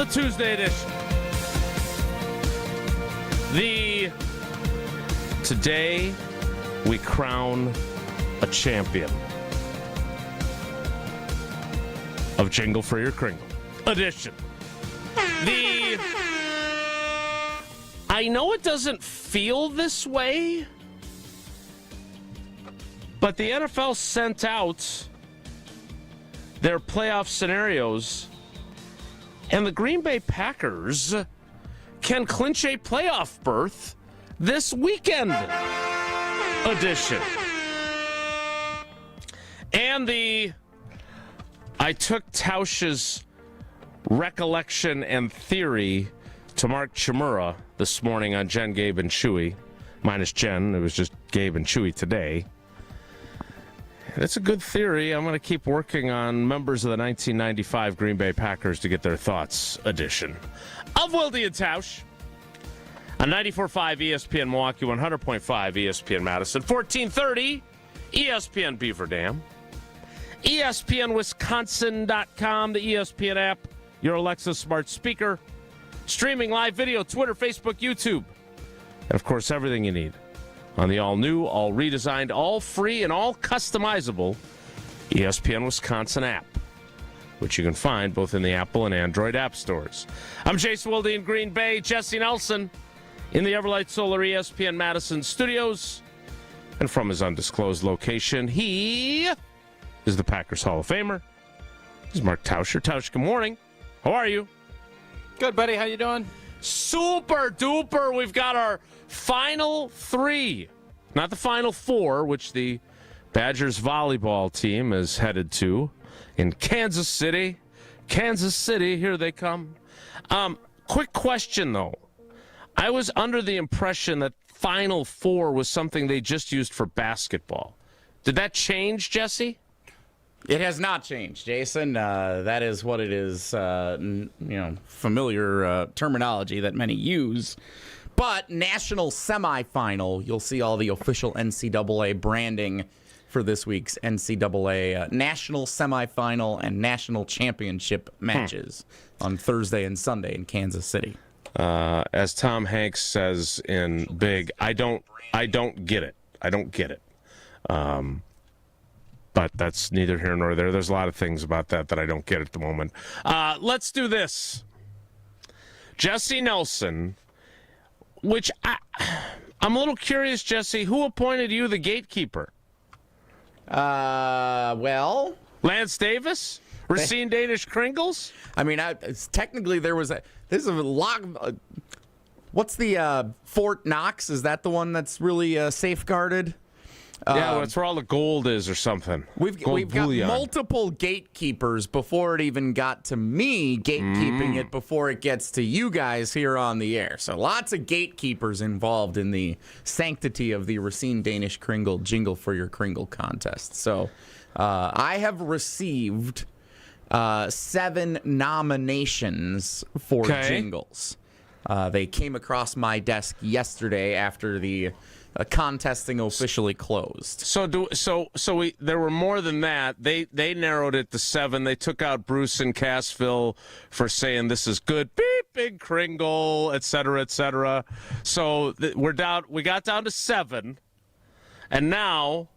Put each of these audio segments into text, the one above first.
the Tuesday edition. Today we crown a champion of Jingle for Your Kringle edition. I know it doesn't feel this way, but the NFL sent out their playoff scenarios, and the Green Bay Packers can clinch a playoff berth this weekend edition. And I took Tausch's recollection and theory to Mark Chimura this morning on Jen, Gabe, and Chewy. Minus Jen, it was just Gabe and Chewy today. It's a good theory. I'm going to keep working on members of the 1995 Green Bay Packers to get their thoughts edition of Wilde and Tausch on 94.5 ESPN Milwaukee, 100.5 ESPN Madison, 1430 ESPN Beaver Dam, ESPNWisconsin.com, the ESPN app, your Alexa smart speaker, streaming live video, Twitter, Facebook, YouTube, and of course everything you need on the all-new, all-redesigned, all-free, and all-customizable ESPN Wisconsin app, which you can find both in the Apple and Android app stores. I'm Jason Wilde in Green Bay, Jesse Nelson in the Everlight Solar ESPN Madison studios, and from his undisclosed location, he is the Packers Hall of Famer. This is Mark Tauscher. Tausch, good morning. How are you? Good, buddy. How you doing? Super duper. We've got our final three, not the final four, which the Badgers volleyball team is headed to in Kansas City. Kansas City, here they come. Quick question, though. I was under the impression that Final Four was something they just used for basketball. Did that change, Jesse? It has not changed, Jason. That is what it is, familiar terminology that many use. But national semifinal, you'll see all the official NCAA branding for this week's NCAA national semifinal and national championship matches on Thursday and Sunday in Kansas City. As Tom Hanks says in Big, I don't get it. I don't get it. But that's neither here nor there. There's a lot of things about that I don't get at the moment. Let's do this. Jesse Nelson, which I'm a little curious, Jesse, who appointed you the gatekeeper? Well, Lance Davis? Racine Danish Kringles? I mean, technically there's a lot. What's the Fort Knox? Is that the one that's really safeguarded? Yeah, well, it's where all the gold is or something. We've got multiple gatekeepers before it even got to me gatekeeping it before it gets to you guys here on the air. So lots of gatekeepers involved in the sanctity of the Racine Danish Kringle Jingle for Your Kringle contest. So I have received 7 nominations for jingles. They came across my desk yesterday after the contesting officially closed. So there were more than that. They narrowed it to 7. They took out Bruce and Cassville for saying this is good. Beep, big Kringle, et cetera, et cetera. So we're down. We got down to 7, and now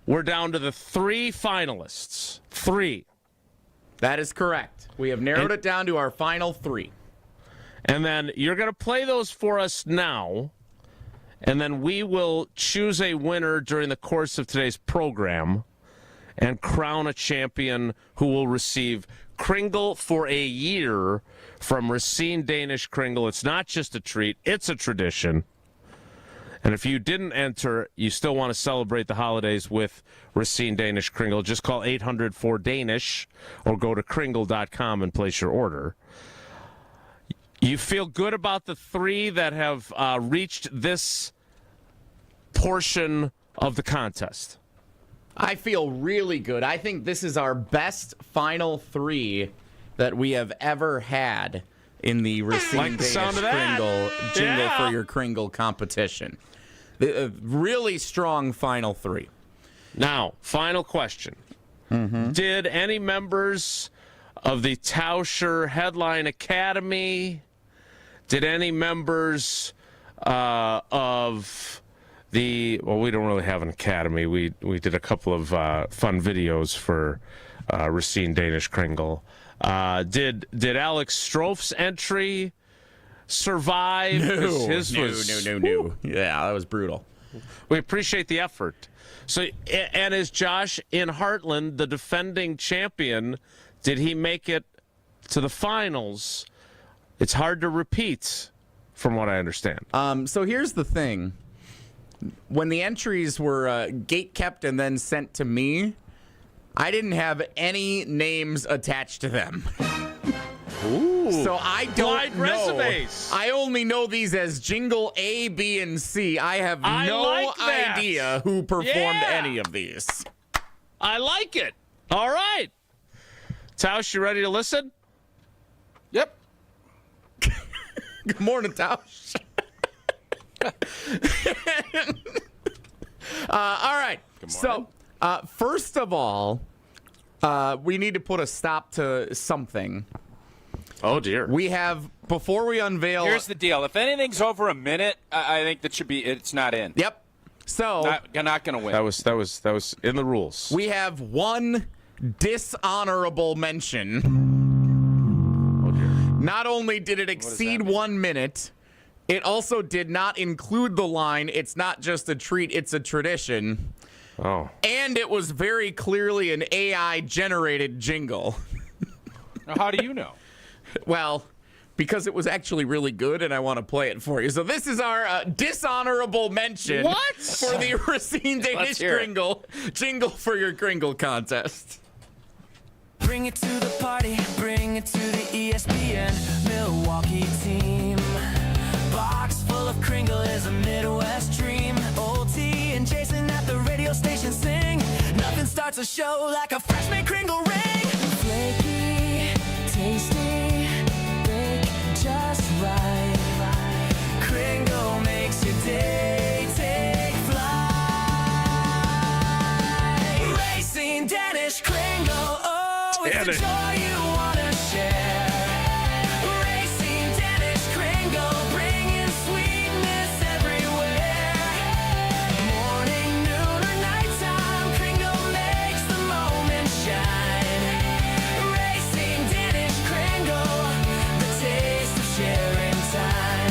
we're down to the 3 finalists. 3. That is correct. We have narrowed it down to our final 3. And then you're going to play those for us now. And then we will choose a winner during the course of today's program and crown a champion who will receive Kringle for a year from Racine Danish Kringle. It's not just a treat, it's a tradition. And if you didn't enter, you still want to celebrate the holidays with Racine Danish Kringle, just call 800-4DANISH or go to kringle.com and place your order. You feel good about the 3 that have reached this portion of the contest? I feel really good. I think this is our best final 3 that we have ever had in the Racine Danish Kringle Jingle for Your Kringle competition. Really strong final 3. Now, final question. Did any members of the Tauscher Headline Academy? Did any members of the, well, we don't really have an academy. We did a couple of fun videos for Racine Danish Kringle. Did Alex Strouf's entry survive? No. Woo. Yeah, that was brutal. We appreciate the effort. So, and is Josh in Heartland, the defending champion, did he make it to the finals? It's hard to repeat, from what I understand. So here's the thing. When the entries were gate kept and then sent to me, I didn't have any names attached to them. Ooh. So I don't know. Resumes. I only know these as Jingle A, B, and C. I have no idea who performed any of these. I like it. All right. Tausch, you ready to listen? Yep. Good morning, Tausch. All right. So, first of all, we need to put a stop to something. Oh, dear. We have, before we unveil... Here's the deal. If anything's over a minute, I think that should be, it's not in. Yep. So... You're not going to win. That was in the rules. We have one dishonorable mention. Oh, dear. Not only did it exceed 1 minute, it also did not include the line, "It's not just a treat, it's a tradition." Oh. And it was very clearly an AI-generated jingle. Now, how do you know? Well, because it was actually really good, and I want to play it for you. So this is our dishonorable mention for the Racine Danish Kringle Jingle for your Kringle contest. Bring it to the party, bring it to the ESPN Milwaukee team. Box full of Kringle is a Midwest dream. OT and Jason at the radio station sing. Nothing starts a show like a freshman Kringle ring. Flaky, tasty, bake just right. Kringle makes your day take flight. Racing Danish Kringle, oh, it's the joy you want to share. Racing Danish Kringle, bringing sweetness everywhere. Morning, noon, or nighttime, Kringle makes the moment shine. Racing Danish Kringle, the taste of sharing time.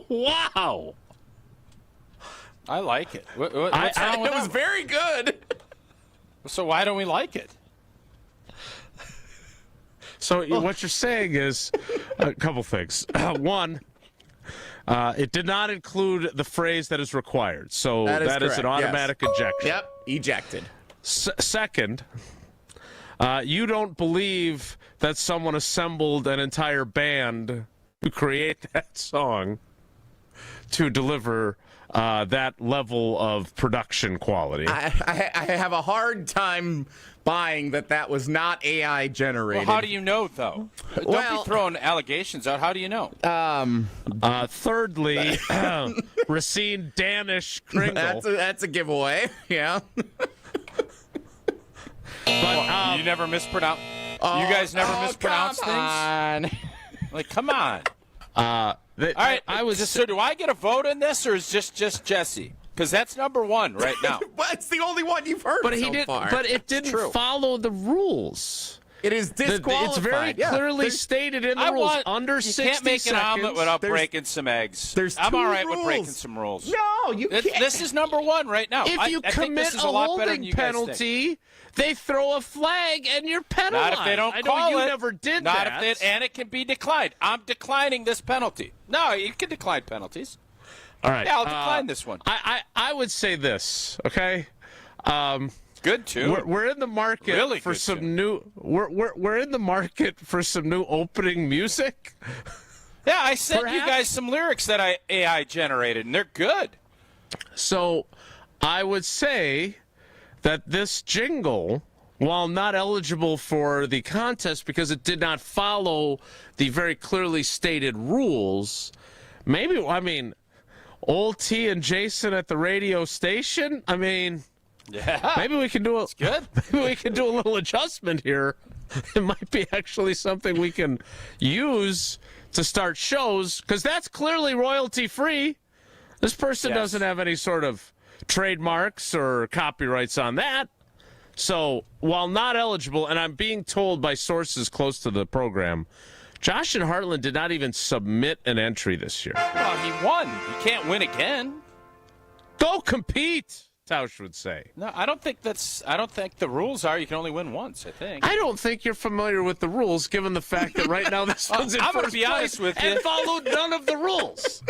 Wow. I like it. What's wrong with It was that? very good. So why don't we like it? So what you're saying is a couple things. One, it did not include the phrase that is required. So that is correct, an automatic ejection. Yep, ejected. Second, you don't believe that someone assembled an entire band to create that song to deliver that level of production quality. I have a hard time buying that was not AI generated. Well, how do you know, though? Don't be throwing allegations out. How do you know? Thirdly, Racine Danish Kringle. That's a giveaway. Yeah. But, you never mispronounce. You guys never mispronounce things. Like, come on. All right. So do I get a vote in this, or is just Jesse? Because that's number one right now. But it's the only one you've heard But so far. But it didn't follow the rules. It is disqualified. It's very clearly stated in the rules. Under 60 seconds. You can't make an omelet without breaking some eggs. I'm all right with breaking some rules. No, you can't. This is number one right now. If you commit a holding penalty, they throw a flag and you're penalized. Not if they don't call I know it. you never did Not that. if and it can be declined. I'm declining this penalty. No, you can decline penalties. All right. Yeah, I'll decline this one. I would say this, okay? Good too. We're in the market for some new. We're in the market for some new opening music. Yeah, I sent you guys some lyrics that I AI generated, and they're good. So, I would say that this jingle, while not eligible for the contest because it did not follow the very clearly stated rules, maybe Old T and Jason at the radio station. I mean, Yeah. maybe we can do It's good. Maybe we can do a little adjustment here. It might be actually something we can use to start shows, because that's clearly royalty free. This person Yes. doesn't have any sort of trademarks or copyrights on that. So while not eligible, and I'm being told by sources close to the program, Josh and Heartland did not even submit an entry this year. Well, he won. You can't win again. Go compete, Tausch would say. No, I don't think the rules are you can only win once, I think. I don't think you're familiar with the rules, given the fact that right now this one's in I'm gonna first be honest place with you. and followed none of the rules.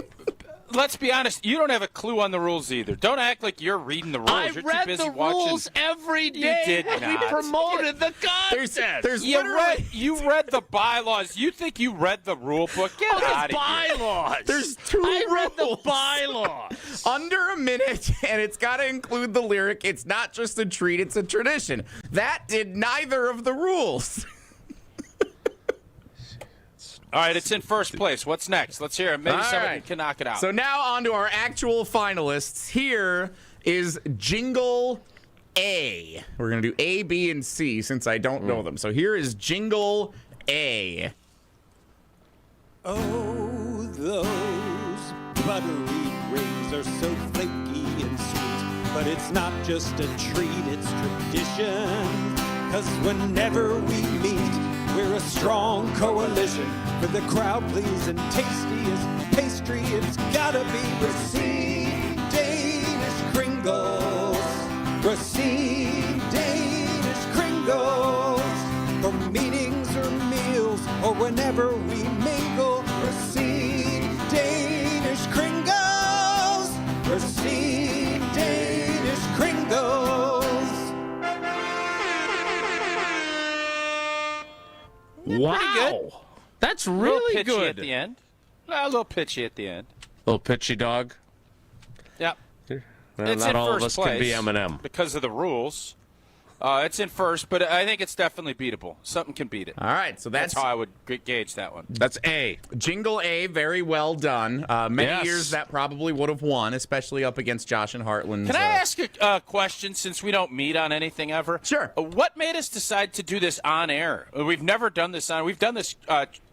Let's be honest, you don't have a clue on the rules either. Don't act like you're reading the rules. I You're too read busy the watching. rules every day. did when we not. promoted the contest. There's You read the bylaws. You think you read the rule book? Get out the of here. bylaws. There's two I read the rules. bylaws. Under a minute, and it's got to include the lyric. It's not just a treat, it's a tradition. That did neither of the rules. All right, it's in first place. What's next? Let's hear it. Maybe All somebody right. can knock it out. So now on to our actual finalists. Here is Jingle A. We're going to do A, B, and C since I don't know them. So here is Jingle A. Oh, those buttery rings are so flaky and sweet. But it's not just a treat, it's tradition. 'Cause whenever we meet, we're a strong coalition. For the crowd pleasing tastiest pastry, it's gotta be Racine Danish Kringles. Racine Danish Kringles. For meetings or meals, or whenever we mingle. Racine Danish Kringles. Racine Danish Kringles. Wow. That's a little really pitchy good. at the end. A little pitchy at the end. Little pitchy dog. Yep. Well, It's not in all of first us place can be Eminem. because of the rules. It's in first, but I think it's definitely beatable. Something can beat it. All right, so That's how I would gauge that one. That's A. Jingle A, very well done. Many Yes. years that probably would have won, especially up against Josh and Heartland's. Can I ask a question since we don't meet on anything ever? Sure. What made us decide to do this on air? We've never done this on. We've done this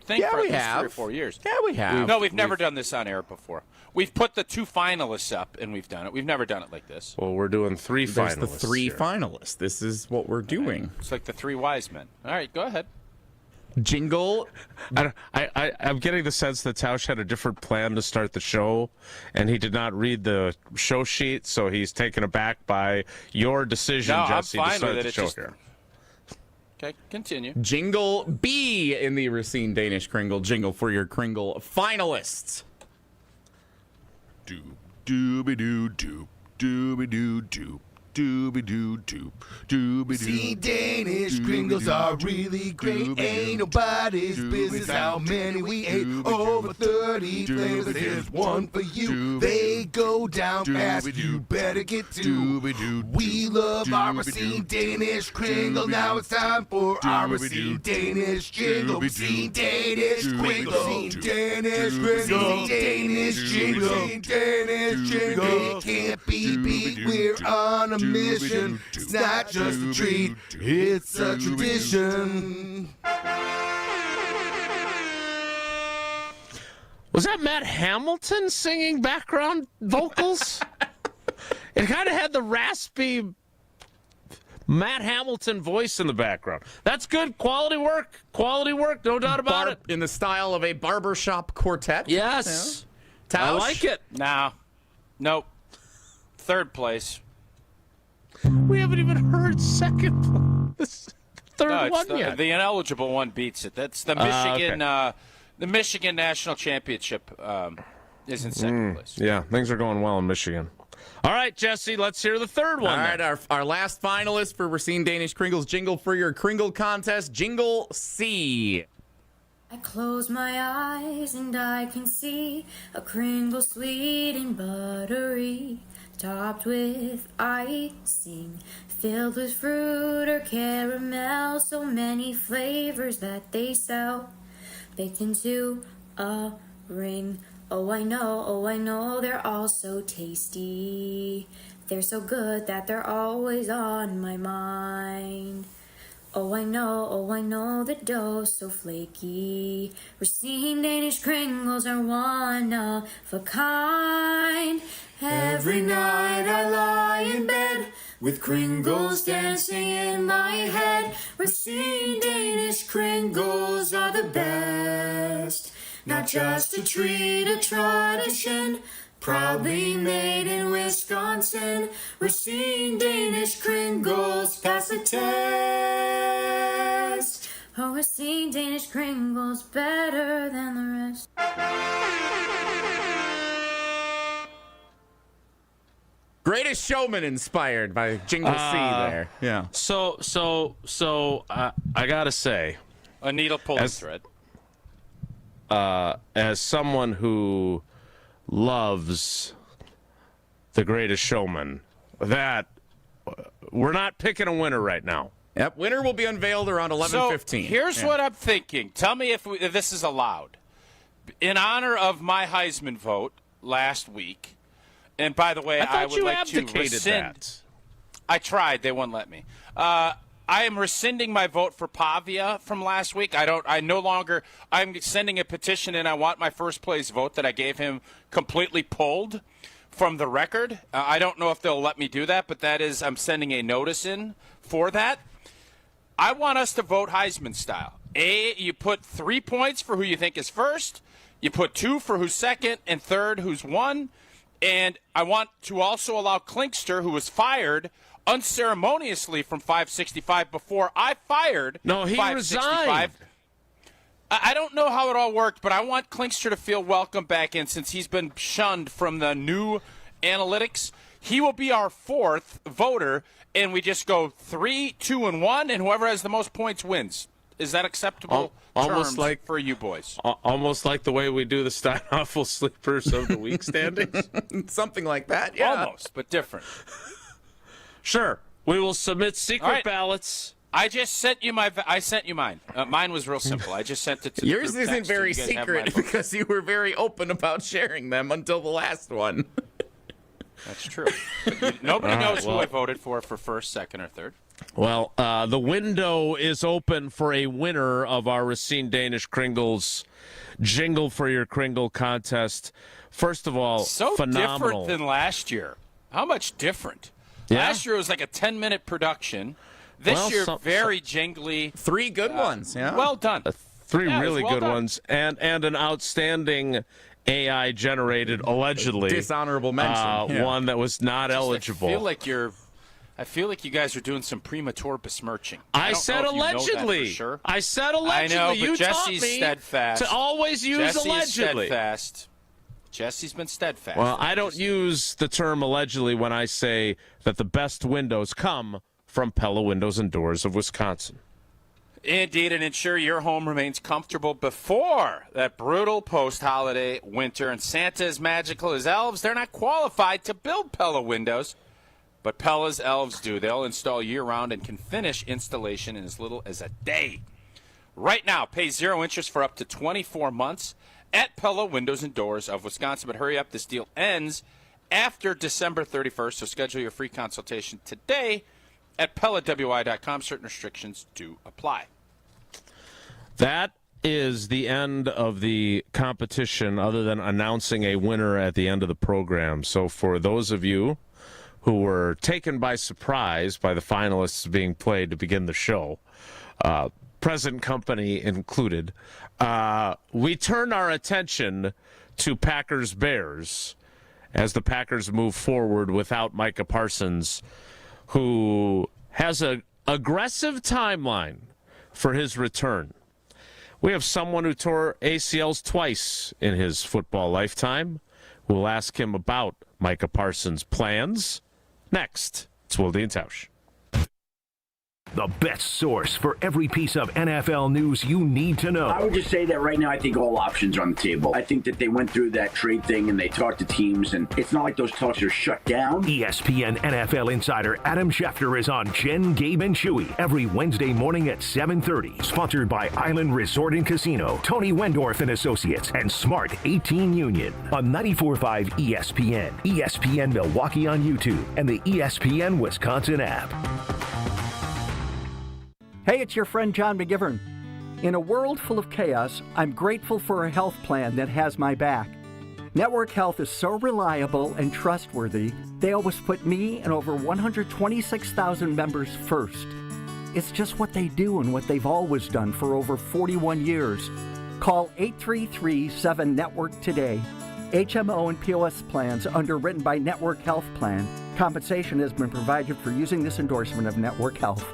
thing Yeah, for we at least have. 3 or 4 years. Yeah, we have. No, we've never done this on air before. We've put the 2 finalists up, and we've done it. We've never done it like this. Well, we're doing 3 There's finalists. the 3 here. finalists. This is what we're doing. It's like the 3 wise men. All right, go ahead. Jingle. I'm getting the sense that Tausch had a different plan to start the show, and he did not read the show sheet, so he's taken aback by your decision, No, I'm Jesse, to fine start with the it. show It's just- here. Okay, continue. Jingle B in the Racine Danish Kringle jingle for your Kringle finalists. Doop dooby doo doop dooby doo doop dooby doo doop dooby See, doo. Danish Kringles are really great. Ain't nobody's business how many we ate. Over 30 flavors, there's one for you. They go down fast, you better get to. We love our Racine Danish Kringle. Now it's time for our Racine Danish Jingle. Racine Danish Kringle. Racine Danish Kringle. Danish Jingle. Racine Danish Jingle. It can't be beat. We're on a mission. It's not just a treat, it's a tradition. Was that Matt Hamilton singing background vocals? It kind of had the raspy Matt Hamilton voice in the background. That's good. Quality work, no doubt about it. In the style of a barbershop quartet. Yes. Yeah. I Tausch? like it. Nah. Nope. 3rd place. We haven't even heard second place. Third No, it's one yet. the ineligible one beats it. That's the Michigan. The Michigan National Championship is in second place. Yeah, things are going well in Michigan. All right, Jesse, let's hear the third one. All right, then. our last finalist for Racine Danish Kringles jingle for your Kringle contest, Jingle C. I close my eyes and I can see a Kringle sweet and buttery, topped with icing, filled with fruit or caramel, so many flavors that they sell, baked into a ring Oh, I know, they're all so tasty. They're so good that they're always on my mind. Oh, I know, the dough's so flaky. Racine Danish Kringles are one of a kind. Every night I lie in bed with Kringles dancing in my head. Racine Danish Kringles are the best. Not just a treat, a tradition. Proudly made in Wisconsin. Racine Danish Kringles pass the test. Oh, Racine Danish Kringles better than the rest. Greatest Showman inspired by Jingle C there. Yeah. So I gotta say, A needle pulling thread. as someone who loves The Greatest Showman, that we're not picking a winner right now. Yep. Winner will be unveiled around 11:15. So here's what I'm thinking. Tell me if this is allowed. In honor of my Heisman vote last week, and by the way, I would like to rescind. That. I tried. They wouldn't let me. I am rescinding my vote for Pavia from last week. I'm sending a petition, and I want my first place vote that I gave him completely pulled from the record. I don't know if they'll let me do that, but I'm sending a notice in for that. I want us to vote Heisman style. You put 3 points for who you think is first. You put 2 for who's second, and third who's won. And I want to also allow Klinkster, who was fired unceremoniously from 565 before I fired. No, he 565. resigned. I don't know how it all worked, but I want Klinkster to feel welcome back in since he's been shunned from the new analytics. He will be our fourth voter, and we just go 3, 2, and 1, and whoever has the most points wins. Is that acceptable? Almost terms for you boys. Almost like the way we do the Steinhoffel Sleepers of the Week standings. Something like that. Yeah. Almost, but different. Sure. We will submit secret ballots. I just sent you I sent you mine. Mine was real simple. I just sent it to Yours the group isn't text, so very you guys have my secret vote. because you were very open about sharing them until the last one. That's true. Nobody knows who I voted for first, second, or third. Well, the window is open for a winner of our Racine Danish Kringles Jingle for Your Kringle contest. First of all, So phenomenal. different than last year. How much different? Yeah? Last year was like a 10-minute production. This year, very jingly. 3 good ones. Yeah. Well done. 3 Yeah, it was really well good done. ones, and an outstanding AI-generated, allegedly, dishonorable mention. Yeah. one that was not eligible. I feel like you guys are doing some premature besmirching. I don't said know if you know that allegedly. for sure. I said allegedly. I know, but you Jesse's taught me steadfast. to always use Jesse's allegedly. steadfast. Jesse's been steadfast. Well, I don't use the term allegedly when I say that the best windows come from Pella Windows and Doors of Wisconsin. Indeed, and ensure your home remains comfortable before that brutal post-holiday winter. And Santa is magical as elves. They're not qualified to build Pella windows, but Pella's elves do. They'll install year-round and can finish installation in as little as a day. Right now, pay 0 interest for up to 24 months at Pella Windows and Doors of Wisconsin. But hurry up, this deal ends after December 31st, so schedule your free consultation today at PellaWI.com. Certain restrictions do apply. That is the end of the competition, other than announcing a winner at the end of the program. So for those of you who were taken by surprise by the finalists being played to begin the show, present company included, we turn our attention to Packers-Bears as the Packers move forward without Micah Parsons, who has an aggressive timeline for his return. We have someone who tore ACLs twice in his football lifetime. We'll ask him about Micah Parsons' plans next. It's Wilde and Tausch. the best source for every piece of NFL news you need to know. I would just say that right now I think all options are on the table. I think that they went through that trade thing and they talked to teams, and it's not like those talks are shut down. ESPN NFL insider Adam Schefter is on Jen, Gabe, and Chewy every Wednesday morning at 7:30. Sponsored by Island Resort and Casino, Tony Wendorf and Associates, and Smart 18 Union on 94.5 ESPN, ESPN Milwaukee on YouTube, and the ESPN Wisconsin app. Hey, it's your friend John McGivern. In a world full of chaos, I'm grateful for a health plan that has my back. Network Health is so reliable and trustworthy, they always put me and over 126,000 members first. It's just what they do and what they've always done for over 41 years. Call 833-7-NETWORK today. HMO and POS plans underwritten by Network Health Plan. Compensation has been provided for using this endorsement of Network Health.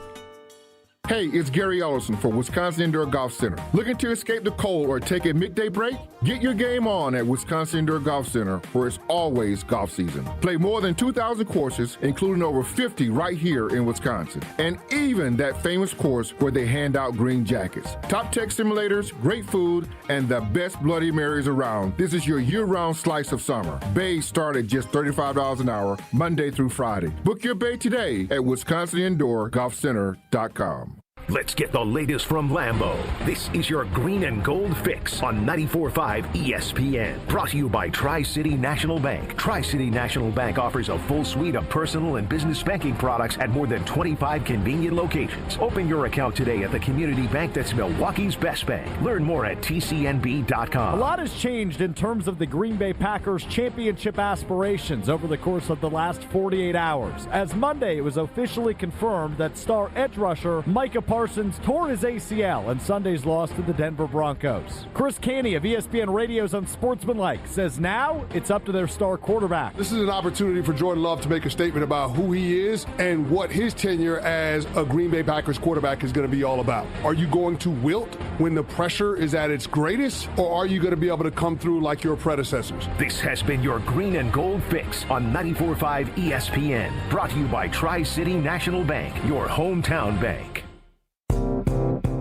Hey, it's Gary Ellison for Wisconsin Indoor Golf Center. Looking to escape the cold or take a midday break? Get your game on at Wisconsin Indoor Golf Center, where it's always golf season. Play more than 2,000 courses, including over 50 right here in Wisconsin. And even that famous course where they hand out green jackets. Top tech simulators, great food, and the best Bloody Marys around. This is your year-round slice of summer. Bays start at just $35 an hour, Monday through Friday. Book your bay today at WisconsinIndoorGolfCenter.com. Let's get the latest from Lambeau. This is your green and gold fix on 94.5 ESPN. Brought to you by Tri-City National Bank. Tri-City National Bank offers a full suite of personal and business banking products at more than 25 convenient locations. Open your account today at the community bank that's Milwaukee's best bank. Learn more at tcnb.com. A lot has changed in terms of the Green Bay Packers championship aspirations over the course of the last 48 hours. As Monday, it was officially confirmed that star edge rusher Micah Parsons tore his ACL in Sunday's loss to the Denver Broncos. Chris Caney of ESPN Radio's Unsportsmanlike says now it's up to their star quarterback. This is an opportunity for Jordan Love to make a statement about who he is and what his tenure as a Green Bay Packers quarterback is going to be all about. Are you going to wilt when the pressure is at its greatest, or are you going to be able to come through like your predecessors? This has been your green and gold fix on 94.5 ESPN. Brought to you by Tri-City National Bank, your hometown bank.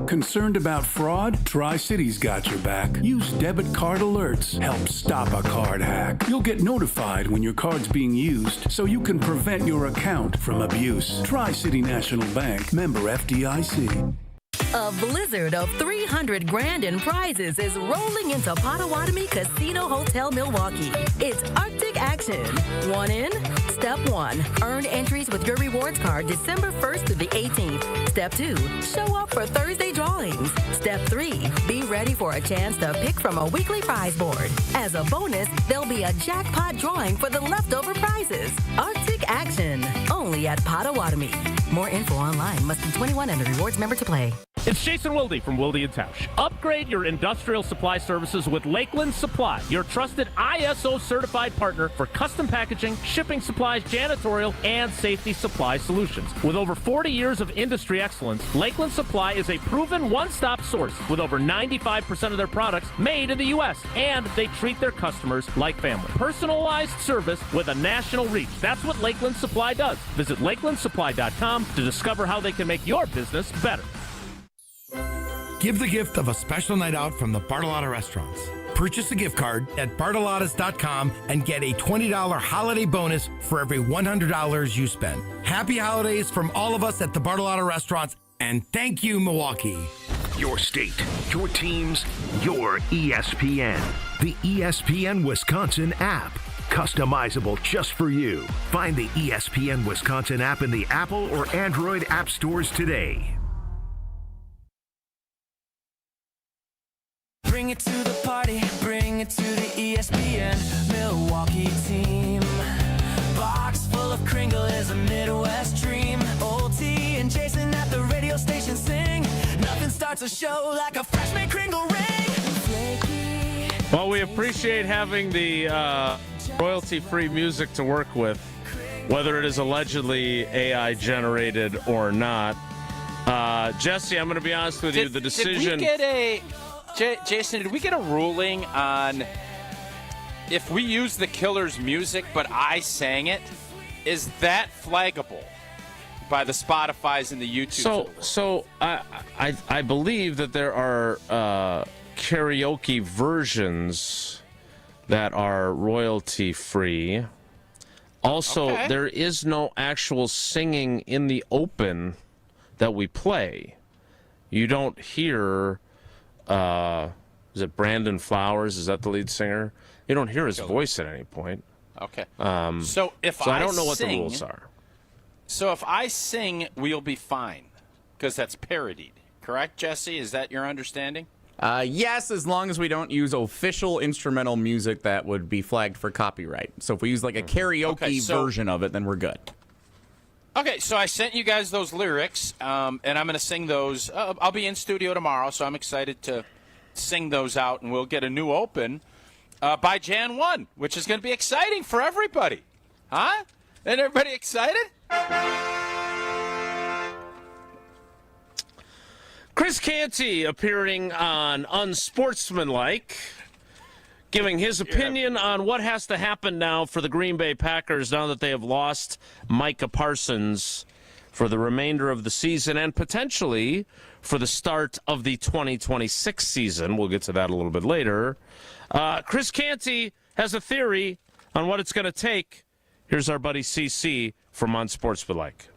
Concerned about fraud? Tri-City's got your back. Use debit card alerts. Help stop a card hack. You'll get notified when your card's being used so you can prevent your account from abuse. Tri-City National Bank, member FDIC. A blizzard of $300 grand in prizes is rolling into Potawatomi Casino Hotel Milwaukee. It's Arctic action. One in? Step 1, earn entries with your rewards card December 1st to the 18th. Step 2, show up for Thursday drawings. Step 3, be ready for a chance to pick from a weekly prize board. As a bonus, there'll be a jackpot drawing for the leftover prizes. Arctic action, only at Potawatomi. More info online. Must be 21 and a rewards member to play. It's Jason Wilde from Wilde & Tausch. Upgrade your industrial supply services with Lakeland Supply, your trusted ISO certified partner for custom packaging, shipping supplies, janitorial, and safety supply solutions. With over 40 years of industry excellence, Lakeland Supply is a proven one-stop source with over 95% of their products made in the U.S., and they treat their customers like family. Personalized service with a national reach. That's what Lakeland Supply does. Visit lakelandsupply.com to discover how they can make your business better. Give the gift of a special night out from the Bartolotta Restaurants. Purchase a gift card at bartolottas.com and get a $20 holiday bonus for every $100 you spend. Happy holidays from all of us at the Bartolotta Restaurants, and thank you, Milwaukee. Your state, your teams, your ESPN. The ESPN Wisconsin app. Customizable just for you. Find the ESPN Wisconsin app in the Apple or Android app stores today. Bring it to the party, bring it to the ESPN Milwaukee team. Box full of Kringle is a Midwest dream. OT and Jason at the radio station sing. Nothing starts a show like a freshman Kringle ring. Well, we appreciate having the royalty-free music to work with, whether it is allegedly AI generated or not. Jesse, I'm going to be honest with you. The decision. Did we get Jason, did we get a ruling on if we use the Killer's music but I sang it? Is that flaggable? by the Spotifys and the YouTube. So I believe that there are karaoke versions that are royalty free. Also, there is no actual singing in the open that we play. You don't hear, is it Brandon Flowers? Is that the lead singer? You don't hear his voice at any point. Okay. So I don't know what the rules are. So if I sing, we'll be fine, because that's parodied. Correct, Jesse? Is that your understanding? Yes, as long as we don't use official instrumental music that would be flagged for copyright. So if we use like a karaoke version of it, then we're good. Okay, so I sent you guys those lyrics, and I'm going to sing those. I'll be in studio tomorrow, so I'm excited to sing those out, and we'll get a new open by Jan 1, which is going to be exciting for everybody. Huh? Isn't everybody excited? Chris Canty appearing on Unsportsmanlike, giving his opinion on what has to happen now for the Green Bay Packers now that they have lost Micah Parsons for the remainder of the season and potentially for the start of the 2026 season. We'll get to that a little bit later. Chris Canty has a theory on what it's going to take. Here's our buddy CC from Unsportsmanlike.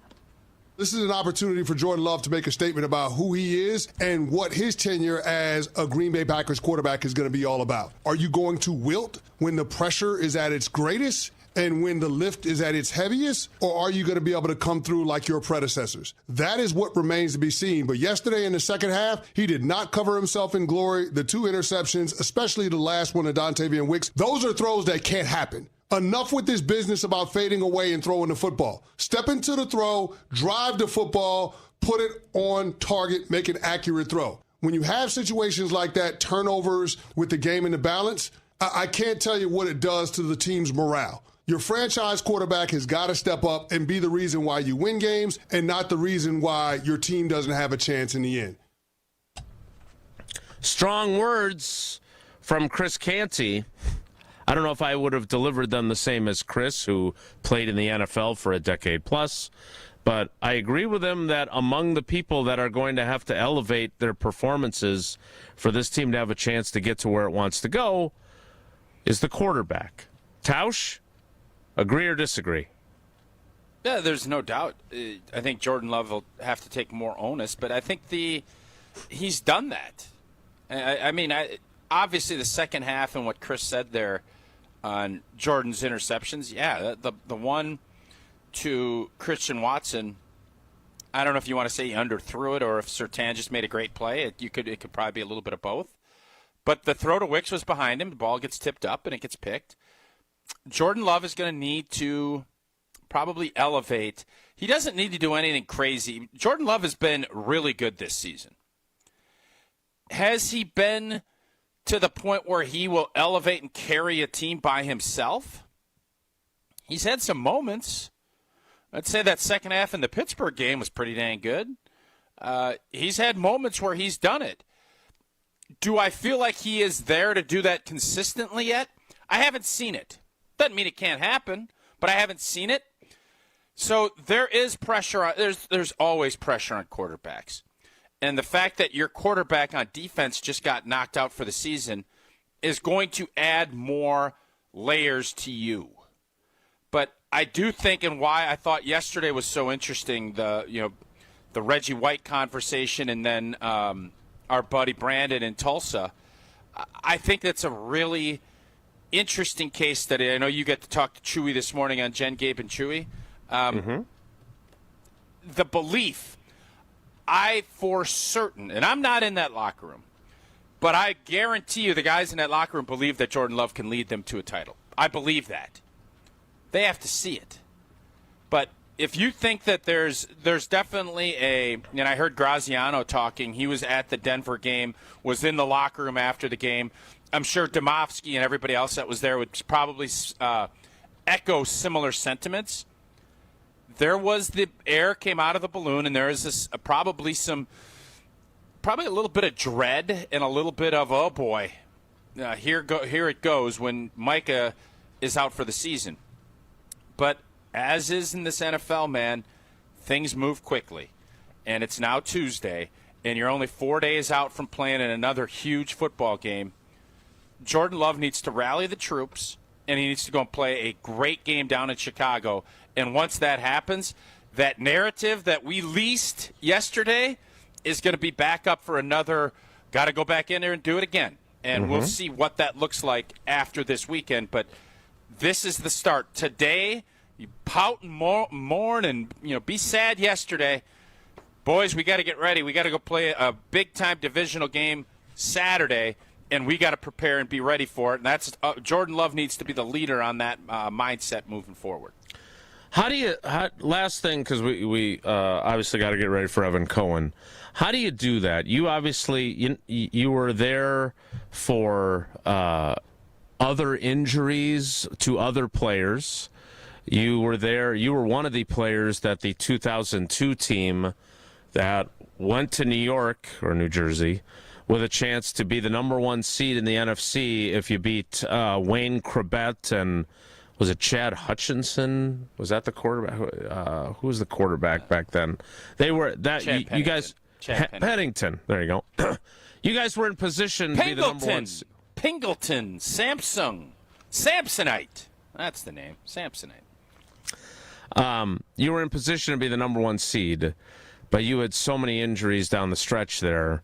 This is an opportunity for Jordan Love to make a statement about who he is and what his tenure as a Green Bay Packers quarterback is going to be all about. Are you going to wilt when the pressure is at its greatest and when the lift is at its heaviest? Or are you going to be able to come through like your predecessors? That is what remains to be seen. But yesterday in the second half, he did not cover himself in glory. The 2 interceptions, especially the last one to Dontavian Wicks, those are throws that can't happen. Enough with this business about fading away and throwing the football. Step into the throw, drive the football, put it on target, make an accurate throw. When you have situations like that, turnovers with the game in the balance, I can't tell you what it does to the team's morale. Your franchise quarterback has got to step up and be the reason why you win games and not the reason why your team doesn't have a chance in the end. Strong words from Chris Canty. I don't know if I would have delivered them the same as Chris, who played in the NFL for a decade plus, but I agree with him that among the people that are going to have to elevate their performances for this team to have a chance to get to where it wants to go is the quarterback. Tausch, agree or disagree? Yeah, there's no doubt. I think Jordan Love will have to take more onus, but I think he's done that. I mean, obviously the second half and what Chris said there on Jordan's interceptions, the one to Christian Watson, I don't know if you want to say he underthrew it or if Surtain just made a great play. It could probably be a little bit of both. But the throw to Wicks was behind him. The ball gets tipped up and it gets picked. Jordan Love is going to need to probably elevate. He doesn't need to do anything crazy. Jordan Love has been really good this season. Has he been to the point where he will elevate and carry a team by himself? He's had some moments. I'd say that second half in the Pittsburgh game was pretty dang good. He's had moments where he's done it. Do I feel like he is there to do that consistently yet? I haven't seen it. Doesn't mean it can't happen, but I haven't seen it. So there is pressure. There's always pressure on quarterbacks. And the fact that your quarterback on defense just got knocked out for the season is going to add more layers to you. But I do think, and why I thought yesterday was so interesting, the Reggie White conversation and then our buddy Brandon in Tulsa, I think that's a really interesting case study. I know you get to talk to Chewy this morning on Jen, Gabe, and Chewy. The belief, I for certain, and I'm not in that locker room, but I guarantee you the guys in that locker room believe that Jordan Love can lead them to a title. I believe that. They have to see it. But if you think that there's definitely and I heard Graziano talking, he was at the Denver game, was in the locker room after the game. I'm sure Domofsky and everybody else that was there would probably echo similar sentiments. There was the air came out of the balloon, and there is this probably a little bit of dread and a little bit of, oh boy, here it goes when Micah is out for the season. But as is in this NFL, man, things move quickly, and it's now Tuesday, and you're only 4 days out from playing in another huge football game. Jordan Love needs to rally the troops, and he needs to go and play a great game down in Chicago. And once that happens, that narrative that we leased yesterday is going to be back up for another, got to go back in there and do it again. And we'll see what that looks like after this weekend. But this is the start. Today, you pout and mourn and be sad yesterday. Boys, we got to get ready. We got to go play a big-time divisional game Saturday, and we got to prepare and be ready for it. And that's Jordan Love needs to be the leader on that mindset moving forward. Last thing, because we obviously got to get ready for Evan Cohen. How do you do that? You obviously, you were there for other injuries to other players. You were there. You were one of the players that the 2002 team that went to New York or New Jersey with a chance to be the number 1 seed in the NFC if you beat Wayne Krebet and was it Chad Hutchinson? Was that the quarterback? Who was the quarterback back then? They were that you guys. Pennington. There you go. You guys were in position to be the number 1 seed. Pingleton, Samsonite. That's the name, Samsonite. You were in position to be the number 1 seed, but you had so many injuries down the stretch there,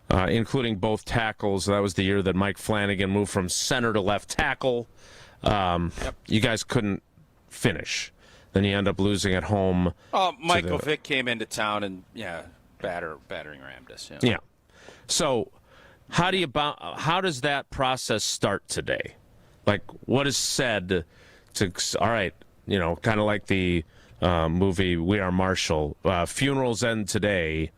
including both tackles. That was the year that Mike Flanagan moved from center to left tackle. You guys couldn't finish. Then you end up losing at home. Oh, Michael Vick came into town and, battering rammed us. Yeah. So how does that process start today? Like, what is said to, all right, kind of like the movie We Are Marshall, funerals end today.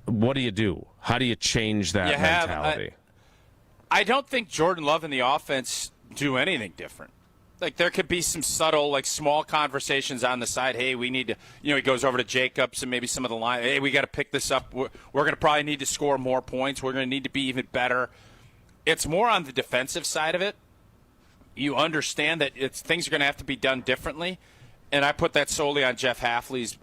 What do you do? How do you change that mentality? I don't think Jordan Love and the offense do anything different. Like, there could be some subtle, small conversations on the side. Hey, we need to, he goes over to Jacobs and maybe some of the line. Hey, we got to pick this up. We're going to probably need to score more points. We're going to need to be even better. It's more on the defensive side of it. You understand that things are going to have to be done differently. And I put that solely on Jeff Hafley's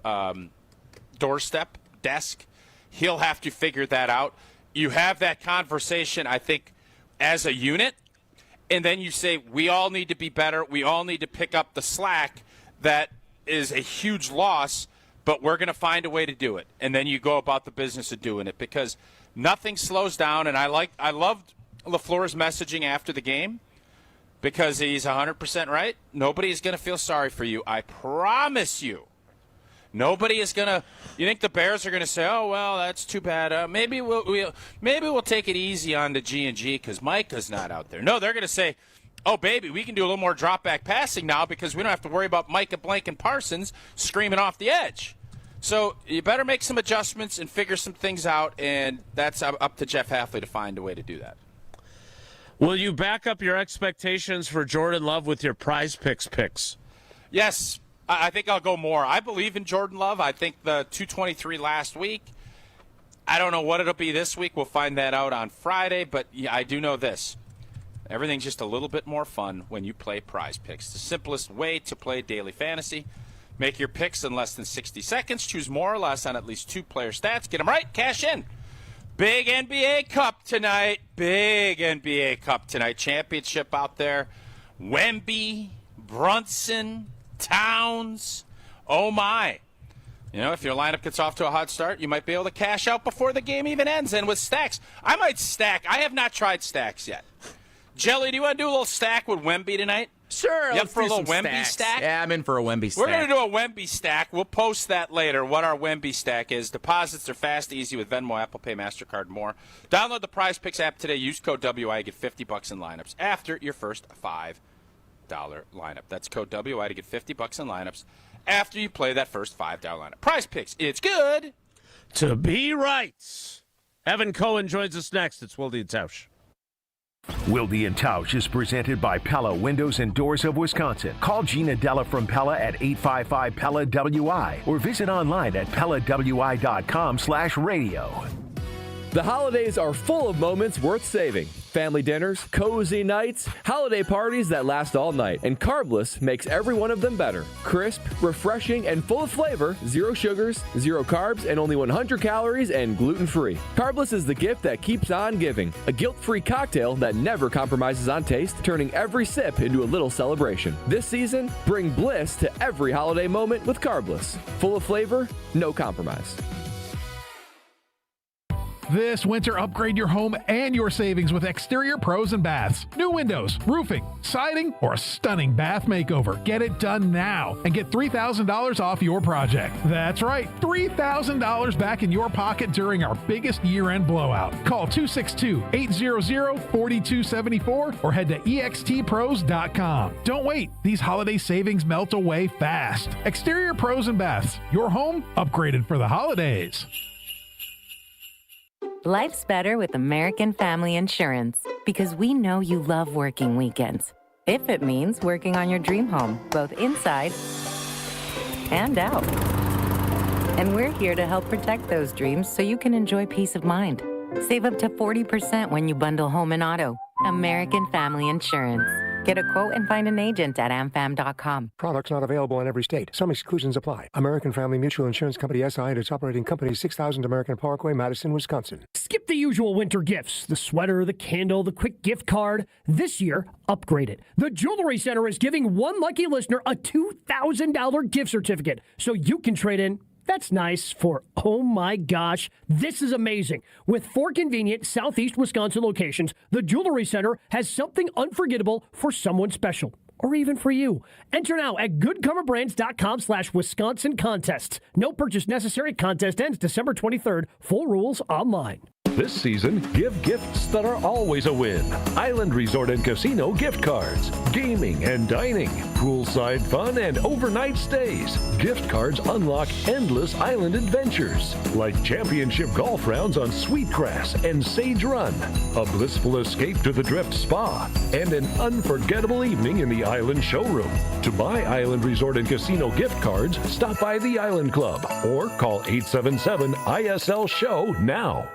desk. He'll have to figure that out. You have that conversation, I think, as a unit. And then you say, we all need to be better. We all need to pick up the slack. That is a huge loss, but we're going to find a way to do it. And then you go about the business of doing it because nothing slows down. And I loved LaFleur's messaging after the game because he's 100% right. Nobody is going to feel sorry for you. I promise you. Nobody is going to – you think the Bears are going to say, oh, well, that's too bad. Maybe we'll take it easy on the G&G because Micah's not out there. No, they're going to say, oh, baby, we can do a little more drop-back passing now because we don't have to worry about Micah Blank and Parsons screaming off the edge. So you better make some adjustments and figure some things out, and that's up to Jeff Hafley to find a way to do that. Will you back up your expectations for Jordan Love with your Prize picks? Yes. I think I'll go more. I believe in Jordan Love. I think the 223 last week. I don't know what it'll be this week. We'll find that out on Friday. But yeah, I do know this. Everything's just a little bit more fun when you play Prize Picks. The simplest way to play daily fantasy. Make your picks in less than 60 seconds. Choose more or less on at least 2 player stats. Get them right. Cash in. Big NBA Cup tonight. Championship out there. Wemby, Brunson, Towns, oh my. If your lineup gets off to a hot start, you might be able to cash out before the game even ends. And with stacks, I might stack. I have not tried stacks yet. Jelly, do you want to do a little stack with Wemby tonight? Sure. You up for a little Wemby stack? Yeah, I'm in for a Wemby stack. We're going to do a Wemby stack. We'll post that later, what our Wemby stack is. Deposits are fast, easy with Venmo, Apple Pay, MasterCard, more. Download the Prize Picks app today. Use code WI to get $50 in lineups after your first $5 lineup. That's code WI to get $50 in lineups after you play that first $5 lineup. Prize Picks, it's good to be right. Evan Cohen joins us next. It's Wilde and Tausch. Wilde and Tausch is presented by Pella Windows and Doors of Wisconsin. Call Gina Della from Pella at 855-PELLA-WI or visit online at PellaWI.com/radio. The holidays are full of moments worth saving. family dinners, cozy nights, holiday parties that last all night. And Carbless makes every one of them better. Crisp, refreshing, and full of flavor, 0 sugars, 0 carbs, and only 100 calories and gluten-free. Carbless is the gift that keeps on giving. A guilt-free cocktail that never compromises on taste, turning every sip into a little celebration. This season, bring bliss to every holiday moment with Carbless. Full of flavor, no compromise. This winter, upgrade your home and your savings with Exterior Pros and Baths. New windows, roofing, siding, or a stunning bath makeover. Get it done now and get $3,000 off your project. That's right, $3,000 back in your pocket during our biggest year-end blowout. Call 262-800-4274 or head to extpros.com. Don't wait. These holiday savings melt away fast. Exterior Pros and Baths. Your home upgraded for the holidays. Life's better with American Family Insurance because we know you love working weekends. If it means working on your dream home, both inside and out. And we're here to help protect those dreams so you can enjoy peace of mind. Save up to 40% when you bundle home and auto. American Family Insurance. Get a quote and find an agent at amfam.com. Products not available in every state. Some exclusions apply. American Family Mutual Insurance Company SI and its operating company 6000 American Parkway, Madison, Wisconsin. Skip the usual winter gifts, the sweater, the candle, the quick gift card. This year, upgrade it. The Jewelry Center is giving one lucky listener a $2,000 gift certificate so you can trade in. That's nice for, oh my gosh, this is amazing. With 4 convenient Southeast Wisconsin locations, the Jewelry Center has something unforgettable for someone special, or even for you. Enter now at goodkarmabrands.com/Wisconsin contests. No purchase necessary. Contest ends December 23rd. Full rules online. This season, give gifts that are always a win. Island Resort and Casino gift cards, gaming and dining, poolside fun and overnight stays. Gift cards unlock endless island adventures, like championship golf rounds on Sweetgrass and Sage Run, a blissful escape to the Drift Spa, and an unforgettable evening in the Island Showroom. To buy Island Resort and Casino gift cards, stop by the Island Club or call 877-ISL-SHOW now.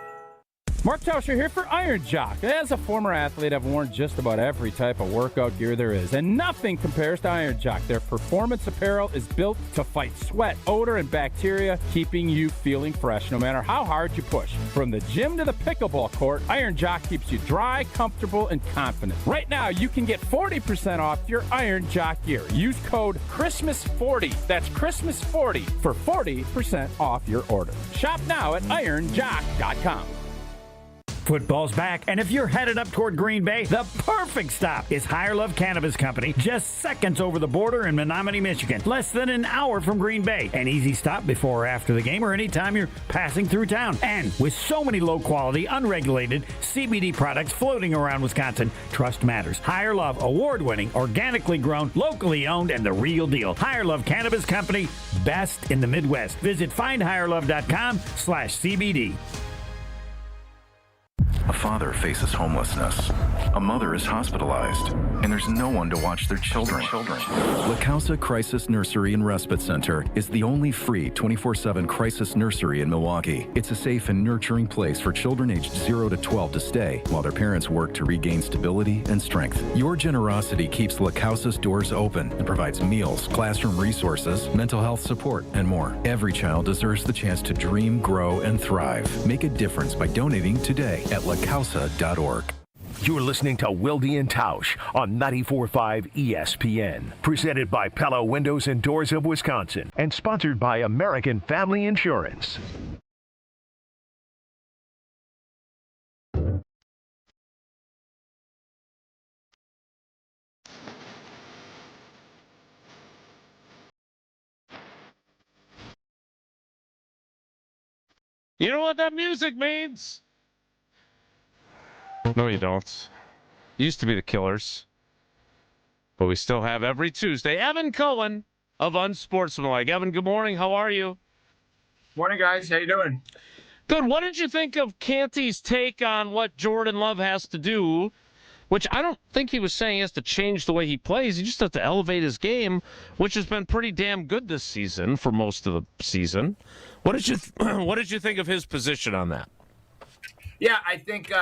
Mark Tauscher here for Iron Jock. As a former athlete, I've worn just about every type of workout gear there is, and nothing compares to Iron Jock. Their performance apparel is built to fight sweat, odor, and bacteria, keeping you feeling fresh no matter how hard you push. From the gym to the pickleball court, Iron Jock keeps you dry, comfortable, and confident. Right now, you can get 40% off your Iron Jock gear. Use code CHRISTMAS40. That's Christmas40 for 40% off your order. Shop now at ironjock.com. Football's back, and if you're headed up toward Green Bay, the perfect stop is Higher Love Cannabis Company, just seconds over the border in Menominee, Michigan. Less than an hour from Green Bay. An easy stop before or after the game or anytime you're passing through town. And with so many low-quality, unregulated CBD products floating around Wisconsin, trust matters. Higher Love, award-winning, organically grown, locally owned, and the real deal. Higher Love Cannabis Company, best in the Midwest. Visit findhigherlove.com/CBD. A father faces homelessness. A mother is hospitalized, and there's no one to watch their children. La Causa Crisis Nursery and Respite Center is the only free 24/7 crisis nursery in Milwaukee. It's a safe and nurturing place for children aged 0 to 12 to stay while their parents work to regain stability and strength. Your generosity keeps La Causa's doors open and provides meals, classroom resources, mental health support, and more. Every child deserves the chance to dream, grow, and thrive. Make a difference by donating today at lacausa.org. You're listening to Wilde and Tausch on 94.5 ESPN. Presented by Pella Windows and Doors of Wisconsin and sponsored by American Family Insurance. You know what that music means? No, you don't. Used to be the Killers. But we still have every Tuesday Evan Cohen of Unsportsmanlike. Evan, good morning. How are you? Morning, guys. How you doing? Good. What did you think of Canty's take on what Jordan Love has to do? Which I don't think he was saying he has to change the way he plays. He just has to elevate his game, which has been pretty damn good this season for most of the season. What did you think of his position on that? Yeah, I think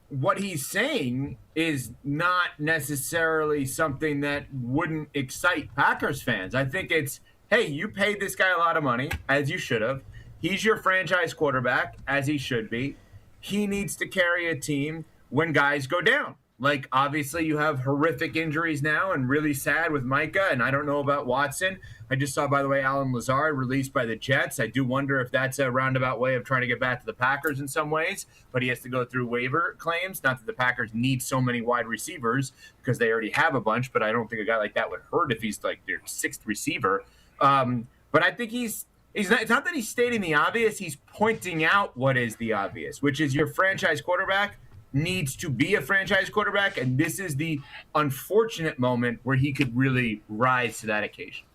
what he's saying is not necessarily something that wouldn't excite Packers fans. I think it's, hey, you paid this guy a lot of money, as you should have. He's your franchise quarterback, as he should be. He needs to carry a team when guys go down. Like, obviously, you have horrific injuries now and really sad with Micah, and I don't know about Watson. I just saw, by the way, Alan Lazard released by the Jets. I do wonder if that's a roundabout way of trying to get back to the Packers in some ways, but he has to go through waiver claims. Not that the Packers need so many wide receivers because they already have a bunch, but I don't think a guy like that would hurt if he's like their sixth receiver. But I think it's not that he's stating the obvious. He's pointing out what is the obvious, which is your franchise quarterback needs to be a franchise quarterback, and this is the unfortunate moment where he could really rise to that occasion.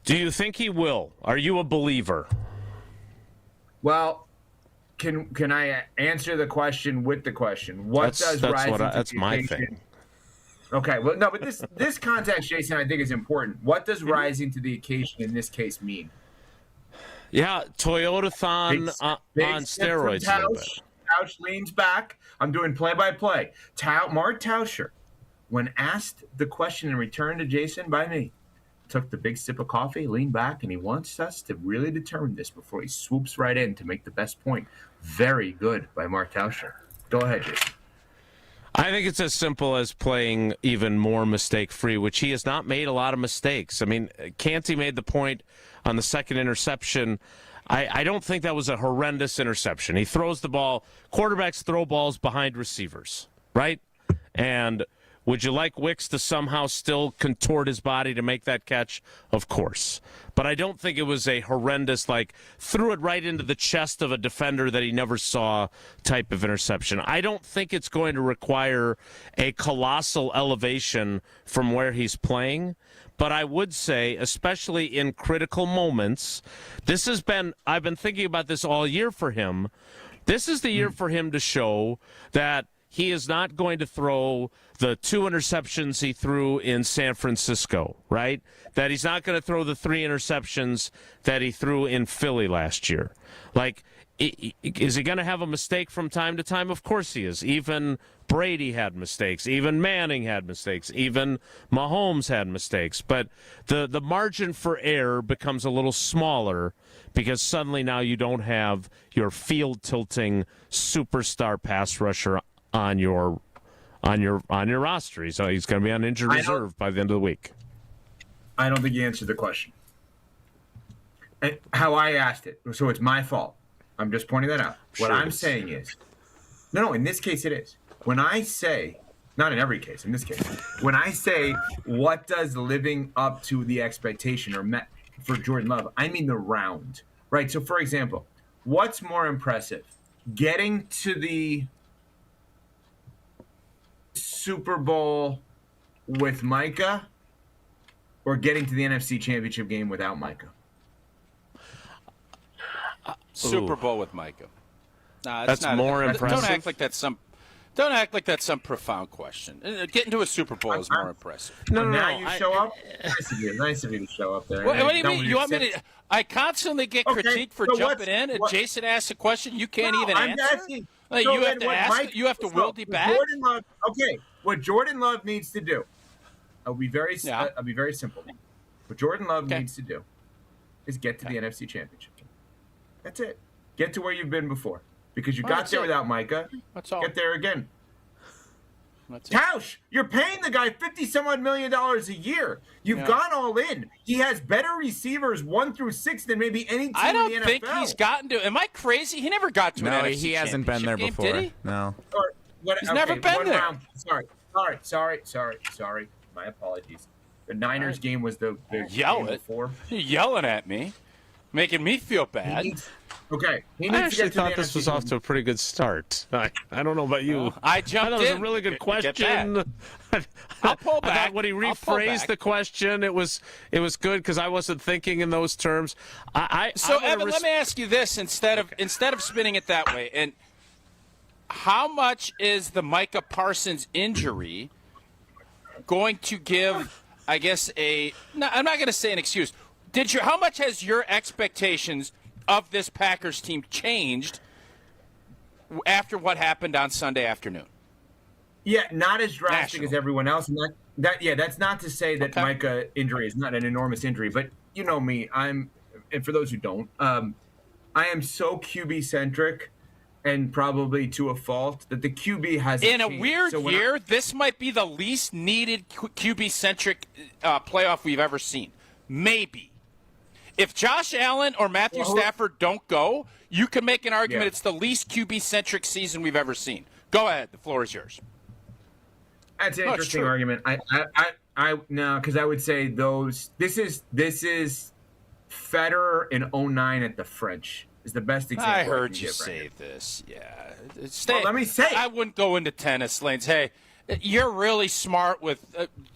Do you think he will? Are you a believer? Well, can I answer the question with the question? That's my thing. Okay, well, no, but this context, Jason, I think is important. What does rising to the occasion in this case mean? Yeah, Toyota-thon on steroids a little bit. Tausch leans back. I'm doing play-by-play. Mark Tauscher, when asked the question in return to Jason by me, took the big sip of coffee, leaned back, and he wants us to really determine this before he swoops right in to make the best point. Very good by Mark Tauscher. Go ahead, Jason. I think it's as simple as playing even more mistake-free, which he has not made a lot of mistakes. I mean, Canty made the point on the second interception. I don't think that was a horrendous interception. He throws the ball. Quarterbacks throw balls behind receivers, right? And would you like Wicks to somehow still contort his body to make that catch? Of course. But I don't think it was a horrendous, threw it right into the chest of a defender that he never saw type of interception. I don't think it's going to require a colossal elevation from where he's playing. But I would say, especially in critical moments, I've been thinking about this all year for him. This is the year for him to show that he is not going to throw the 2 interceptions he threw in San Francisco, right? That he's not going to throw the 3 interceptions that he threw in Philly last year. Is he going to have a mistake from time to time? Of course he is. Even Brady had mistakes. Even Manning had mistakes. Even Mahomes had mistakes. But the margin for error becomes a little smaller because suddenly now you don't have your field-tilting superstar pass rusher on your roster. So he's going to be on injured reserve by the end of the week. I don't think you answered the question. And how I asked it. So it's my fault. I'm just pointing that out. What I'm saying is, no, in this case it is. When I say, not in every case, in this case, when I say what does living up to the expectation or met for Jordan Love, I mean the round, right? So for example, what's more impressive? Getting to the Super Bowl with Micah or getting to the NFC Championship game without Micah? Super Bowl with Micah. Nah, that's not more impressive. Don't act like that's some profound question. Getting to a Super Bowl is more impressive. No. You show up. Nice of you to show up there. What do you mean? You want me to? I constantly get critiqued for jumping in, and Jason asks a question you can't even answer. You have to ask. You have to wilt back. What Jordan Love needs to do. I'll be very simple. What Jordan Love needs to do is get to the NFC Championship. That's it. Get to where you've been before. Because you got there without Micah. That's all. Get there again. Tausch, you're paying the guy $50-some-odd million a year. You've gone all in. He has better receivers 1 through 6 than maybe any team in the NFL. I don't think he's gotten to. Am I crazy? He never got to an NFC No, he hasn't been there game, before. Did he? No. He's never been there. Round. Sorry. My apologies. The Niners game was the game before. You're yelling at me. Making me feel bad. I actually thought this was off to a pretty good start. I don't know about you. I jumped in. It was a really good question. I'll pull back. I thought when he rephrased the question, it was good because I wasn't thinking in those terms. Evan, let me ask you this instead of spinning it that way. And how much is the Micah Parsons injury going to give? I guess I'm not going to say an excuse. How much has your expectations of this Packers team changed after what happened on Sunday afternoon. Yeah, not as drastic as everyone else. And that's not to say that Micah injury is not an enormous injury, but you know me, and for those who don't, I am so QB centric, and probably to a fault, that the QB has in a weird year. This might be the least needed QB centric playoff we've ever seen. Maybe if Josh Allen or Matthew Stafford don't go, you can make an argument it's the least QB centric season we've ever seen. Go ahead, the floor is yours. That's an interesting argument. I no, because I would say this is Federer in 09 at the French is the best example. I heard you say this. Yeah. Let me say I wouldn't go into tennis lanes. Hey, you're really smart with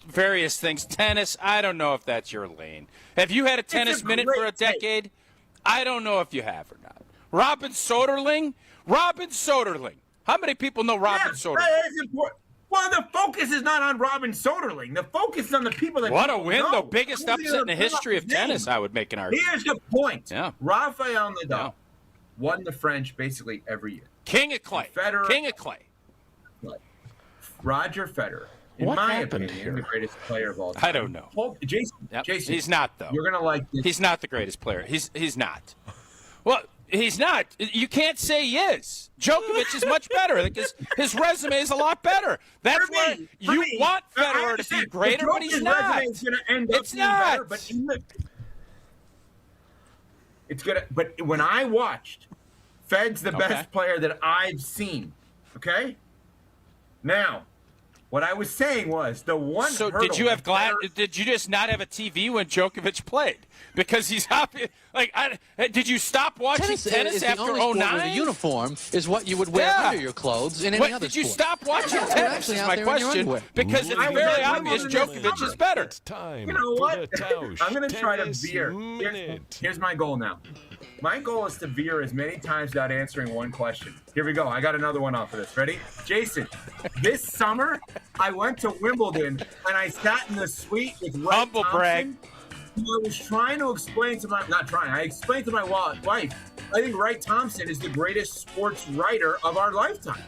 various things. Tennis, I don't know if that's your lane. Have you had a tennis minute for a decade? I don't know if you have or not. Robin Soderling. How many people know Robin Soderling? That is important. Well, the focus is not on Robin Soderling. The focus is on the people that what a win, the biggest upset in the history of tennis, I would make an argument. Here's the point. Yeah. Rafael Nadal won the French basically every year. King of clay. Federer, King of clay. Roger Federer, in my opinion, the greatest player of all time. I don't know. Jason, he's not, though. You're going to like this. He's not the greatest player. He's not. Well, he's not. You can't say he is. Djokovic is much better because his resume is a lot better. That's where you want Federer to be greater, but he's not. It's not. It's gonna. But when I watched, Fed's the best player that I've seen. Okay. Now, what I was saying was the one. So did you have Did you just not have a TV when Djokovic played? Because he's happy. Did you stop watching tennis after 09? The uniform is what you would wear under your clothes in any other did you sport. stop watching tennis? Is my question. Because it's very obvious Djokovic is better. It's time. You know what? I'm going to try to veer. Here's my goal now. My goal is to veer as many times without answering one question. Here we go. I got another one off of this. Ready? Jason, this summer, I went to Wimbledon, and I sat in the suite with Wright Humble Thompson. brag. I was trying to explain to I explained to my wife, I think Wright Thompson is the greatest sports writer of our lifetime.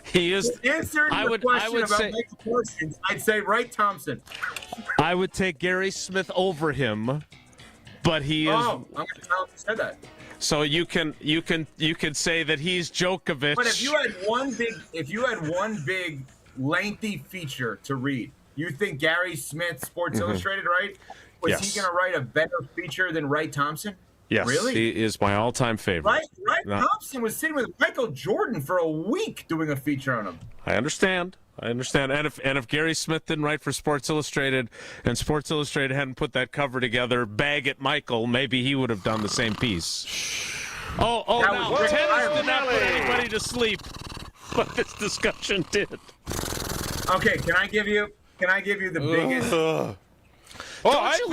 He is. To answer your question about Michael Parsons, I'd say Wright Thompson. I would take Gary Smith over him, but he is. Oh, I'm going to tell him you said that. So you can say that he's Djokovic. But if you had one big lengthy feature to read, you think Gary Smith, Sports Illustrated, right? Was he going to write a better feature than Wright Thompson? Yes, really? He is my all-time favorite. Wright Thompson was sitting with Michael Jordan for a week doing a feature on him. I understand. And if Gary Smith didn't write for Sports Illustrated and Sports Illustrated hadn't put that cover together, bag at Michael, maybe he would have done the same piece. Now tennis did not put anybody to sleep, but this discussion did. Okay, can I give you the biggest? Don't you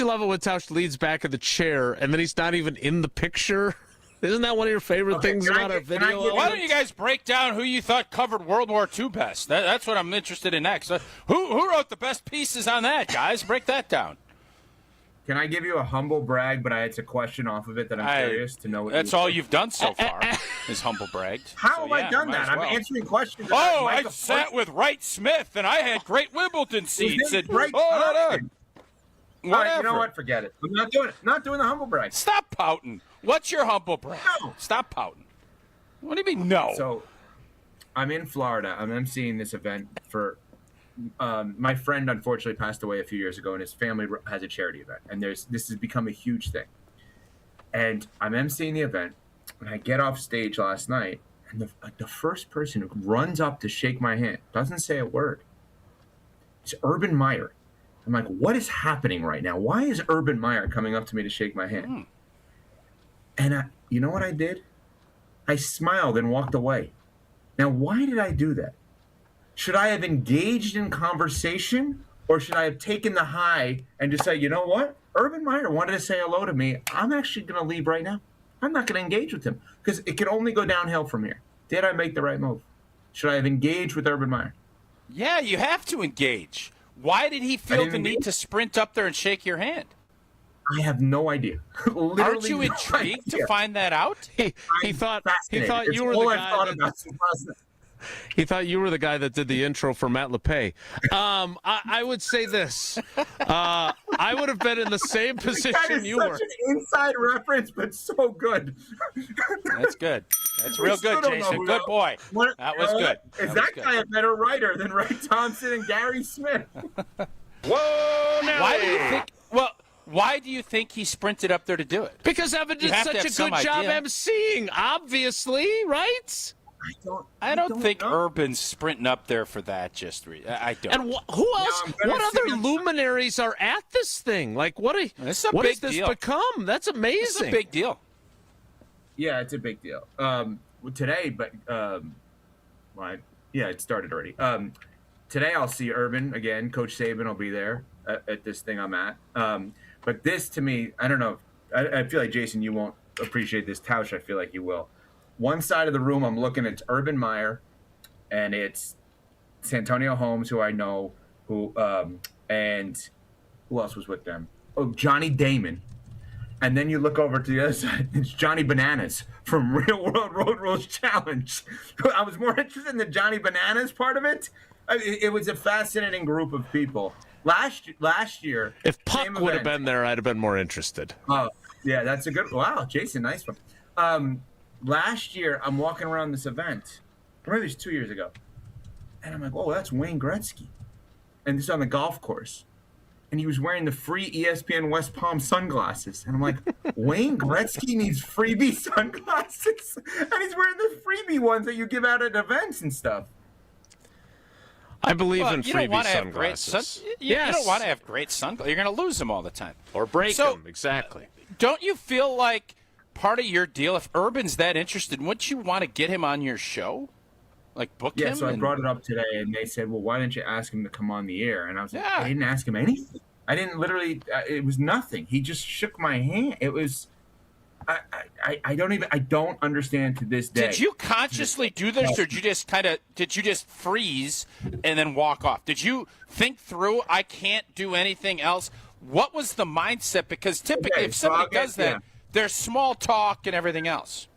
love it when Tausch leads back in the chair and then he's not even in the picture? Isn't that one of your favorite things about our video? Why don't you guys break down who you thought covered World War II best? That's what I'm interested in next. Who wrote the best pieces on that, guys? Break that down. Can I give you a humble brag, but it's a question off of it that I'm curious to know what that's all you've done so far is humble bragged. How have I done that? I'm answering questions. I sat with Wright Smith, and I had great Wimbledon seats. Whatever. You know what? Forget it. I'm not doing it. Not doing the humble brag. Stop pouting. What's your humble brag? No. Stop pouting. What do you mean, no? So, I'm in Florida. I'm emceeing this event for my friend. Unfortunately, passed away a few years ago, and his family has a charity event. And this has become a huge thing. And I'm emceeing the event, and I get off stage last night, and the first person who runs up to shake my hand doesn't say a word. It's Urban Meyer. I'm like, what is happening right now? Why is Urban Meyer coming up to me to shake my hand? And you know what I did? I smiled and walked away. Now, why did I do that? Should I have engaged in conversation, or should I have taken the high and just say, you know what? Urban Meyer wanted to say hello to me. I'm actually going to leave right now. I'm not going to engage with him because it can only go downhill from here. Did I make the right move? Should I have engaged with Urban Meyer? Yeah, you have to engage. Why did he feel the need to sprint up there and shake your hand? I have no idea. Aren't you intrigued to find that out? He thought you were the guy. He thought you were the guy that did the intro for Matt LaFleur. I would say this. I would have been in the same position you were. Such an inside reference, but so good. That's good. That's real good, Jason. Good boy. That was good. Is that guy a better writer than Ray Thompson and Gary Smith? Whoa! Now why do you think? Well, why do you think he sprinted up there to do it? Because Evan did such a good job emceeing, obviously, right? I don't think Urban's sprinting up there for that. I don't. And who else? What other luminaries are at this thing? Like, what has this become? That's amazing. It's a big deal. Yeah, it's a big deal. Today, but it started already. Today I'll see Urban again. Coach Saban will be there at this thing I'm at. But this, to me, I don't know. I feel like, Jason, you won't appreciate this. Tausch, I feel like you will. One side of the room, I'm looking at Urban Meyer, and it's Santonio Holmes, who I know, and who else was with them? Oh, Johnny Damon. And then you look over to the other side, it's Johnny Bananas from Real World Road Rules Challenge. I was more interested in the Johnny Bananas part of it. It was a fascinating group of people. Last year, if Puck would have been there, I'd have been more interested. Oh, yeah, that's a good. Wow, Jason, nice one. Last year, I'm walking around this event, or maybe it was 2 years ago, and I'm like, oh, that's Wayne Gretzky. And this is on the golf course. And he was wearing the free ESPN West Palm sunglasses. And I'm like, Wayne Gretzky needs freebie sunglasses? And he's wearing the freebie ones that you give out at events and stuff. I believe in freebie sunglasses. You don't want to have great sunglasses. You're going to lose them all the time. Or break them, exactly. Don't you feel like part of your deal, if Urban's that interested, wouldn't you want to get him on your show? Like, book him? Yeah, so I brought it up today, and they said, well, why didn't you ask him to come on the air? And I was like, I didn't ask him anything. I didn't literally, it was nothing. He just shook my hand. It was, I don't understand to this day. Did you consciously do this, or did you just freeze and then walk off? Did you think through, I can't do anything else? What was the mindset? Because typically, if somebody does that, there's small talk and everything else.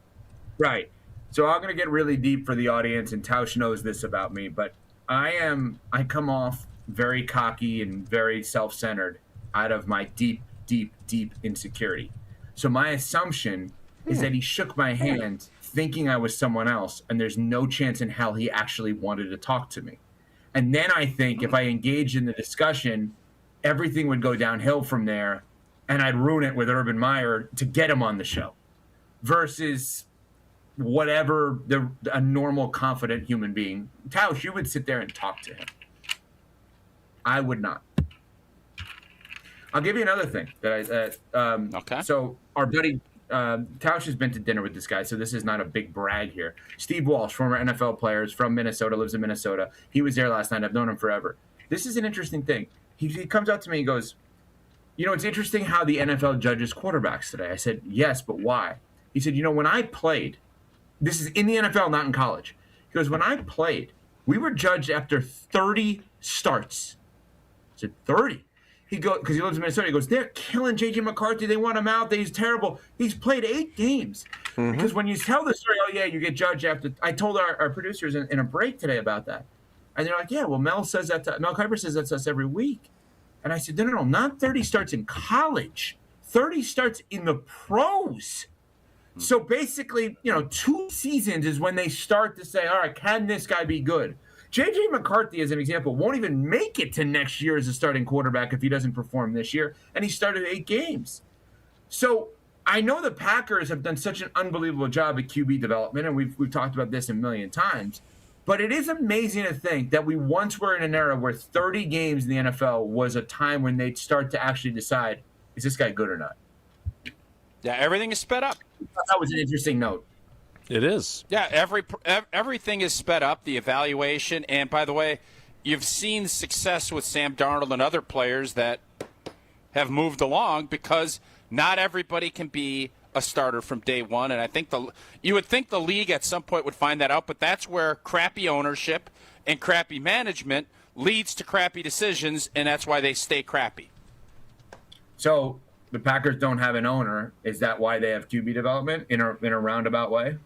Right. So I'm going to get really deep for the audience, and Tausch knows this about me, but I come off very cocky and very self-centered out of my deep, deep, deep insecurity. So my assumption is that he shook my hand thinking I was someone else, and there's no chance in hell he actually wanted to talk to me. And then I think if I engaged in the discussion, everything would go downhill from there, and I'd ruin it with Urban Meyer to get him on the show versus whatever a normal, confident human being. Tausch, you would sit there and talk to him. I would not. I'll give you another thing okay. So our buddy Tausch has been to dinner with this guy, so this is not a big brag here. Steve Walsh, former NFL player, is from Minnesota, lives in Minnesota. He was there last night. I've known him forever. This is an interesting thing. He comes up to me and goes, it's interesting how the NFL judges quarterbacks today. I said, yes, but why? He said, when I played, this is in the NFL, not in college. He goes, when I played, we were judged after 30 starts. I said, 30? Because he lives in Minnesota. He goes, they're killing J.J. McCarthy. They want him out. He's terrible. He's played 8 games. Mm-hmm. Because when you tell the story, you get judged after. I told our producers in a break today about that. And they're like, yeah, well, Mel Kiper says that to us every week. And I said, no, not 30 starts in college. 30 starts in the pros. So basically, 2 seasons is when they start to say, all right, can this guy be good? J.J. McCarthy, as an example, won't even make it to next year as a starting quarterback if he doesn't perform this year, and he started 8 games. So I know the Packers have done such an unbelievable job at QB development, and we've talked about this a million times, but it is amazing to think that we once were in an era where 30 games in the NFL was a time when they'd start to actually decide, is this guy good or not? Yeah, everything is sped up. That was an interesting note. It is. Yeah, everything is sped up, the evaluation. And, by the way, you've seen success with Sam Darnold and other players that have moved along because not everybody can be a starter from day one. And I think you would think the league at some point would find that out, but that's where crappy ownership and crappy management leads to crappy decisions, and that's why they stay crappy. So the Packers don't have an owner. Is that why they have QB development in a roundabout way?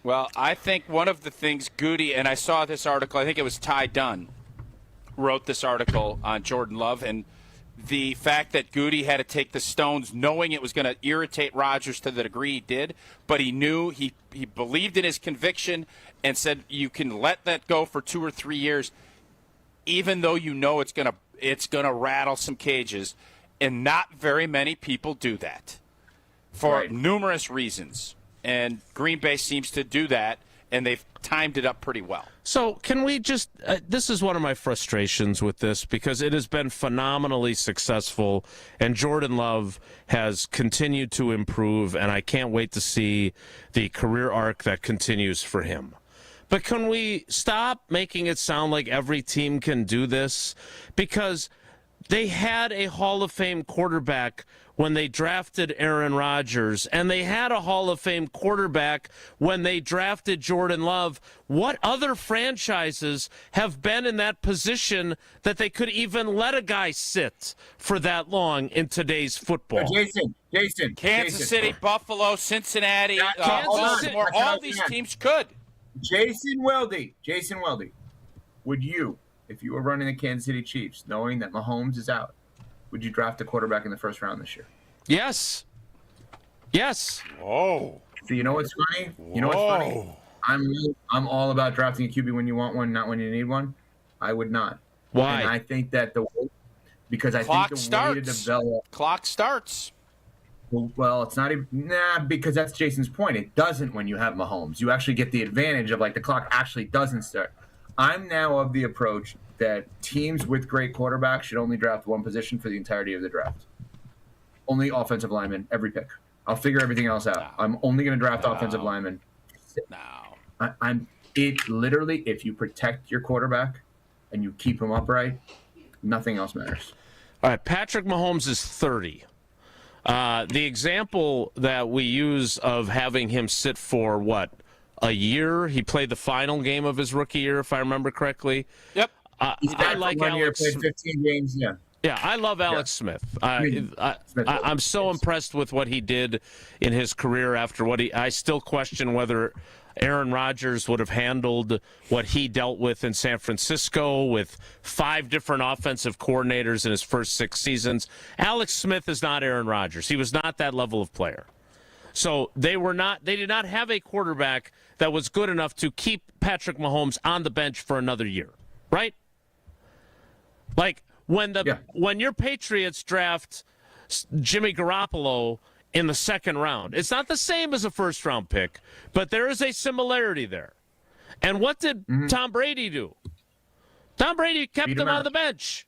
Well, I think one of the things Goody, and I saw this article, I think it was Ty Dunn, wrote this article on Jordan Love, and the fact that Goody had to take the stones knowing it was going to irritate Rodgers to the degree he did, but he knew he believed in his conviction and said you can let that go for 2 or 3 years, even though you know it's going to rattle some cages. And not very many people do that for numerous reasons. And Green Bay seems to do that, and they've timed it up pretty well. So can we just this is one of my frustrations with this because it has been phenomenally successful, and Jordan Love has continued to improve, and I can't wait to see the career arc that continues for him. But can we stop making it sound like every team can do this? Because they had a Hall of Fame quarterback when they drafted Aaron Rodgers, and they had a Hall of Fame quarterback when they drafted Jordan Love. What other franchises have been in that position that they could even let a guy sit for that long in today's football? Jason. Kansas City, Buffalo, Cincinnati, all these teams could. Jason Weldy, would you, if you were running the Kansas City Chiefs, knowing that Mahomes is out, would you draft a quarterback in the first round this year? Yes. Whoa. So you know what's funny? You know what's funny? I'm all about drafting a QB when you want one, not when you need one. I would not. Why? And I think that because I think the way to develop clock starts. Well, it's not even because that's Jason's point. It doesn't when you have Mahomes. You actually get the advantage of the clock actually doesn't start. I'm now of the approach that teams with great quarterbacks should only draft one position for the entirety of the draft. Only offensive linemen, every pick. I'll figure everything else out. I'm only going to draft offensive linemen. It literally, if you protect your quarterback and you keep him upright, nothing else matters. All right, Patrick Mahomes is 30. The example that we use of having him sit for a year. He played the final game of his rookie year, if I remember correctly. Yep. I like Alex. Played 15 games. Yeah. Yeah, I love Alex Smith. I'm so impressed with what he did in his career after I still question whether Aaron Rodgers would have handled what he dealt with in San Francisco with 5 different offensive coordinators in his first 6 seasons. Alex Smith is not Aaron Rodgers. He was not that level of player. So they did not have a quarterback that was good enough to keep Patrick Mahomes on the bench for another year, right? When your Patriots draft Jimmy Garoppolo in the second round, it's not the same as a first round pick, but there is a similarity there. And what did Tom Brady do? Tom Brady kept him on the bench,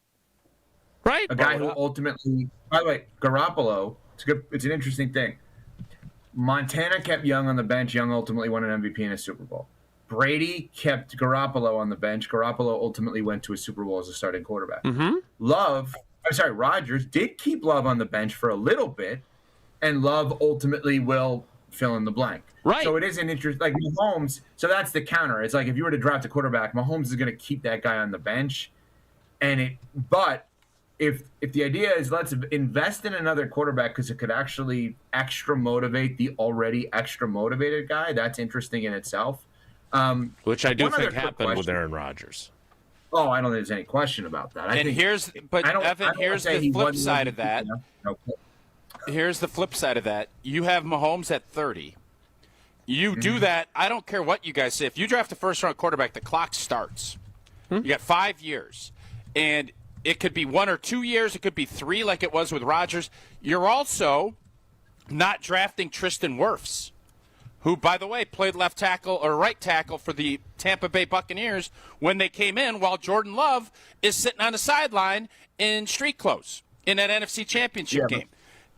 right? A guy who ultimately, by the way, Garoppolo. It's an interesting thing. Montana kept Young on the bench. Young ultimately won an MVP in a Super Bowl. Brady kept Garoppolo on the bench. Garoppolo ultimately went to a Super Bowl as a starting quarterback. Rodgers did keep Love on the bench for a little bit, and Love ultimately will fill in the blank. Right. So it is an interest, Mahomes. So that's the counter. It's if you were to draft a quarterback, Mahomes is going to keep that guy on the bench, but if the idea is let's invest in another quarterback because it could actually extra motivate the already extra motivated guy, that's interesting in itself. Which I do think happened with Aaron Rodgers. Oh, I don't think there's any question about that. Here's the flip side of that. Here's the flip side of that. You have Mahomes at 30. You do that. I don't care what you guys say. If you draft a first-round quarterback, the clock starts. You got 5 years. And it could be 1 or 2 years. It could be 3 like it was with Rodgers. You're also not drafting Tristan Wirfs, who, by the way, played left tackle or right tackle for the Tampa Bay Buccaneers when they came in, while Jordan Love is sitting on the sideline in street clothes in that NFC Championship game.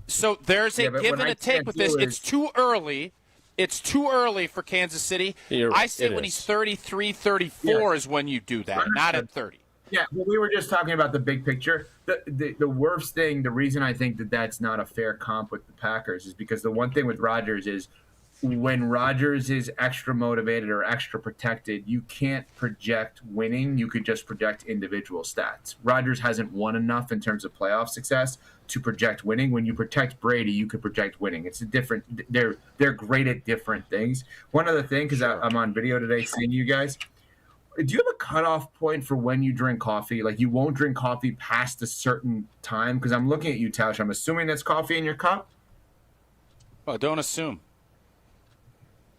So there's a give and a take with this. It's too early. It's too early for Kansas City. I say when he's 33, 34 is when you do that, not at 30. Yeah, well, we were just talking about the big picture. The worst thing, the reason I think that's not a fair comp with the Packers is because the one thing with Rodgers is when Rodgers is extra motivated or extra protected, you can't project winning. You could just project individual stats. Rodgers hasn't won enough in terms of playoff success to project winning. When you protect Brady, you could project winning. It's a different. They're great at different things. One other thing, because I'm on video today seeing you guys. Do you have a cutoff point for when you drink coffee? Like you won't drink coffee past a certain time? Because I'm looking at you, Tausch. I'm assuming that's coffee in your cup. Well, don't assume.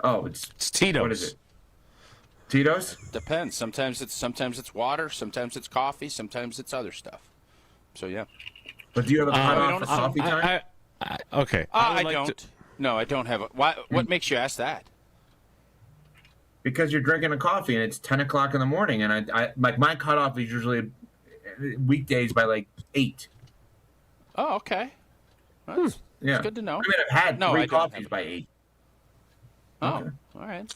Oh, it's Tito's. What is it? Tito's? Depends. Sometimes it's water. Sometimes it's coffee. Sometimes it's other stuff. So yeah. But do you have a cutoff for coffee time? Okay. I don't. No, I don't have a. What makes you ask that? Because you're drinking a coffee and it's 10 o'clock in the morning, and I like my cutoff is usually weekdays by like 8. Oh, okay. That's good to know. I mean, I've had 3 coffees by 8. Oh, okay. All right.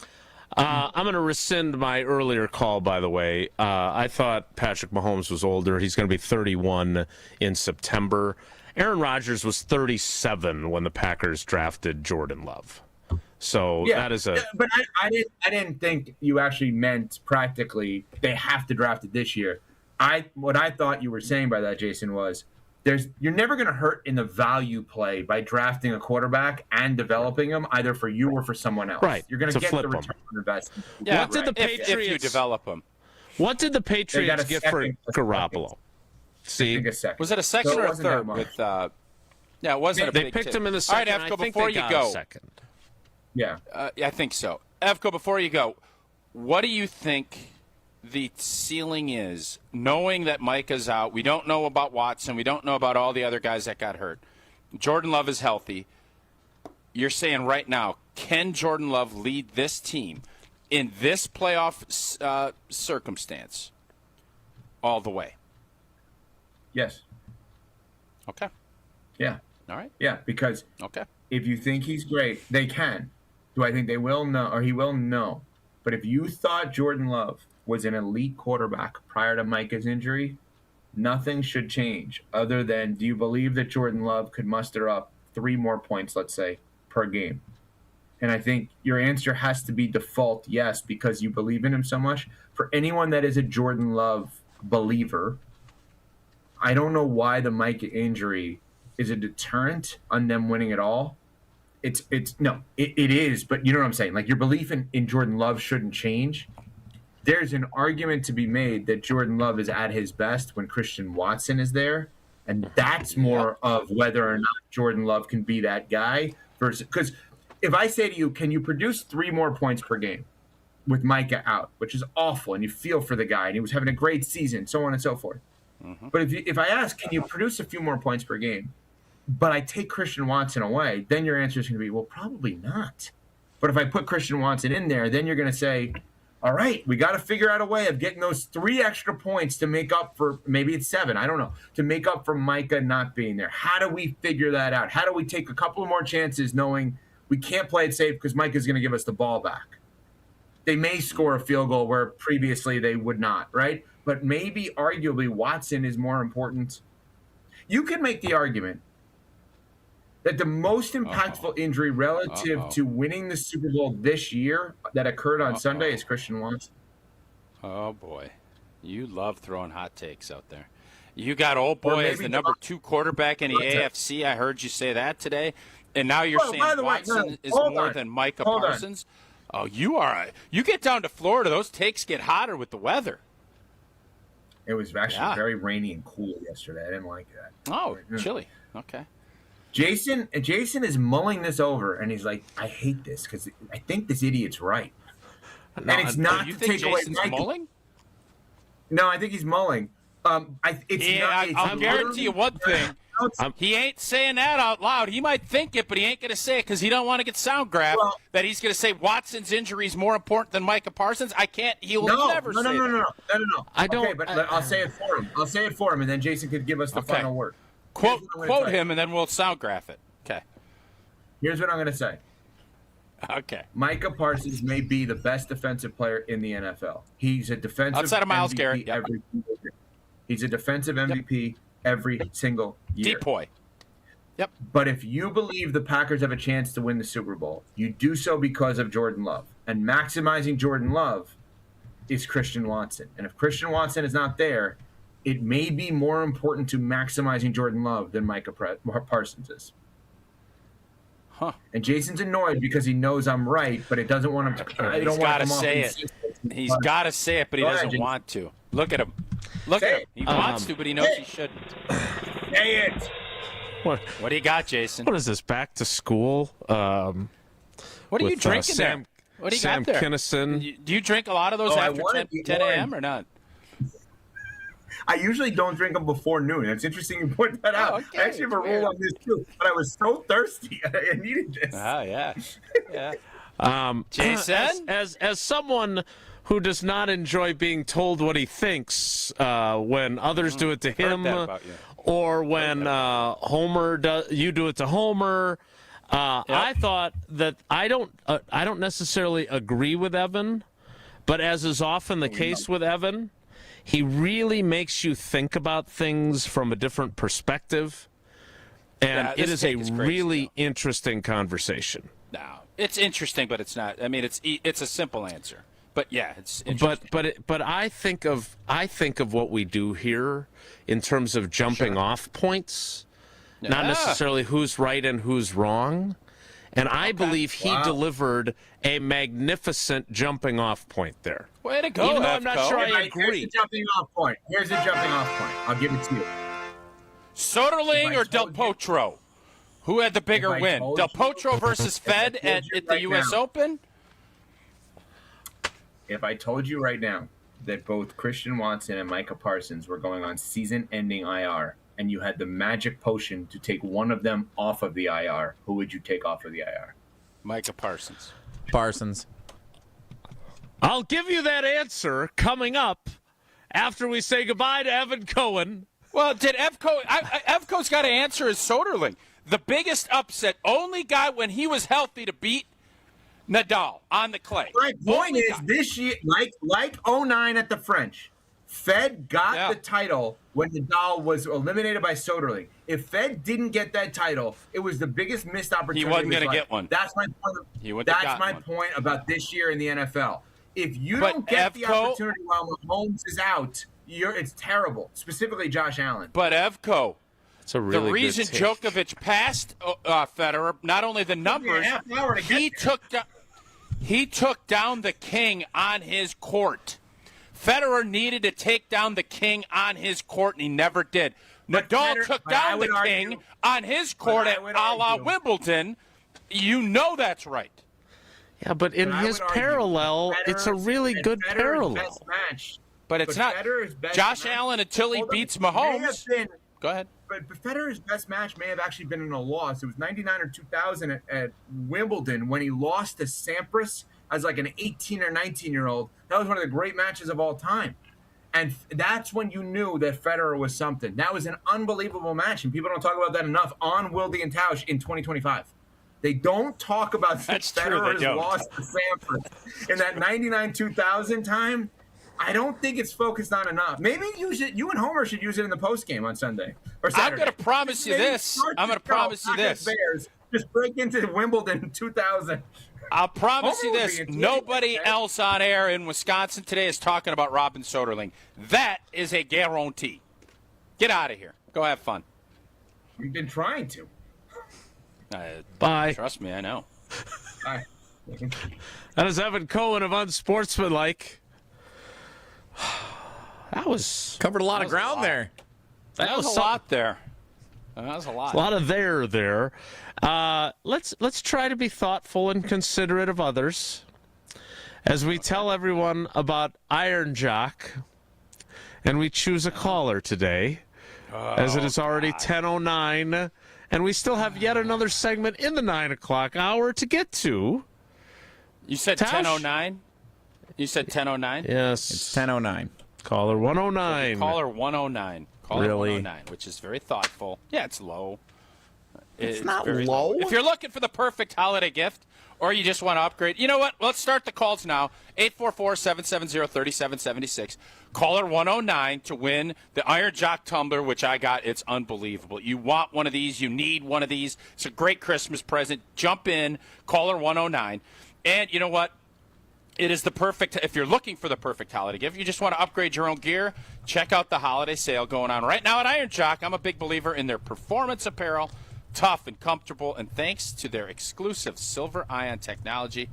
I'm going to rescind my earlier call, by the way. I thought Patrick Mahomes was older. He's going to be 31 in September. Aaron Rodgers was 37 when the Packers drafted Jordan Love. So that is a. But I didn't think you actually meant practically they have to draft it this year. What I thought you were saying by that, Jason, was you're never going to hurt in the value play by drafting a quarterback and developing him either for you or for someone else. Right. You're going to get the return on investment. Yeah, what did the Patriots if you develop him? What did the Patriots get for Garoppolo? See, was it a second or a third? With yeah, it wasn't. They picked him in the second. All right, Evko, I think before they got you go, a second. Yeah, I think so. Evko, before you go, what do you think the ceiling is, knowing that Micah's out? We don't know about Watson. We don't know about all the other guys that got hurt. Jordan Love is healthy. You're saying right now, can Jordan Love lead this team in this playoff circumstance all the way? Yes. Okay. Yeah. All right. Yeah, because if you think he's great, they can. Do I think they will? No. Or he will? No. But if you thought Jordan Love was an elite quarterback prior to Micah's injury, nothing should change other than, do you believe that Jordan Love could muster up 3 more points, let's say, per game? And I think your answer has to be default yes, because you believe in him so much. For anyone that is a Jordan Love believer, I don't know why the Micah injury is a deterrent on them winning it all. It is, but you know what I'm saying? Like, your belief in Jordan Love shouldn't change. There's an argument to be made that Jordan Love is at his best when Christian Watson is there, and that's more of whether or not Jordan Love can be that guy versus, because if I say to you, can you produce 3 more points per game with Micah out, which is awful, and you feel for the guy, and he was having a great season, so on and so forth. Mm-hmm. But if I ask, can you produce a few more points per game, but I take Christian Watson away, then your answer is going to be, well, probably not. But if I put Christian Watson in there, then you're going to say, all right, we got to figure out a way of getting those 3 extra points to make up for, maybe it's 7, I don't know, to make up for Micah not being there. How do we figure that out? How do we take a couple of more chances knowing we can't play it safe because Micah's going to give us the ball back? They may score a field goal where previously they would not, right? But maybe arguably Watson is more important. You can make the argument that the most impactful injury relative to winning the Super Bowl this year that occurred on Sunday is Christian Watson. Oh, boy. You love throwing hot takes out there. You got old boy as the number 2 quarterback in the AFC. I heard you say that today. And now you're saying Watson is more than Micah Parsons. Oh, you get down to Florida, those takes get hotter with the weather. It was actually very rainy and cool yesterday. I didn't like that. Oh, chilly. Okay. Jason is mulling this over, and he's like, I hate this because I think this idiot's right. And it's not to take away Micah. Mulling? No, I think he's mulling. I'll guarantee you one thing. He ain't saying that out loud. He might think it, but he ain't going to say it because he don't want to get sound grabbed that he's going to say Watson's injury is more important than Micah Parsons. I can't. He will never say that. No. I don't. Okay, but I'll say it for him. I'll say it for him, and then Jason could give us the final word. Quote him, and then we'll sound graph it. Okay. Here's what I'm going to say. Okay. Micah Parsons may be the best defensive player in the NFL. He's a defensive outside of Myles MVP Garrett. Yep. Every single year. He's a defensive MVP every single year. Depoy. Yep. But if you believe the Packers have a chance to win the Super Bowl, you do so because of Jordan Love. And maximizing Jordan Love is Christian Watson. And if Christian Watson is not there, it may be more important to maximizing Jordan Love than Micah Parsons is. Huh. And Jason's annoyed because he knows I'm right, but it doesn't want him to. He's got to say it. He's got to say it, but he doesn't want to. Look at him. Look at him. He wants to, but he knows he shouldn't. Say it. What do you got, Jason? What is this? Back to school? What are you drinking there? What do you Sam got there? Kinnison. Do you drink a lot of those after 10 a.m. or not? I usually don't drink them before noon. It's interesting you point that out. Okay, I actually have a rule on this too, but I was so thirsty. I needed this. Oh, yeah. Yeah. Jason? As someone who does not enjoy being told what he thinks when others do it to him, or when you do it to Homer, I thought that I don't necessarily agree with Evan, but as is often the case with Evan, he really makes you think about things from a different perspective, and it is a really interesting conversation. No, it's interesting, but it's not. I mean, it's a simple answer, but yeah, it's interesting. But I think of what we do here in terms of jumping off points, not necessarily who's right and who's wrong. And I believe he delivered a magnificent jumping off point there. Way to go, even though I'm not sure I agree. Here's the jumping off point. I'll give it to you. Soderling or Del Potro? Who had the bigger win? Del Potro versus Fed at the U.S. Open? If I told you right now that both Christian Watson and Micah Parsons were going on season-ending IR, and you had the magic potion to take one of them off of the IR, who would you take off of the IR? Micah Parsons. Parsons. I'll give you that answer coming up after we say goodbye to Evan Cohen. Well, did Evco's got to answer his Soderling. The biggest upset, only guy when he was healthy to beat Nadal on the clay. My point is, this year, like 09 at the French, Fed got the title when Nadal was eliminated by Soderling. If Fed didn't get that title, it was the biggest missed opportunity. He wasn't going to get one. That's my point. That's my point about this year in the NFL. If you don't get the opportunity while Mahomes is out, it's terrible. Specifically, Josh Allen. But Evco, it's a really the reason Djokovic passed Federer, not only the numbers, he took down the king on his court. Federer needed to take down the king on his court, and he never did. Nadal took down the king on his court at a la Wimbledon. You know that's right. Yeah, but in his parallel, it's a really good parallel. But it's not. Josh Allen, until he beats Mahomes. Go ahead. But Federer's best match may have actually been in a loss. It was 99 or 2000 at Wimbledon when he lost to Sampras as like an 18 or 19-year-old. That was one of the great matches of all time. And that's when you knew that Federer was something. That was an unbelievable match, and people don't talk about that enough on Wilde and Tausch in 2025. They don't talk about Federer's loss to Sampras in that 99-2000 time. I don't think it's focused on enough. Maybe you and Homer should use it in the postgame on Sunday or Saturday. I'm going to promise you this. Bears, just break into Wimbledon in 2000. I'll promise you this. Nobody else on air in Wisconsin today is talking about Robin Soderling. That is a guarantee. Get out of here. Go have fun. We've been trying to. Bye. Trust me, I know. Bye. That is Evan Cohen of Unsportsmanlike. That was covered a lot of ground there. That was a lot there. That was a lot. A lot of there. Let's try to be thoughtful and considerate of others as we tell everyone about Iron Jock, and we choose a caller today, as it is already 10:09, and we still have yet another segment in the 9 o'clock hour to get to. You said 10:09. You said 10:09? Yes. It's 10:09. Caller 109. Caller 109. Caller 109, which is very thoughtful. Yeah, it's low. It's not low. If you're looking for the perfect holiday gift or you just want to upgrade, you know what? Let's start the calls now. 844-770-3776. Caller 109 to win the Iron Jock tumbler, which I got. It's unbelievable. You want one of these. You need one of these. It's a great Christmas present. Jump in. Caller 109. And you know what? It is the perfect, if you're looking for the perfect holiday gift, you just want to upgrade your own gear, check out the holiday sale going on right now at Iron Jock. I'm a big believer in their performance apparel, tough and comfortable, and thanks to their exclusive silver ion technology,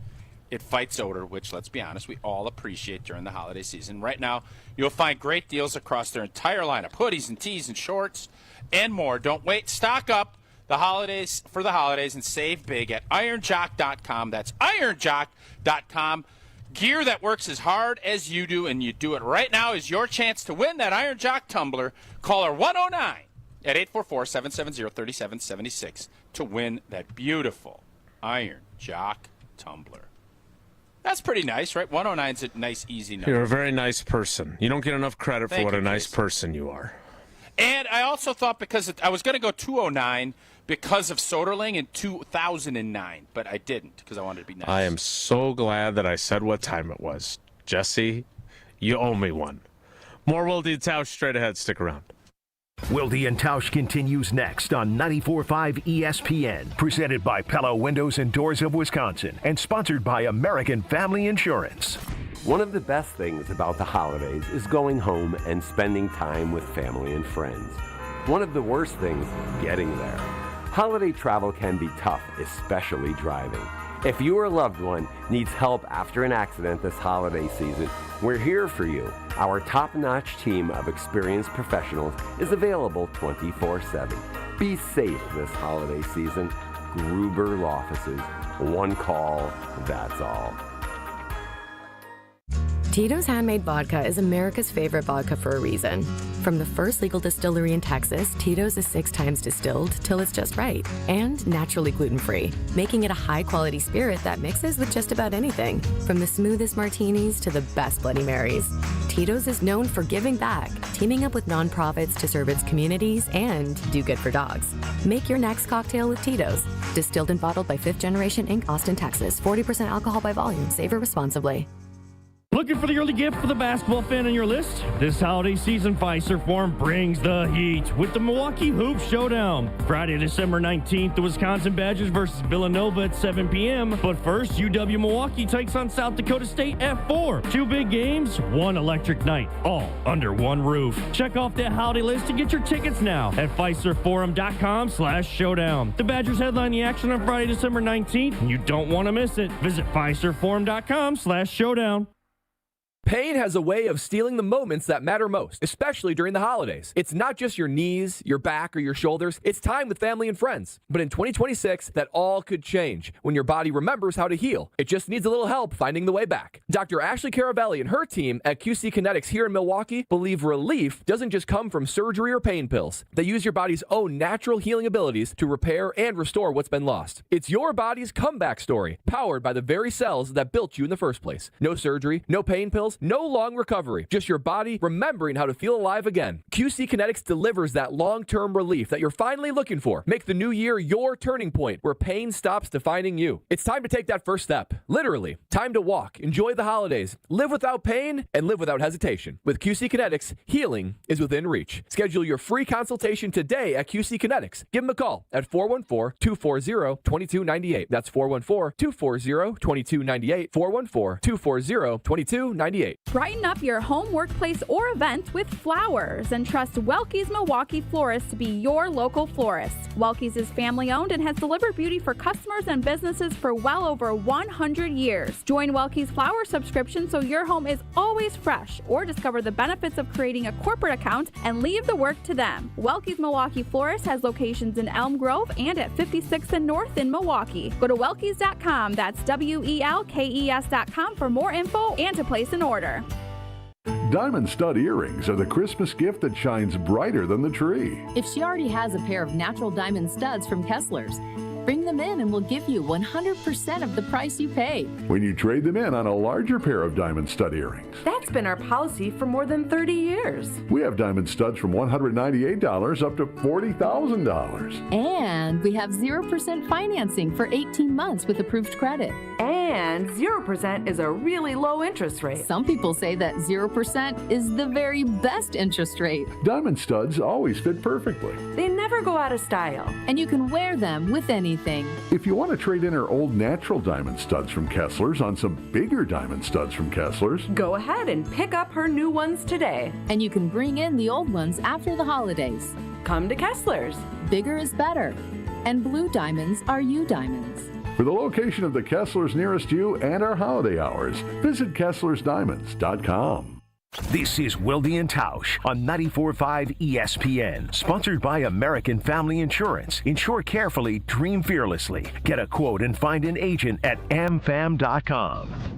it fights odor, which, let's be honest, we all appreciate during the holiday season. Right now, you'll find great deals across their entire lineup, hoodies and tees and shorts and more. Don't wait. Stock up for the holidays and save big at ironjock.com. That's ironjock.com. Gear that works as hard as you do, and you do it right now, is your chance to win that Iron Jock tumbler. Caller 109 at 844-770-3776 to win that beautiful Iron Jock tumbler. That's pretty nice, right? 109 is a nice, easy number. You're a very nice person. You don't get enough credit for what a nice Jason. person you are. And I also thought, because I was going to go 209 because of Soderling in 2009, but I didn't because I wanted to be nice. I am so glad that I said what time it was. Jesse, you owe me one. More Wilde and Tausch straight ahead. Stick around. Wilde and Tausch continues next on 94.5 ESPN, presented by Pella Windows and Doors of Wisconsin, and sponsored by American Family Insurance. One of the best things about the holidays is going home and spending time with family and friends. One of the worst things, getting there. Holiday travel can be tough, especially driving. If you or a loved one needs help after an accident this holiday season, we're here for you. Our top-notch team of experienced professionals is available 24/7. Be safe this holiday season. Gruber Law Offices. One call, that's all. Tito's Handmade Vodka is America's favorite vodka for a reason. From the first legal distillery in Texas, Tito's is 6 times distilled till it's just right, and naturally gluten-free, making it a high-quality spirit that mixes with just about anything, from the smoothest martinis to the best Bloody Marys. Tito's is known for giving back, teaming up with nonprofits to serve its communities and do good for dogs. Make your next cocktail with Tito's. Distilled and bottled by 5th Generation Inc., Austin, Texas. 40% alcohol by volume. Savor responsibly. Looking for the early gift for the basketball fan on your list? This holiday season, Fiserv Forum brings the heat with the Milwaukee Hoop Showdown. Friday, December 19th, the Wisconsin Badgers versus Villanova at 7 p.m. But first, UW Milwaukee takes on South Dakota State at 4. 2 big games, 1 electric night, all under one roof. Check off that holiday list to get your tickets now at FiservForum.com/showdown. The Badgers headline the action on Friday, December 19th, and you don't want to miss it. Visit FiservForum.com/showdown. Pain has a way of stealing the moments that matter most, especially during the holidays. It's not just your knees, your back, or your shoulders. It's time with family and friends. But in 2026, that all could change when your body remembers how to heal. It just needs a little help finding the way back. Dr. Ashley Caravelli and her team at QC Kinetics here in Milwaukee believe relief doesn't just come from surgery or pain pills. They use your body's own natural healing abilities to repair and restore what's been lost. It's your body's comeback story, powered by the very cells that built you in the first place. No surgery, no pain pills, no long recovery, just your body remembering how to feel alive again. QC Kinetics delivers that long-term relief that you're finally looking for. Make the new year your turning point where pain stops defining you. It's time to take that first step. Literally, time to walk, enjoy the holidays, live without pain, and live without hesitation. With QC Kinetics, healing is within reach. Schedule your free consultation today at QC Kinetics. Give them a call at 414-240-2298. That's 414-240-2298. 414-240-2298. Brighten up your home, workplace, or event with flowers and trust Welke's Milwaukee Florist to be your local florist. Welke's is family owned and has delivered beauty for customers and businesses for well over 100 years. Join Welke's flower subscription so your home is always fresh, or discover the benefits of creating a corporate account and leave the work to them. Welke's Milwaukee Florist has locations in Elm Grove and at 56th and North in Milwaukee. Go to welkes.com, that's WELKES.com for more info and to place an order. Diamond stud earrings are the Christmas gift that shines brighter than the tree. If she already has a pair of natural diamond studs from Kessler's, bring them in and we'll give you 100% of the price you pay. When you trade them in on a larger pair of diamond stud earrings. That's been our policy for more than 30 years. We have diamond studs from $198 up to $40,000. And we have 0% financing for 18 months with approved credit. And 0% is a really low interest rate. Some people say that 0% is the very best interest rate. Diamond studs always fit perfectly. They never go out of style. And you can wear them with anything. anything. If you want to trade in our old natural diamond studs from Kessler's on some bigger diamond studs from Kessler's, go ahead and pick up her new ones today. And you can bring in the old ones after the holidays. Come to Kessler's. Bigger is better. And blue diamonds are you diamonds. for the location of the Kessler's nearest you and our holiday hours, visit KesslersDiamonds.com. This is Wilde and Tausch on 94.5 ESPN, sponsored by American Family Insurance. Insure carefully, dream fearlessly. Get a quote and find an agent at amfam.com.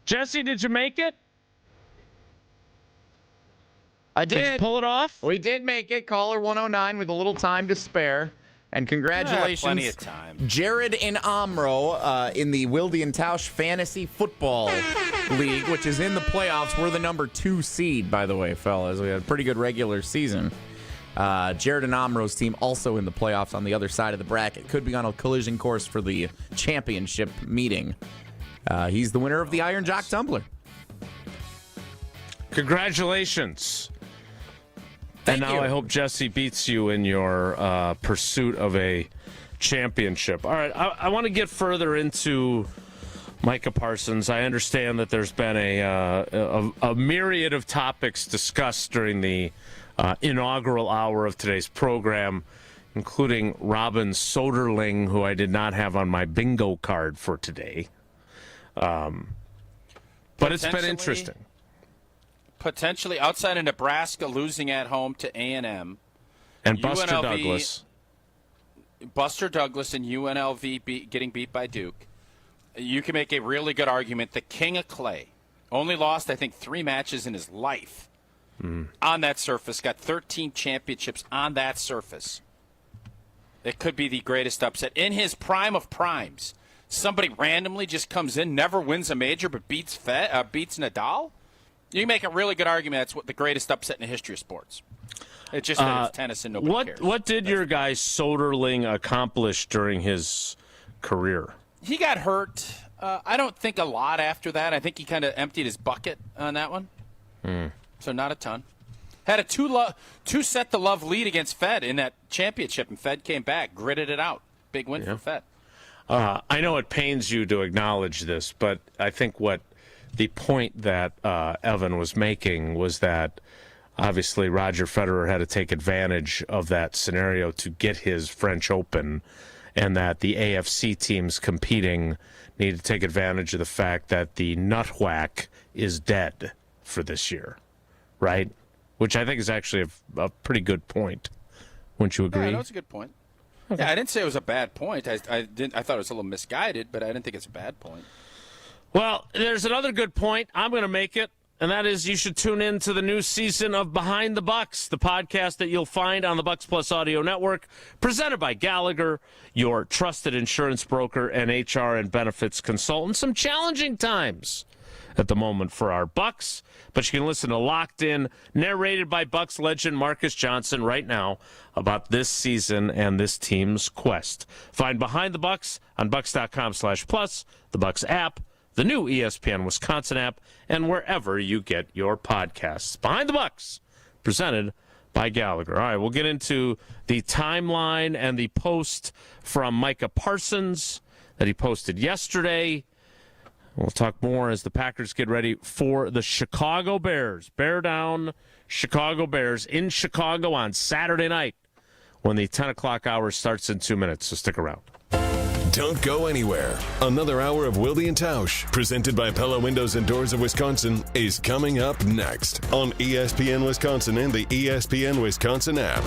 Jesse, did you make it? I did. Did you pull it off? We did make it. Caller 109 with a little time to spare. And congratulations, plenty of time. Jared and Amro in the Wilde and Tausch Fantasy Football League, which is in the playoffs. We're the number 2 seed, by the way, fellas. We had a pretty good regular season. Jared and Amro's team also in the playoffs on the other side of the bracket. Could be on a collision course for the championship meeting. He's the winner of the Iron Jock Tumbler. Congratulations. And now I hope Jesse beats you in your pursuit of a championship. All right, I want to get further into Micah Parsons. I understand that there's been a myriad of topics discussed during the inaugural hour of today's program, including Robin Soderling, who I did not have on my bingo card for today. But it's been interesting. Potentially outside of Nebraska losing at home to A&M. And Buster Douglas. Buster Douglas and UNLV getting beat by Duke. You can make a really good argument. The King of Clay only lost, I think, 3 matches in his life on that surface. Got 13 championships on that surface. It could be the greatest upset. In his prime of primes, somebody randomly just comes in, never wins a major, but beats Nadal? You can make a really good argument that's what the greatest upset in the history of sports. It's just that it's tennis and nobody cares. What did your guy Soderling accomplish during his career? He got hurt. I don't think a lot after that. I think he kind of emptied his bucket on that one. So not a ton. Had a 2-set-to-love lead against Fed in that championship, and Fed came back, gritted it out. Big win for Fed. I know it pains you to acknowledge this, but I think what the point that Evan was making was that obviously Roger Federer had to take advantage of that scenario to get his French Open, and that the AFC teams competing need to take advantage of the fact that the nut whack is dead for this year, right? Which I think is actually a pretty good point. Wouldn't you agree? Yeah, that's a good point. Okay. Yeah, I didn't say it was a bad point. I thought it was a little misguided, but I didn't think it's a bad point. Well, there's another good point. I'm going to make it, and that is you should tune in to the new season of Behind the Bucks, the podcast that you'll find on the Bucks Plus Audio Network, presented by Gallagher, your trusted insurance broker and HR and benefits consultant. Some challenging times at the moment for our Bucks, but you can listen to Locked In, narrated by Bucks legend Marcus Johnson right now about this season and this team's quest. Find Behind the Bucks on bucks.com/plus, the Bucks app, the new ESPN Wisconsin app, and wherever you get your podcasts. Behind the Bucks, presented by Gallagher. All right, we'll get into the timeline and the post from Micah Parsons that he posted yesterday. We'll talk more as the Packers get ready for the Chicago Bears. Bear down Chicago Bears in Chicago on Saturday night when the 10 o'clock hour starts in 2 minutes, so stick around. Don't go anywhere. Another hour of Wilde and Tausch, presented by Pella Windows and Doors of Wisconsin, is coming up next on ESPN Wisconsin and the ESPN Wisconsin app.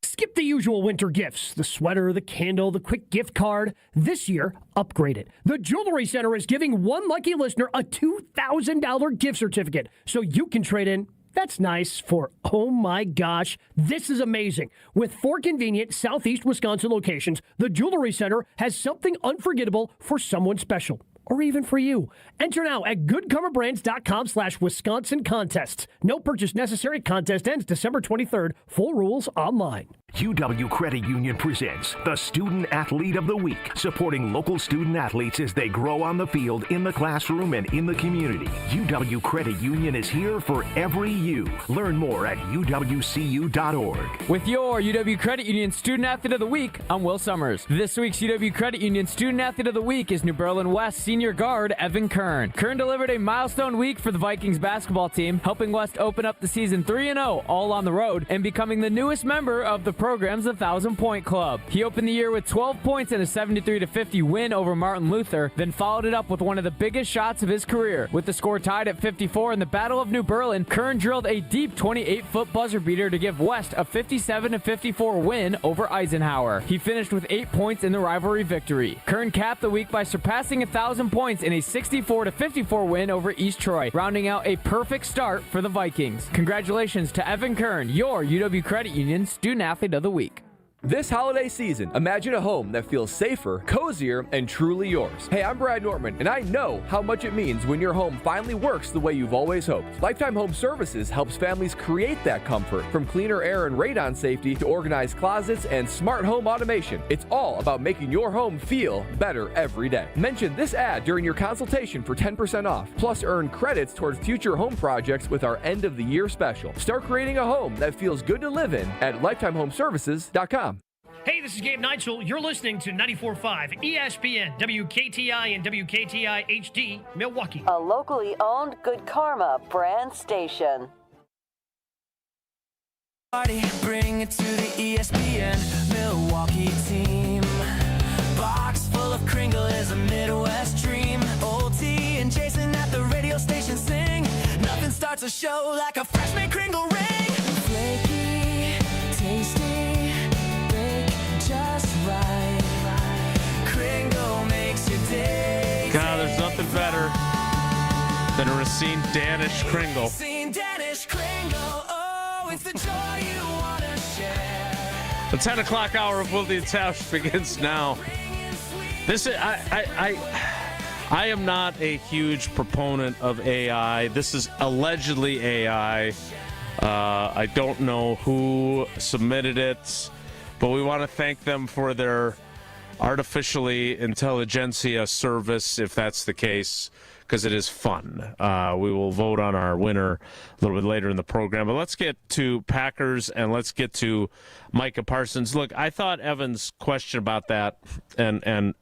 Skip the usual winter gifts, the sweater, the candle, the quick gift card. This year, upgrade it. The Jewelry Center is giving one lucky listener a $2,000 gift certificate so you can trade in. That's nice for, oh my gosh, this is amazing. With 4 convenient Southeast Wisconsin locations, the Jewelry Center has something unforgettable for someone special. or even for you. Enter now at goodkarmabrands.com/Wisconsin contests. No purchase necessary. Contest ends December 23rd. Full rules online. UW Credit Union presents the Student Athlete of the Week, supporting local student athletes as they grow on the field, in the classroom, and in the community. UW Credit Union is here for every you. Learn more at uwcu.org. With your UW Credit Union Student Athlete of the Week, I'm Will Summers. This week's UW Credit Union Student Athlete of the Week is New Berlin West senior guard Evan Kern. Kern delivered a milestone week for the Vikings basketball team, helping West open up the season 3-0 all on the road and becoming the newest member of the program's 1,000-point club. He opened the year with 12 points in a 73-50 win over Martin Luther, then followed it up with one of the biggest shots of his career. With the score tied at 54 in the Battle of New Berlin, Kern drilled a deep 28-foot buzzer beater to give West a 57-54 win over Eisenhower. He finished with 8 points in the rivalry victory. Kern capped the week by surpassing 1,000 points in a 64-54 win over East Troy, rounding out a perfect start for the Vikings. Congratulations to Evan Kern, your UW Credit Union Student Athlete of the Week. This holiday season, imagine a home that feels safer, cozier, and truly yours. Hey, I'm Brad Nortman, and I know how much it means when your home finally works the way you've always hoped. Lifetime Home Services helps families create that comfort. From cleaner air and radon safety to organized closets and smart home automation, it's all about making your home feel better every day. Mention this ad during your consultation for 10% off. Plus, earn credits towards future home projects with our end-of-the-year special. Start creating a home that feels good to live in at lifetimehomeservices.com. Hey, this is Gabe Neitzel. You're listening to 94.5 ESPN, WKTI and WKTI HD, Milwaukee. A locally owned Good Karma brand station. Bring it to the ESPN Milwaukee team. Box full of Kringle is a Midwest dream. OT and Jason at the radio station sing. Nothing starts a show like a freshman Kringle ring. Flaky, tasty, just right. Kringle makes your day. God, there's nothing better than a Racine Danish Kringle. Racine Danish Kringle, oh, it's the joy you want to share. The 10 o'clock hour of Wildy and Tausch begins now. This is I am not a huge proponent of AI. This is allegedly AI. I don't know who submitted it, but we want to thank them for their artificially intelligentsia service, if that's the case, because it is fun. We will vote on our winner a little bit later in the program. But let's get to Packers and let's get to Micah Parsons. Look, I thought Evan's question about that and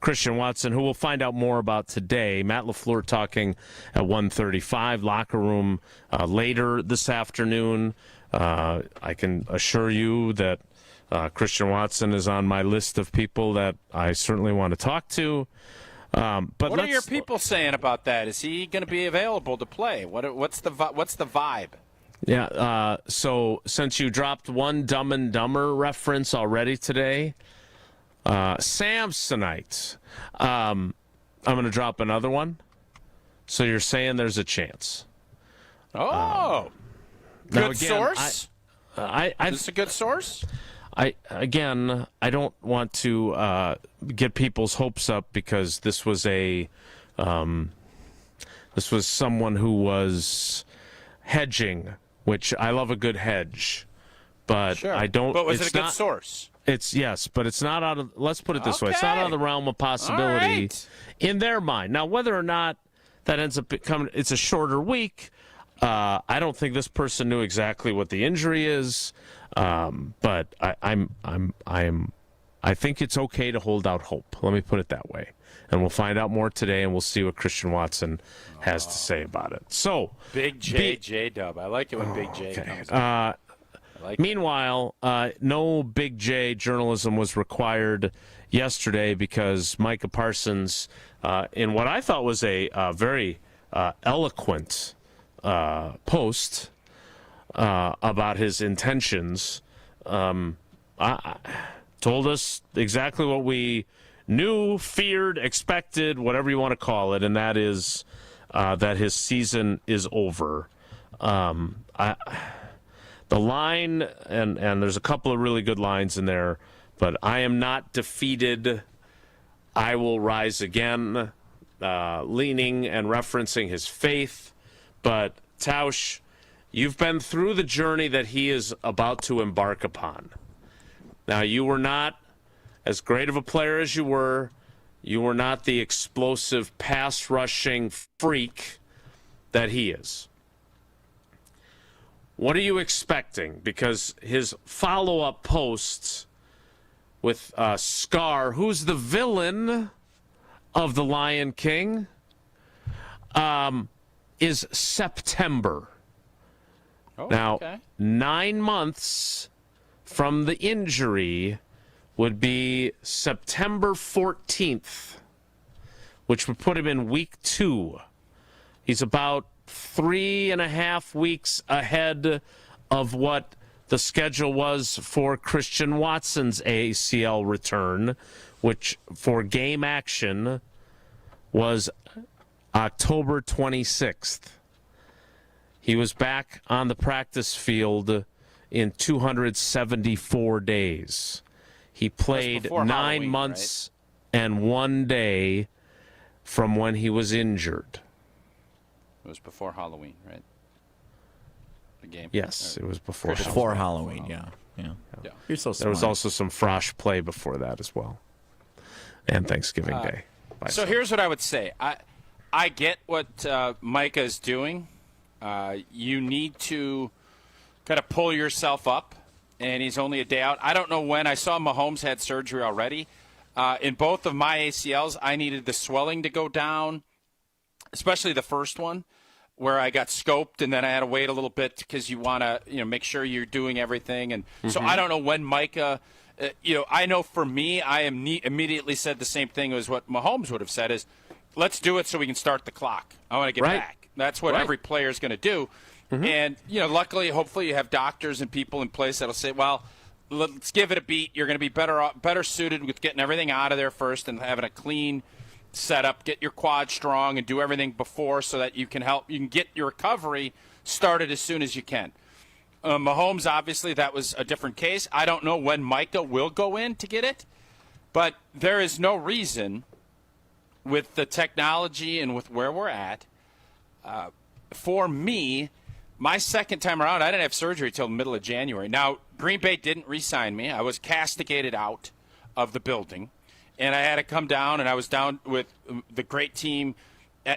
Christian Watson, who we'll find out more about today. Matt LaFleur talking at 1:35, locker room later this afternoon. I can assure you that Christian Watson is on my list of people that I certainly want to talk to. But what are your people saying about that? Is he going to be available to play? What's the vibe? Yeah. So since you dropped one Dumb and Dumber reference already today, Samsonite, I'm going to drop another one. So you're saying there's a chance? Oh, good again, source. Is this a good source? I don't want to get people's hopes up because this was someone who was hedging, which I love a good hedge, but sure. I don't. But was it a good source? It's yes, but it's not out of. Let's put it this way: it's not out of the realm of possibility in their mind. Now, whether or not that ends up becoming, it's a shorter week. I don't think this person knew exactly what the injury is. But I think it's okay to hold out hope. Let me put it that way. And we'll find out more today, and we'll see what Christian Watson has to say about it. So, Big J-Dub. I like it when Big J comes up. Meanwhile, no Big J journalism was required yesterday because Micah Parsons, in what I thought was a very eloquent post about his intentions, I told us exactly what we knew, feared, expected, whatever you want to call it, and that is that his season is over. The line, and there's a couple of really good lines in there, but I am not defeated. I will rise again. leaning and referencing his faith, but Tausch, you've been through the journey that he is about to embark upon. Now, you were not as great of a player as you were. You were not the explosive pass-rushing freak that he is. What are you expecting? Because his follow-up posts with Scar, who's the villain of The Lion King, is September. Oh, now, okay. 9 months from the injury would be September 14th, which would put him in week 2. He's about 3.5 weeks ahead of what the schedule was for Christian Watson's ACL return, which for game action was October 26th. He was back on the practice field in 274 days. He played 9 months and 1 day from when he was injured. It was before Halloween, right? The game. Yes, it was before Halloween. Yeah. You're so smart. There was also some Frosh play before that as well, and Thanksgiving Day. So here's what I would say. I get what Micah is doing. You need to kind of pull yourself up, and he's only a day out. I don't know when. I saw Mahomes had surgery already. In both of my ACLs, I needed the swelling to go down, especially the first one, where I got scoped, and then I had to wait a little bit because you want to make sure you're doing everything. And so I don't know when Micah I know for me, I am immediately said the same thing as what Mahomes would have said is, let's do it so we can start the clock. I want to get back. That's what every player is going to do. And, luckily, hopefully you have doctors and people in place that will say, well, let's give it a beat. You're going to be better suited with getting everything out of there first and having a clean setup, get your quad strong and do everything before so that you can get your recovery started as soon as you can. Mahomes, obviously, that was a different case. I don't know when Micah will go in to get it, but there is no reason with the technology and with where we're at. For me, my second time around, I didn't have surgery until the middle of January. Now, Green Bay didn't re-sign me. I was castigated out of the building, and I had to come down, and I was down with the great team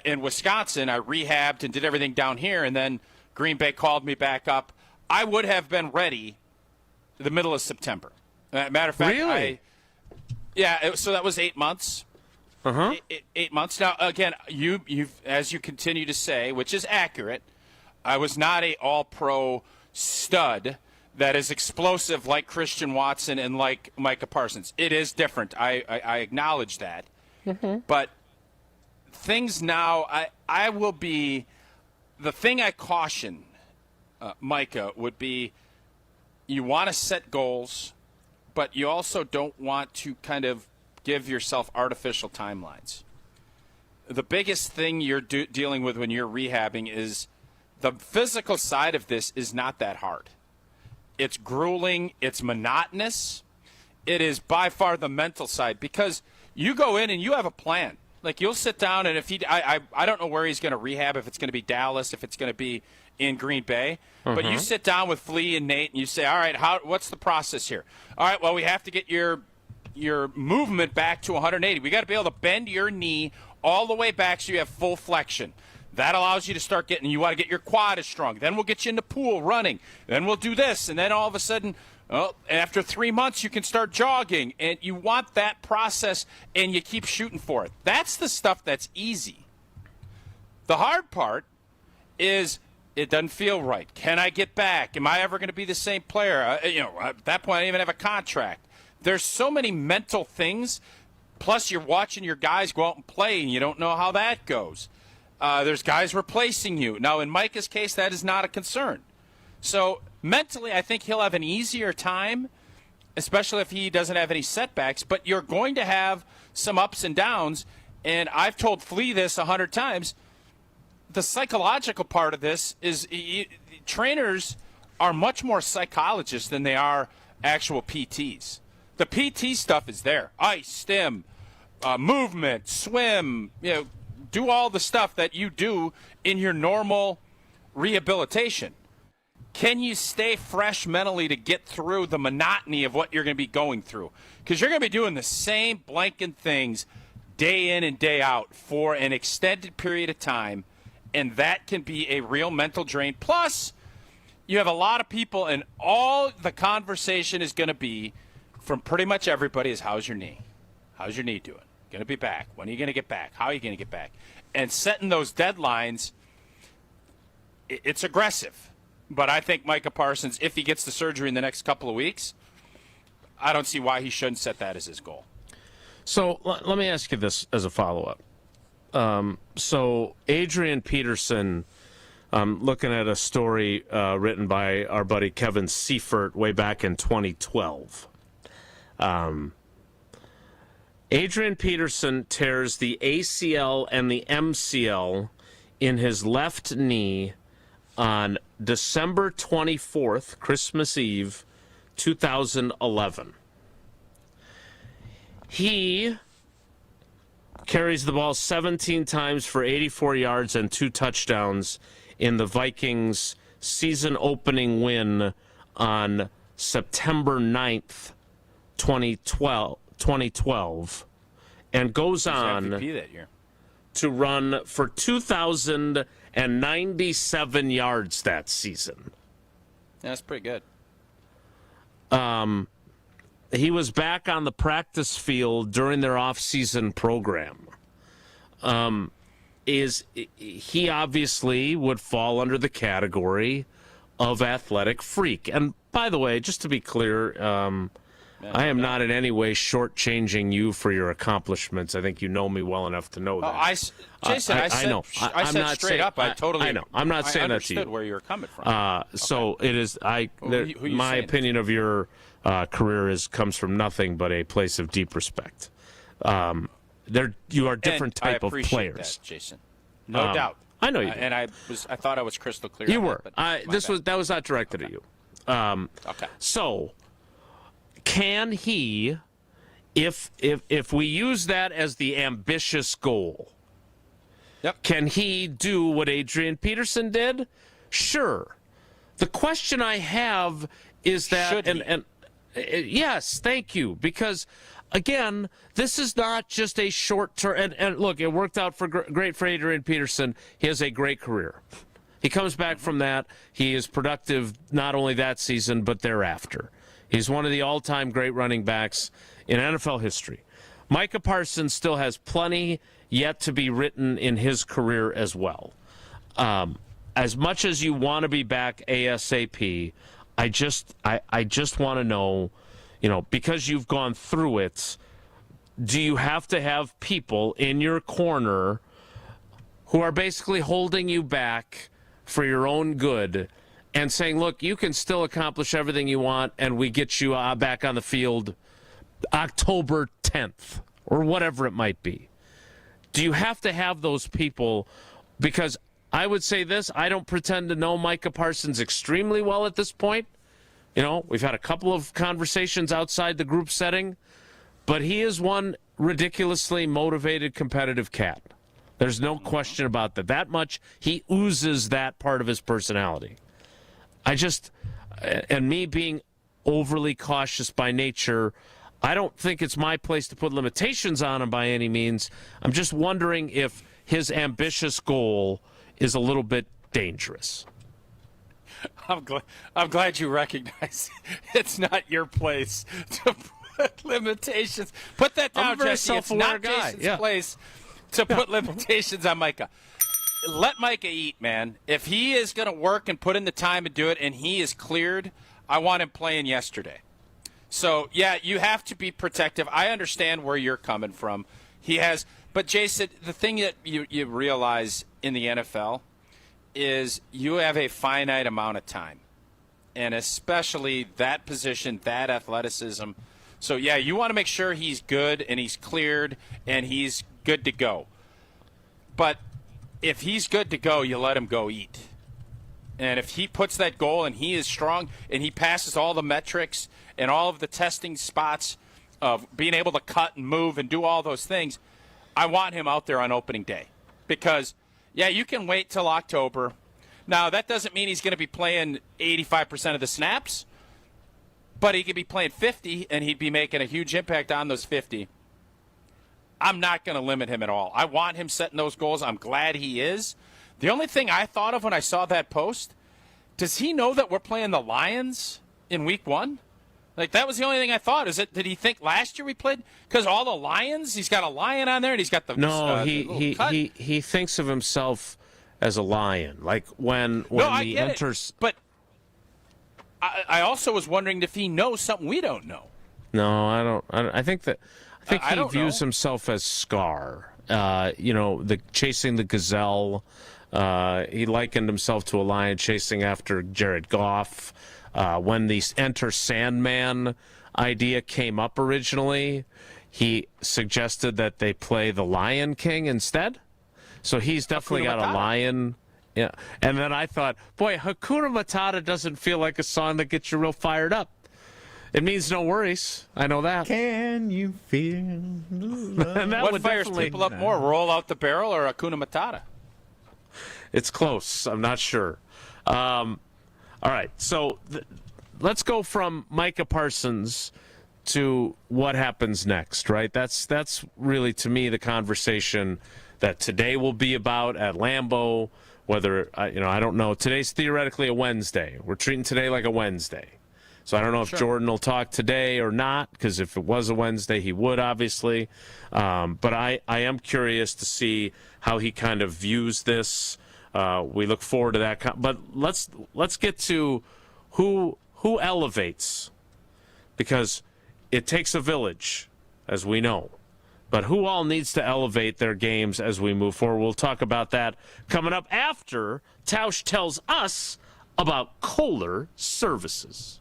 in Wisconsin. I rehabbed and did everything down here, and then Green Bay called me back up. I would have been ready the middle of September. Matter of fact, really? So that was 8 months. 8 months. Now, again, you've as you continue to say, which is accurate, I was not a all-pro stud that is explosive like Christian Watson and like Micah Parsons. It is different. I acknowledge that. But things now, I will be – the thing I caution Micah would be you want to set goals, but you also don't want to kind of give yourself artificial timelines. The biggest thing you're dealing with when you're rehabbing is the physical side of this is not that hard. It's grueling. It's monotonous. It is by far the mental side because you go in and you have a plan. Like you'll sit down and if I don't know where he's going to rehab, if it's going to be Dallas, if it's going to be in Green Bay. But you sit down with Flea and Nate and you say, all right, what's the process here? All right, well, we have to get your movement back to 180. We got to be able to bend your knee all the way back so you have full flexion. That allows you to start getting, you want to get your quad as strong. Then we'll get you in the pool running. Then we'll do this. And then all of a sudden, after 3 months, you can start jogging. And you want that process and you keep shooting for it. That's the stuff that's easy. The hard part is it doesn't feel right. Can I get back? Am I ever going to be the same player? At that point, I didn't even have a contract. There's so many mental things. Plus, you're watching your guys go out and play, and you don't know how that goes. There's guys replacing you. Now, in Micah's case, that is not a concern. So, mentally, I think he'll have an easier time, especially if he doesn't have any setbacks. But you're going to have some ups and downs, and I've told Flea this 100 times. The psychological part of this is trainers are much more psychologists than they are actual PTs. The PT stuff is there. Ice, stim, movement, swim, do all the stuff that you do in your normal rehabilitation. Can you stay fresh mentally to get through the monotony of what you're going to be going through? Because you're going to be doing the same blanking things day in and day out for an extended period of time, and that can be a real mental drain. Plus, you have a lot of people, and all the conversation is going to be from pretty much everybody is, how's your knee? How's your knee doing? Going to be back? When are you going to get back? How are you going to get back? And setting those deadlines, it's aggressive. But I think Micah Parsons, if he gets the surgery in the next couple of weeks, I don't see why he shouldn't set that as his goal. So let me ask you this as a follow-up. So Adrian Peterson, looking at a story written by our buddy Kevin Seifert way back in 2012. Adrian Peterson tears the ACL and the MCL in his left knee on December 24th, Christmas Eve, 2011. He carries the ball 17 times for 84 yards and 2 touchdowns in the Vikings' season-opening win on September 9th, 2012, and goes on MVP that year to run for 2,097 yards that season. Yeah, that's pretty good. He was back on the practice field during their off-season program. He obviously would fall under the category of athletic freak. And by the way, just to be clear, I am not in any way shortchanging you for your accomplishments. I think you know me well enough to know that. Jason, I said straight saying, up. I totally. I know. I'm not saying that to you. I understood where you were coming from. So it is. Who My opinion of your career comes from nothing but a place of deep respect. You are different type of players, that, Jason. No doubt. I know you. And I thought I was crystal clear. You were. That was not directed at you. Okay. So, can he, if we use that as the ambitious goal, can he do what Adrian Peterson did? Sure. The question I have is that, yes, thank you, because again, this is not just a short term. And look, it worked out great for Adrian Peterson. He has a great career. He comes back from that. He is productive not only that season but thereafter. He's one of the all-time great running backs in NFL history. Micah Parsons still has plenty yet to be written in his career as well. As much as you want to be back ASAP, I just want to know, because you've gone through it, do you have to have people in your corner who are basically holding you back for your own good and saying, look, you can still accomplish everything you want, and we get you back on the field October 10th or whatever it might be? Do you have to have those people? Because I would say this, I don't pretend to know Micah Parsons extremely well at this point. We've had a couple of conversations outside the group setting, but he is one ridiculously motivated, competitive cat. There's no question about that. That much, he oozes that part of his personality. And me being overly cautious by nature, I don't think it's my place to put limitations on him by any means. I'm just wondering if his ambitious goal is a little bit dangerous. I'm glad you recognize it's not your place to put limitations. Put that down, Jesse. It's not Jason's place to put limitations on Micah. Let Micah eat, man. If he is going to work and put in the time to do it and he is cleared, I want him playing yesterday. So, yeah, you have to be protective. I understand where you're coming from. But Jason, the thing that you realize in the NFL is you have a finite amount of time, and especially that position, that athleticism. So, yeah, you want to make sure he's good and he's cleared and he's good to go. But if he's good to go, you let him go eat. And if he puts that goal and he is strong and he passes all the metrics and all of the testing spots of being able to cut and move and do all those things, I want him out there on opening day. because, yeah, you can wait till October. Now, that doesn't mean he's going to be playing 85% of the snaps, but he could be playing 50, and he'd be making a huge impact on those 50. I'm not going to limit him at all. I want him setting those goals. I'm glad he is. The only thing I thought of when I saw that post, does he know that we're playing the Lions in week 1? Like, that was the only thing I thought. Did he think last year we played? Because all the Lions, he's got a lion on there, and he's got the he thinks of himself as a lion. Like when he enters. But I also was wondering if he knows something we don't know. No, I don't. I think he views himself as Scar. Chasing the gazelle. He likened himself to a lion chasing after Jared Goff. When the Enter Sandman idea came up originally, he suggested that they play the Lion King instead. So he's definitely got a lion. Yeah. And then I thought, boy, Hakuna Matata doesn't feel like a song that gets you real fired up. It means no worries. I know that. Can you feel love? What fires people up more, Roll Out the Barrel or Hakuna Matata? It's close. I'm not sure. All right, so let's go from Micah Parsons to what happens next, right? That's really, to me, the conversation that today will be about at Lambeau. Whether, I don't know. Today's theoretically a Wednesday. We're treating today like a Wednesday. So I don't know if Jordan will talk today or not, because if it was a Wednesday, he would, obviously. But I am curious to see how he kind of views this. We look forward to that. But let's get to who elevates, because it takes a village, as we know. But who all needs to elevate their games as we move forward? We'll talk about that coming up after Tausch tells us about Kohler Services.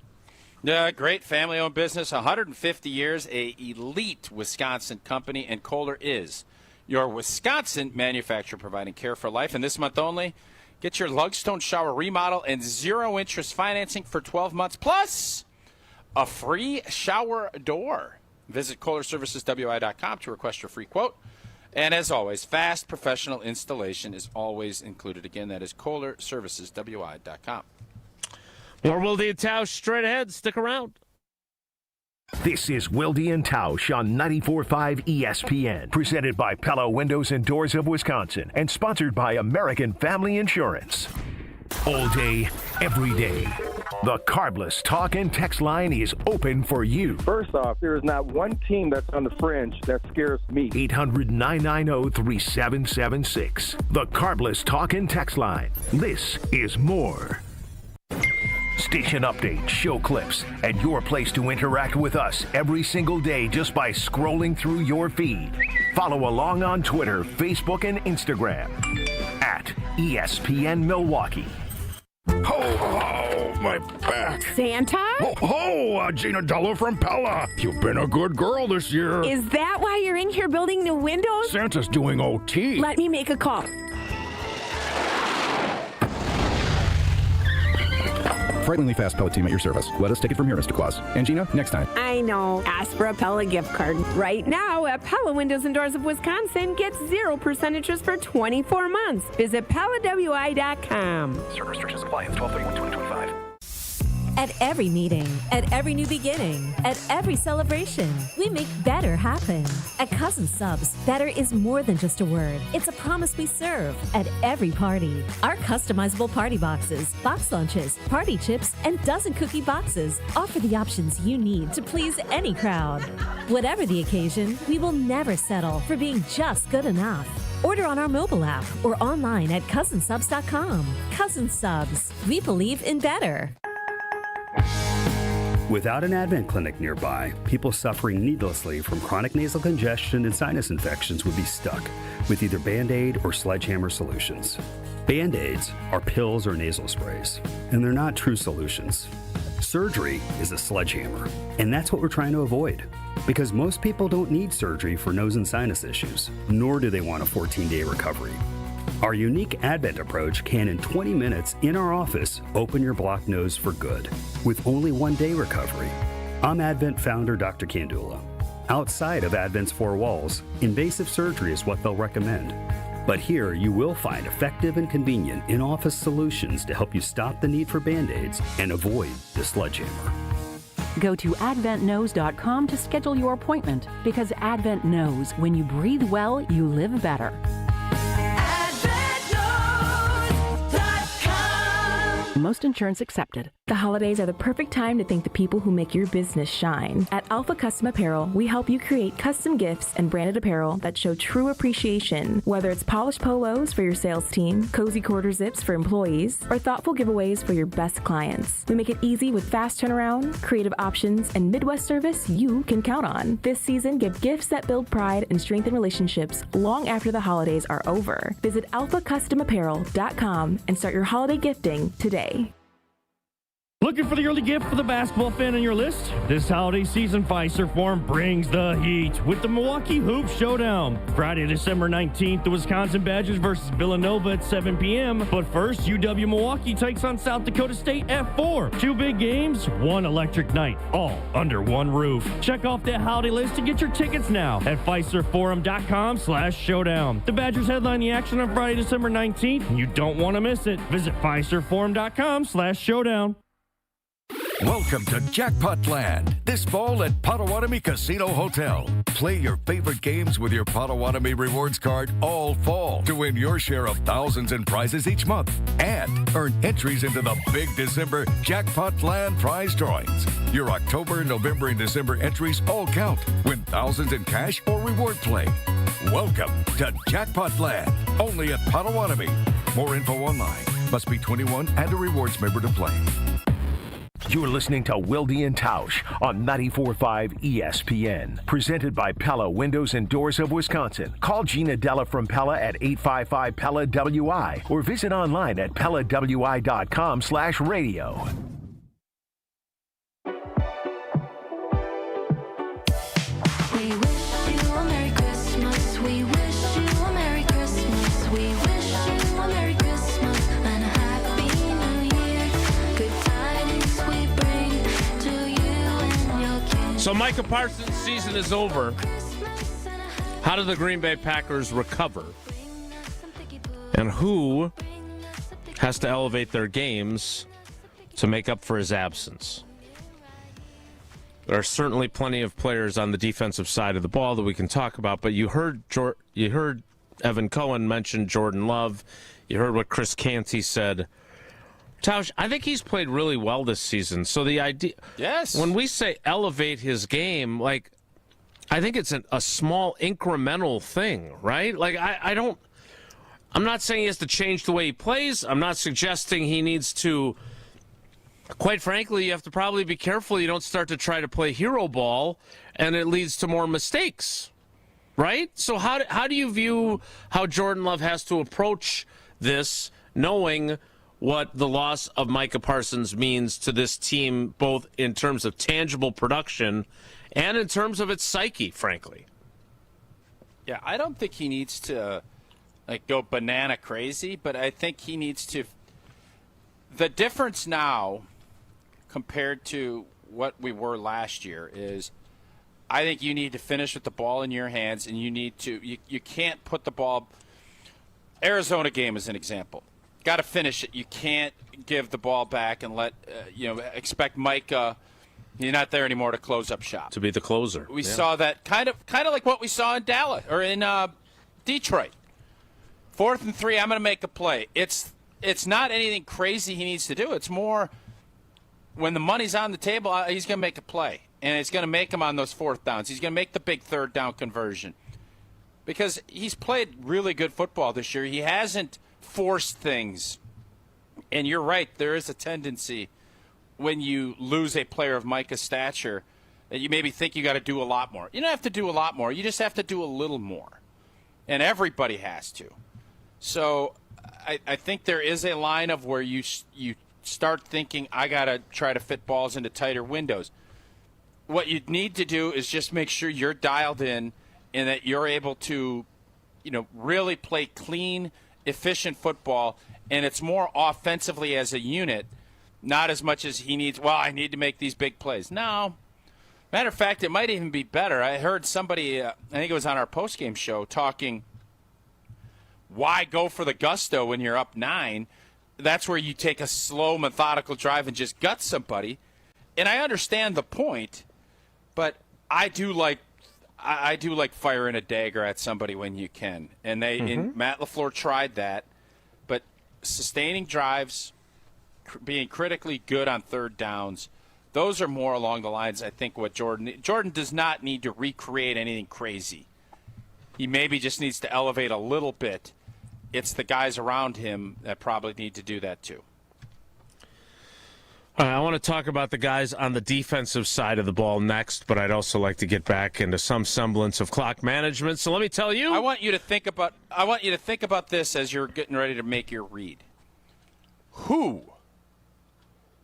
Yeah, great family-owned business, 150 years, a elite Wisconsin company, and Kohler is your Wisconsin manufacturer providing care for life. And this month only, get your Lugstone shower remodel and zero-interest financing for 12 months, plus a free shower door. Visit KohlerServicesWI.com to request your free quote. And as always, fast professional installation is always included. Again, that is KohlerServicesWI.com. More Wilde and Tausch straight ahead. Stick around. This is Wilde and Tausch on 94.5 ESPN, presented by Pella Windows and Doors of Wisconsin, and sponsored by American Family Insurance. All day, every day, the Carbless talk and text line is open for you. First off, there is not one team that's on the fringe that scares me. 800-990-3776. The Carbless talk and text line. This is more. Station updates, show clips, and your place to interact with us every single day just by scrolling through your feed. Follow along on Twitter, Facebook, and Instagram at ESPN Milwaukee. Ho, ho, my back. Santa? Ho, ho, Gina Della from Pella. You've been a good girl this year. Is that why you're in here building new windows? Santa's doing OT. Let me make a call. Frighteningly fast Pella team at your service. Let us take it from here, Mr. Claus. And Gina, next time. I know. Ask for a Pella gift card. Right now at Pella Windows and Doors of Wisconsin, get 0% interest for 24 months. Visit PellaWI.com. Certain restrictions apply. 12/31/2025. At every meeting, at every new beginning, at every celebration, we make better happen. At Cousin Subs, better is more than just a word. It's a promise we serve at every party. Our customizable party boxes, box lunches, party chips, and dozen cookie boxes offer the options you need to please any crowd. Whatever the occasion, we will never settle for being just good enough. Order on our mobile app or online at cousinsubs.com. Cousin Subs, we believe in better. Without an Advent clinic nearby, people suffering needlessly from chronic nasal congestion and sinus infections would be stuck with either Band-Aid or Sledgehammer solutions. Band-Aids are pills or nasal sprays, and they're not true solutions. Surgery is a sledgehammer, and that's what we're trying to avoid. Because most people don't need surgery for nose and sinus issues, nor do they want a 14-day recovery. Our unique Advent approach can, in 20 minutes in our office, open your blocked nose for good, with only 1 day recovery. I'm Advent founder Dr. Kandula. Outside of Advent's four walls, invasive surgery is what they'll recommend. But here you will find effective and convenient in-office solutions to help you stop the need for Band-Aids and avoid the sledgehammer. Go to adventknows.com to schedule your appointment, because Advent knows when you breathe well, you live better. Most insurance accepted. The holidays are the perfect time to thank the people who make your business shine. At Alpha Custom Apparel, we help you create custom gifts and branded apparel that show true appreciation, whether it's polished polos for your sales team, cozy quarter zips for employees, or thoughtful giveaways for your best clients. We make it easy with fast turnaround, creative options, and Midwest service you can count on. This season, give gifts that build pride and strengthen relationships long after the holidays are over. Visit alphacustomapparel.com and start your holiday gifting today. Looking for the early gift for the basketball fan on your list? This holiday season, Fiserv Forum brings the heat with the Milwaukee Hoop Showdown. Friday, December 19th, the Wisconsin Badgers versus Villanova at 7 p.m. But first, UW Milwaukee takes on South Dakota State at 4. 2 big games, one electric night, all under one roof. Check off that holiday list to get your tickets now at FiservForum.com/showdown. The Badgers headline the action on Friday, December 19th, and you don't want to miss it. Visit FiservForum.com/showdown. Welcome to Jackpot Land this fall at Potawatomi Casino Hotel. Play your favorite games with your Potawatomi Rewards card all fall to win your share of thousands in prizes each month and earn entries into the big December Jackpot Land prize drawings. Your October, November, and December entries all count. Win thousands in cash or reward play. Welcome to Jackpot Land, only at Potawatomi. More info online. Must be 21 and a rewards member to play. You're listening to Wilde and Tausch on 94.5 ESPN. Presented by Pella Windows and Doors of Wisconsin. Call Gina Della from Pella at 855-PELLA-WI or visit online at PellaWI.com/radio. We wish you a Merry Christmas. We wish you a Merry Christmas. We wish you a Merry Christmas and a Happy New Year. Good tidings we bring to you and your kids. So Micah Parsons' season is over. How do the Green Bay Packers recover? And who has to elevate their games to make up for his absence? There are certainly plenty of players on the defensive side of the ball that we can talk about, but you heard Evan Cohen mention Jordan Love. You heard what Chris Canty said. Tausch, I think he's played really well this season. So the idea, yes, when we say elevate his game, like, I think it's a small incremental thing, right? Like, I'm not saying he has to change the way he plays. I'm not suggesting he needs to. Quite frankly, you have to probably be careful you don't start to try to play hero ball and it leads to more mistakes, right? So how do you view how Jordan Love has to approach this, knowing what the loss of Micah Parsons means to this team, both in terms of tangible production and in terms of its psyche, frankly? Yeah, I don't think he needs to go banana crazy, but I think he needs to. The difference now compared to what we were last year is I think you need to finish with the ball in your hands, and you need to you can't put the ball. Arizona game is an example. Got to finish it. You can't give the ball back and let expect Micah. He's not there anymore to close up shop. To be the closer. We saw that kind of like what we saw in Dallas or in Detroit. 4th and 3, I'm going to make a play. It's not anything crazy he needs to do. It's more when the money's on the table, he's going to make a play. And it's going to make him on those 4th downs. He's going to make the big 3rd down conversion. Because he's played really good football this year. He hasn't forced things. And you're right, there is a tendency when you lose a player of Micah's stature that you maybe think you got to do a lot more. You don't have to do a lot more. You just have to do a little more. And everybody has to. So I think there is a line of where you start thinking, I got to try to fit balls into tighter windows. What you need to do is just make sure you're dialed in and that you're able to, really play clean, efficient football, and it's more offensively as a unit, not as much as he needs, I need to make these big plays. No. Matter of fact, it might even be better. I heard somebody, I think it was on our postgame show, talking why go for the gusto when you're up 9? That's where you take a slow, methodical drive and just gut somebody. And I understand the point, but I do like firing a dagger at somebody when you can. And Matt LaFleur tried that, but sustaining drives, being critically good on third downs, those are more along the lines, I think, what Jordan does not need to recreate anything crazy. He maybe just needs to elevate a little bit. It's the guys around him that probably need to do that too. All right, I want to talk about the guys on the defensive side of the ball next, but I'd also like to get back into some semblance of clock management. So let me tell you, I want you to think about this as you're getting ready to make your read. Who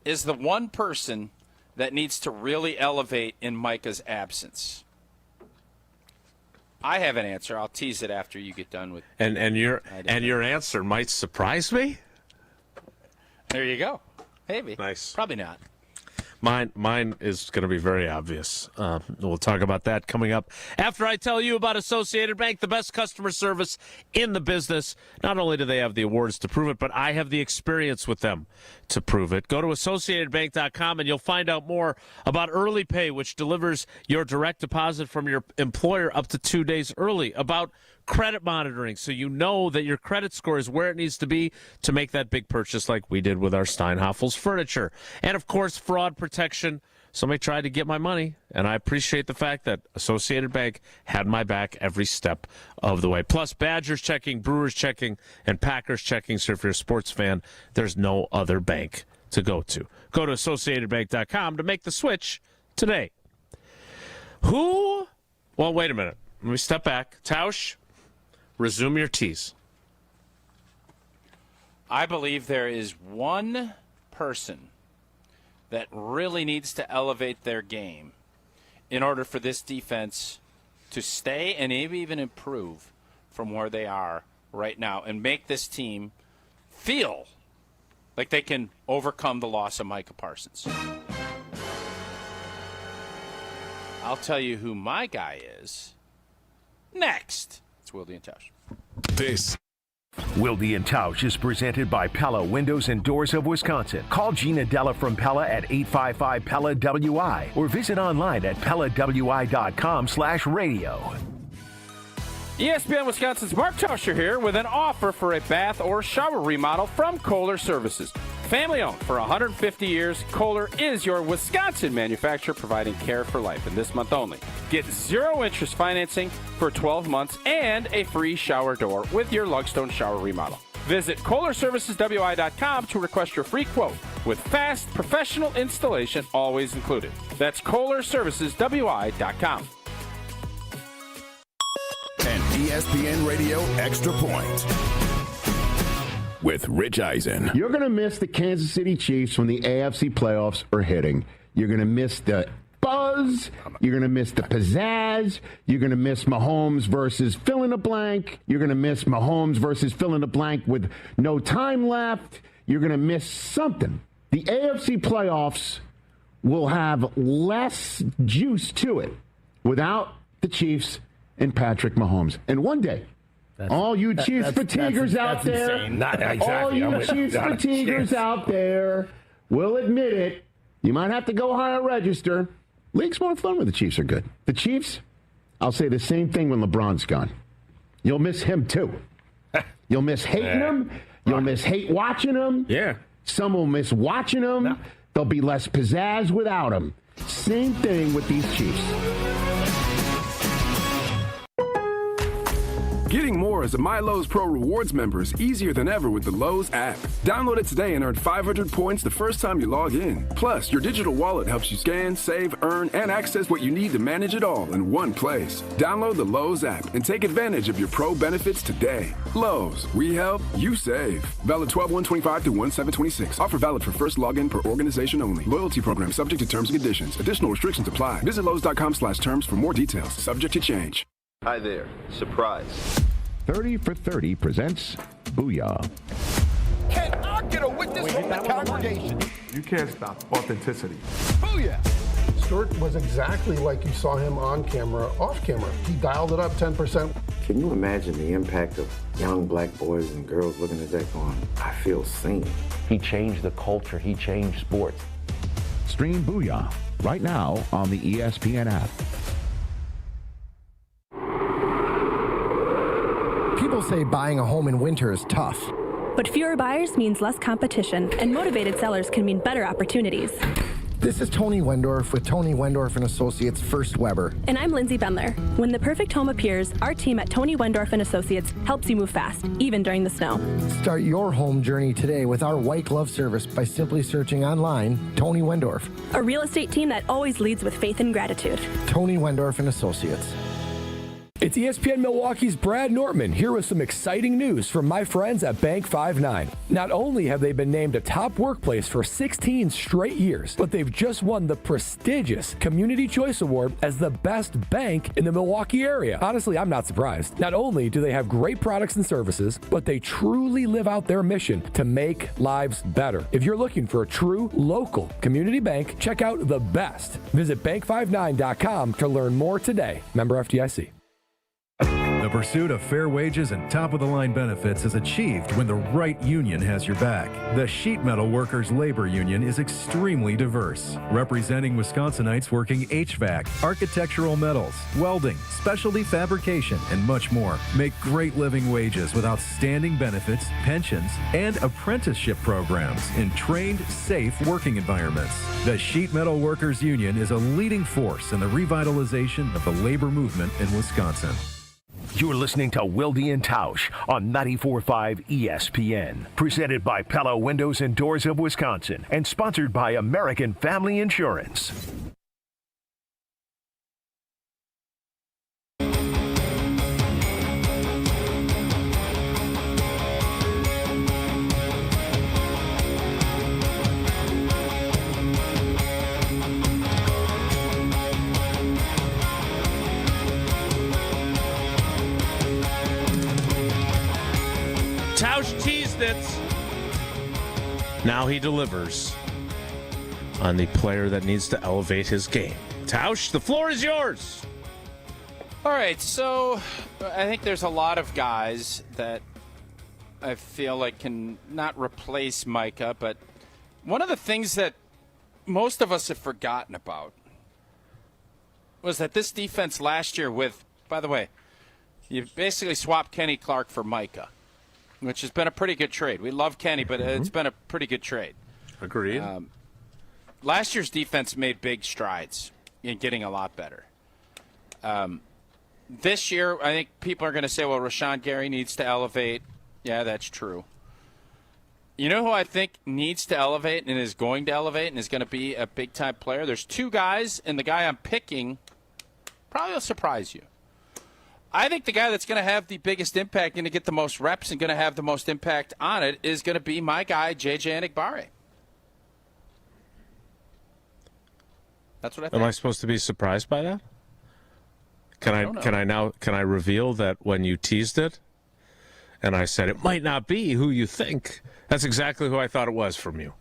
is the one person that needs to really elevate in Micah's absence? I have an answer. I'll tease it after you get done with. And your answer might surprise me. There you go. Maybe. Nice. Probably not. Mine is going to be very obvious. We'll talk about that coming up after I tell you about Associated Bank, the best customer service in the business. Not only do they have the awards to prove it, but I have the experience with them to prove it. Go to AssociatedBank.com and you'll find out more about Early Pay, which delivers your direct deposit from your employer up to 2 days early, about credit monitoring, so you know that your credit score is where it needs to be to make that big purchase like we did with our Steinhoffel's furniture. And, of course, fraud protection. Somebody tried to get my money, and I appreciate the fact that Associated Bank had my back every step of the way. Plus, Badgers checking, Brewers checking, and Packers checking. So if you're a sports fan, there's no other bank to go to. Go to AssociatedBank.com to make the switch today. Well, wait a minute. Let me step back. Tausch, resume your tease. I believe there is one person that really needs to elevate their game in order for this defense to stay and maybe even improve from where they are right now and make this team feel like they can overcome the loss of Micah Parsons. I'll tell you who my guy is next. It's Wilde and Tausch. This Wilde and Tausch is presented by Pella Windows and Doors of Wisconsin. Call Gina Della from Pella at 855-PELLA-WI or visit online at PellaWI.com/radio. ESPN Wisconsin's Mark Tauscher here with an offer for a bath or shower remodel from Kohler Services. Family owned for 150 years, Kohler is your Wisconsin manufacturer providing care for life. And this month only, get 0 interest financing for 12 months and a free shower door with your Lugstone shower remodel. Visit KohlerServicesWI.com to request your free quote with fast, professional installation always included. That's KohlerServicesWI.com. And ESPN Radio Extra Point with Rich Eisen. You're going to miss the Kansas City Chiefs when the AFC playoffs are hitting. You're going to miss the buzz. You're going to miss the pizzazz. You're going to miss Mahomes versus fill in the blank. You're going to miss Mahomes versus fill in the blank with no time left. You're going to miss something. The AFC playoffs will have less juice to it without the Chiefs and Patrick Mahomes. And one day, all you Chiefs fatiguers out there, all you Chiefs fatiguers out there will admit it. You might have to go higher register. League's more fun when the Chiefs are good. The Chiefs, I'll say the same thing when LeBron's gone. You'll miss him too. You'll miss hating him. You'll miss hate watching him. Yeah. Some will miss watching him. No. There'll be less pizzazz without him. Same thing with these Chiefs. Getting more as a MyLowe's Pro Rewards member is easier than ever with the Lowe's app. Download it today and earn 500 points the first time you log in. Plus, your digital wallet helps you scan, save, earn, and access what you need to manage it all in one place. Download the Lowe's app and take advantage of your Pro benefits today. Lowe's, we help, you save. Valid 12/1/25 to 1/7/26. Offer valid for first login per organization only. Loyalty program subject to terms and conditions. Additional restrictions apply. Visit Lowe's.com/terms for more details. Subject to change. Hi there. Surprise. 30 for 30 presents Booyah. Can I get a witness from the congregation? You can't stop authenticity. Booyah! Stewart was exactly like you saw him on camera, off camera. He dialed it up 10%. Can you imagine the impact of young black boys and girls looking at that going, I feel seen? He changed the culture. He changed sports. Stream Booyah right now on the ESPN app. People say buying a home in winter is tough. But fewer buyers means less competition, and motivated sellers can mean better opportunities. This is Tony Wendorf with Tony Wendorf & Associates First Weber. And I'm Lindsay Bendler. When the perfect home appears, our team at Tony Wendorf & Associates helps you move fast, even during the snow. Start your home journey today with our white glove service by simply searching online Tony Wendorf. A real estate team that always leads with faith and gratitude. Tony Wendorf & Associates. It's ESPN Milwaukee's Brad Nortman here with some exciting news from my friends at Bank 5-9. Not only have they been named a top workplace for 16 straight years, but they've just won the prestigious Community Choice Award as the best bank in the Milwaukee area. Honestly, I'm not surprised. Not only do they have great products and services, but they truly live out their mission to make lives better. If you're looking for a true local community bank, check out the best. Visit bank59.com to learn more today. Member FDIC. The pursuit of fair wages and top-of-the-line benefits is achieved when the right union has your back. The Sheet Metal Workers Labor Union is extremely diverse, representing Wisconsinites working HVAC, architectural metals, welding, specialty fabrication, and much more. Make great living wages with outstanding benefits, pensions, and apprenticeship programs in trained, safe working environments. The Sheet Metal Workers Union is a leading force in the revitalization of the labor movement in Wisconsin. You're listening to Wilde and Tausch on 94.5 ESPN. Presented by Pella Windows and Doors of Wisconsin and sponsored by American Family Insurance. Tausch teased it. Now he delivers on the player that needs to elevate his game. Tausch, the floor is yours. All right, so I think there's a lot of guys that I feel like can not replace Micah, but one of the things that most of us have forgotten about was that this defense last year with, by the way, you basically swapped Kenny Clark for Micah, which has been a pretty good trade. We love Kenny, but it's been a pretty good trade. Agreed. Last year's defense made big strides in getting a lot better. This year, I think people are going to say, well, Rashawn Gary needs to elevate. Yeah, that's true. You know who I think needs to elevate and is going to elevate and is going to be a big-time player? There's two guys, and the guy I'm picking probably will surprise you. I think the guy that's going to have the biggest impact and to get the most reps and going to have the most impact on it is going to be my guy, JJ Enagbare. That's what I think. Am I supposed to be surprised by that? Can I reveal that when you teased it and I said it might not be who you think, that's exactly who I thought it was from you.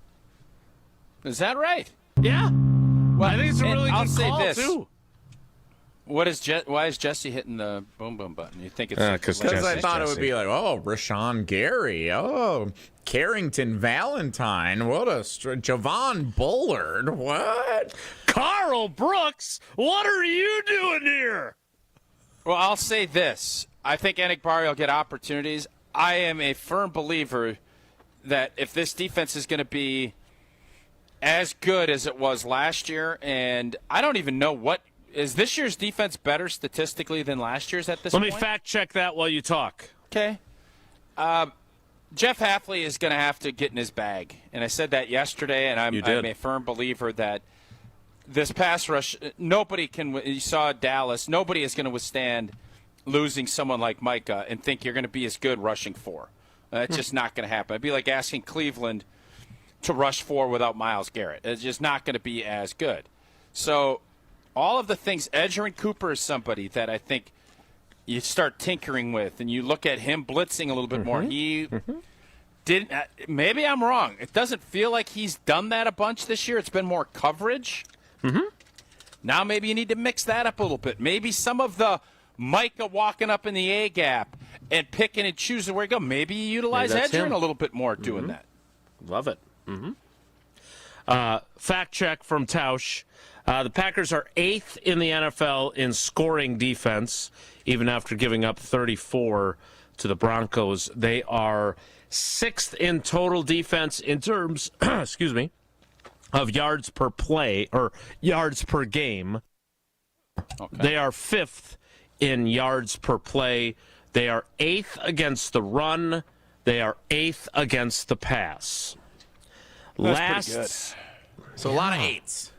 Is that right? Yeah. Well, I think it's a really I'll good say call, this. too. Why is Jesse hitting the boom boom button? You think it's because I thought it would be like, oh, Rashawn Gary, oh, Carrington Valentine, what a Javon Bullard, what? Carl Brooks, what are you doing here? Well, I'll say this. I think Enagbare will get opportunities. I am a firm believer that if this defense is going to be as good as it was last year, and I don't even know what – is this year's defense better statistically than last year's at this point? Let me fact check that while you talk. Okay. Jeff Hafley is going to have to get in his bag. And I said that yesterday, and I'm a firm believer that this pass rush, nobody can – you saw Dallas, nobody is going to withstand losing someone like Micah and think you're going to be as good rushing four. It's just not going to happen. It'd be like asking Cleveland to rush four without Myles Garrett. It's just not going to be as good. So all of the things, Edgerrin Cooper is somebody that I think you start tinkering with, and you look at him blitzing a little bit more. He didn't. Maybe I'm wrong. It doesn't feel like he's done that a bunch this year. It's been more coverage. Now maybe you need to mix that up a little bit. Maybe some of the Micah walking up in the A gap and picking and choosing where to go. Maybe you utilize Edgerrin a little bit more doing that. Love it. Fact check from Tausch. The Packers are 8th in the NFL in scoring defense, even after giving up 34 to the Broncos. They are 6th in total defense in terms, excuse me, of yards per play or yards per game. Okay. They are 5th in yards per play. They are 8th against the run. They are 8th against the pass. That's pretty good. So a lot of 8s.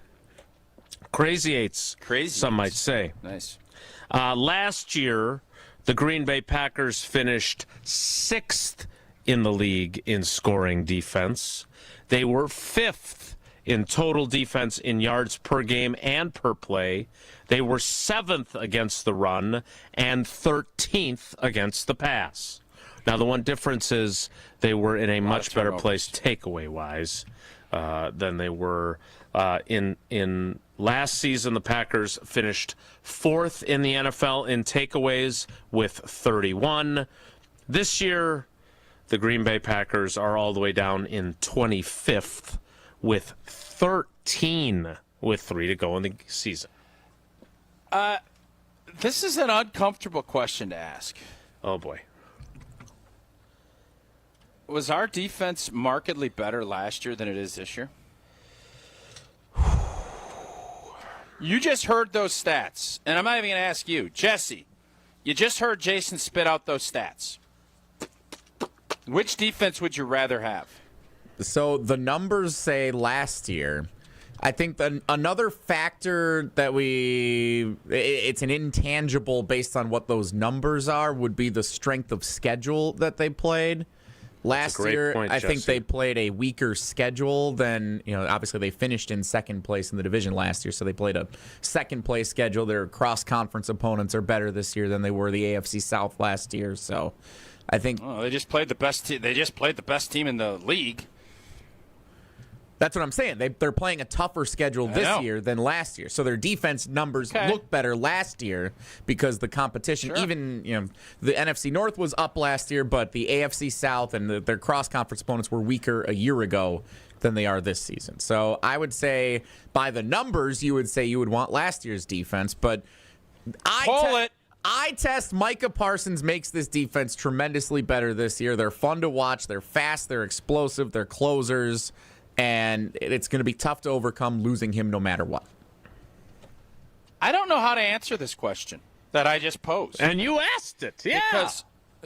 Crazy 8s. Some might say. Nice. Last year, the Green Bay Packers finished 6th in the league in scoring defense. They were 5th in total defense in yards per game and per play. They were 7th against the run and 13th against the pass. Now, the one difference is they were in a much better place takeaway-wise than they were in last season. The Packers finished 4th in the NFL in takeaways with 31. This year, the Green Bay Packers are all the way down in 25th with 13 with 3 to go in the season. This is an uncomfortable question to ask. Oh, boy. Was our defense markedly better last year than it is this year? You just heard those stats, and I'm not even going to ask you. Jesse, you just heard Jason spit out those stats. Which defense would you rather have? So the numbers say last year. I think another factor that it's an intangible based on what those numbers are, would be the strength of schedule that they played. Last year, I think they played a weaker schedule than, obviously they finished in second place in the division last year, so they played a second place schedule. Their cross-conference opponents are better this year than they were the AFC South last year, so I think... they just played the best They just played the best team in the league. That's what I'm saying. They're playing a tougher schedule this year than last year. So their defense numbers look better last year because the competition, even, the NFC North was up last year, but the AFC South and their cross-conference opponents were weaker a year ago than they are this season. So I would say by the numbers, you would say you would want last year's defense, but I test Micah Parsons makes this defense tremendously better this year. They're fun to watch. They're fast. They're explosive. They're closers. And it's going to be tough to overcome losing him no matter what. I don't know how to answer this question that I just posed. And you asked it, yeah.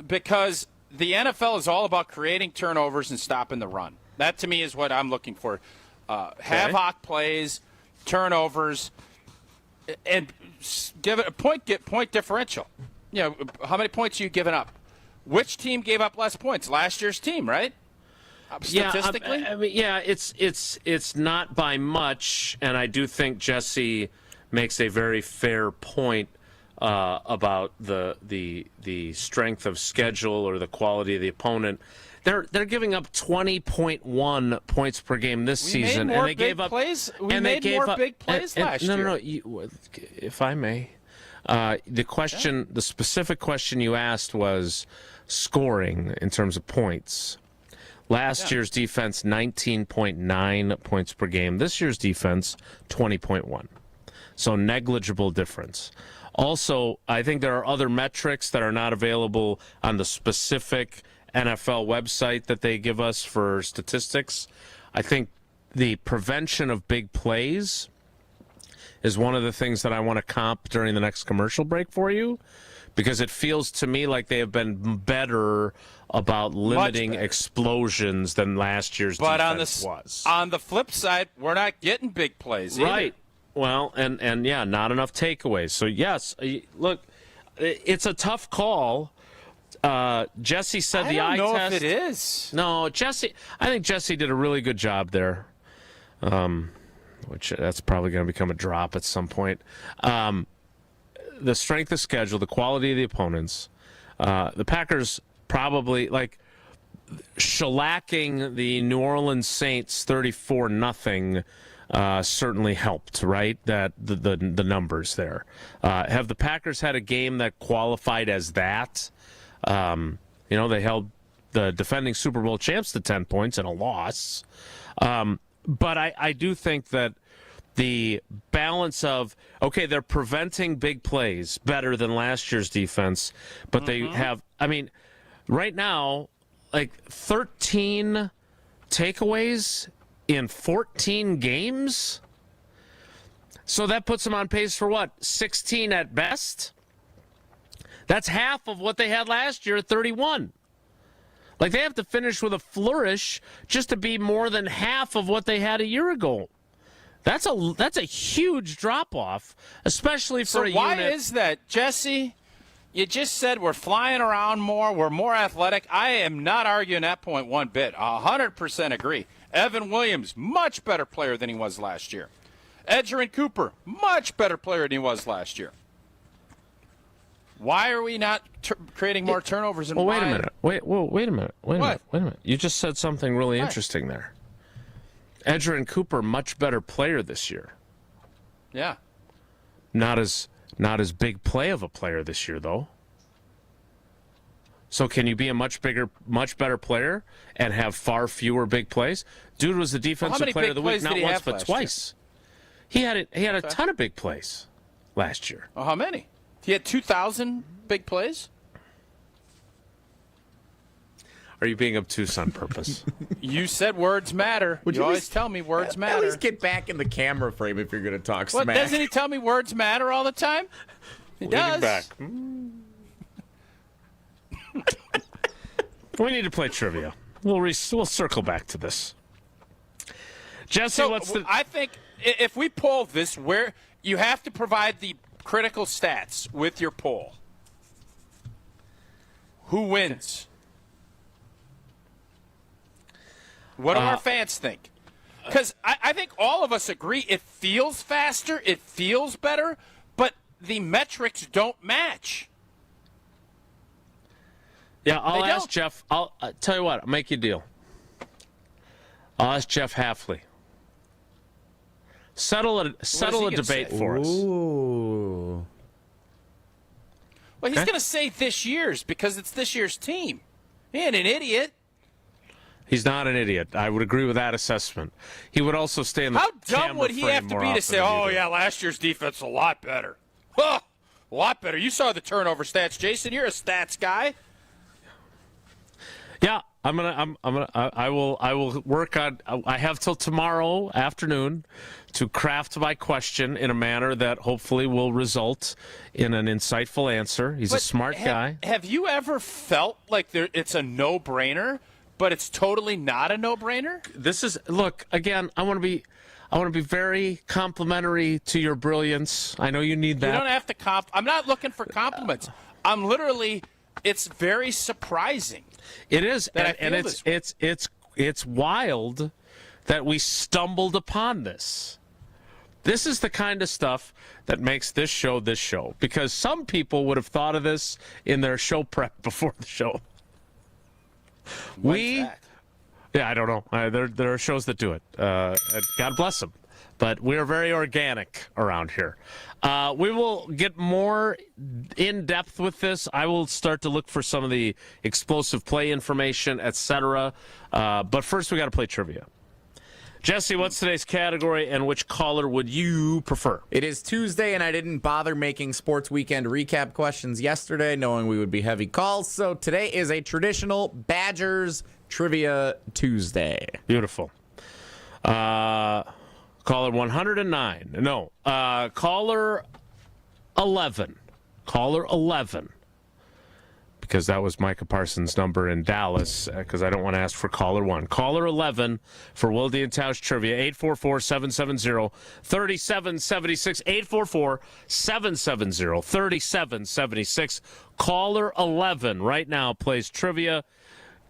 Because the NFL is all about creating turnovers and stopping the run. That, to me, is what I'm looking for. Havoc plays, turnovers, and give it a point differential. How many points are you giving up? Which team gave up less points? Last year's team, right? Statistically? It's not by much, and I do think Jesse makes a very fair point about the strength of schedule or the quality of the opponent. They're giving up 20.1 points per game this season, and they gave up plays. We made more big plays last year. No. If I may, the specific question you asked was scoring in terms of points. Last year's defense, 19.9 points per game. This year's defense, 20.1. So negligible difference. Also, I think there are other metrics that are not available on the specific NFL website that they give us for statistics. I think the prevention of big plays is one of the things that I want to comp during the next commercial break for you, because it feels to me like they have been better about limiting explosions than last year's defense was. On the flip side, we're not getting big plays either. Right. Well, and not enough takeaways. So, yes, look, it's a tough call. Jesse said the eye test. I don't know if it is. No, I think Jesse did a really good job there, which that's probably going to become a drop at some point. The strength of schedule, the quality of the opponents, the Packers probably shellacking the New Orleans Saints 34-0 certainly helped, right? That the numbers there. Have the Packers had a game that qualified as that? They held the defending Super Bowl champs to 10 points in a loss. But I do think that the balance of, okay, they're preventing big plays better than last year's defense, but they have, right now, 13 takeaways in 14 games? So that puts them on pace for what? 16 at best? That's half of what they had last year at 31. They have to finish with a flourish just to be more than half of what they had a year ago. That's a huge drop-off, especially for a unit. So why is that, Jesse? You just said we're flying around more, we're more athletic. I am not arguing that point one bit. 100% agree. Evan Williams, much better player than he was last year. Edgerrin Cooper, much better player than he was last year. Why are we not creating more turnovers? And wait a minute. Wait a minute. You just said something really interesting there. Edgerrin Cooper, much better player this year. Yeah. Not as big play of a player this year, though. So can you be a much better player and have far fewer big plays? Dude was the defensive player of the week not once but twice. He had a ton of big plays last year. Oh, how many? He had 2,000 big plays? Are you being obtuse on purpose? You said words matter. You always tell me words matter. At least get back in the camera frame if you're going to talk smack. What, doesn't he tell me words matter all the time? He does. Back. We need to play trivia. We'll circle back to this. Jesse, I think if we poll this, where you have to provide the critical stats with your poll. Who wins? What do our fans think? Because I think all of us agree it feels faster, it feels better, but the metrics don't match. Yeah, I'll ask Jeff. I'll tell you what, I'll make you a deal. I'll ask Jeff Hafley. Settle a debate for us. Ooh. Well, he's going to say this year's because it's this year's team. He ain't an idiot. He's not an idiot. I would agree with that assessment. He would also stay in the camera frame. How dumb would he have to be to say, oh, yeah, last year's defense a lot better? Huh, a lot better. You saw the turnover stats, Jason. You're a stats guy. Yeah, I will work on. I have till tomorrow afternoon to craft my question in a manner that hopefully will result in an insightful answer. He's a smart guy. Have you ever felt like it's a no-brainer, but it's totally not a no-brainer? Look, again, I want to be very complimentary to your brilliance. I know you need that. You don't have to I'm not looking for compliments. I'm literally. It's very surprising. It is, and it's wild that we stumbled upon this. This is the kind of stuff that makes this show, because some people would have thought of this in their show prep before the show. When's that? I don't know. There are shows that do it. God bless them. But we're very organic around here. We will get more in depth with this. I will start to look for some of the explosive play information, etc. But first, we got to play trivia. Jesse, what's today's category, and which caller would you prefer? It is Tuesday, and I didn't bother making Sports Weekend recap questions yesterday, knowing we would be heavy calls. So today is a traditional Badgers Trivia Tuesday. Beautiful. Caller 109. No. Caller 11. Caller 11. Because that was Micah Parsons' number in Dallas, because I don't want to ask for caller 1. Caller 11 for Wilde and Tausch Trivia, 844-770-3776. 844-770-3776. Caller 11 right now plays trivia.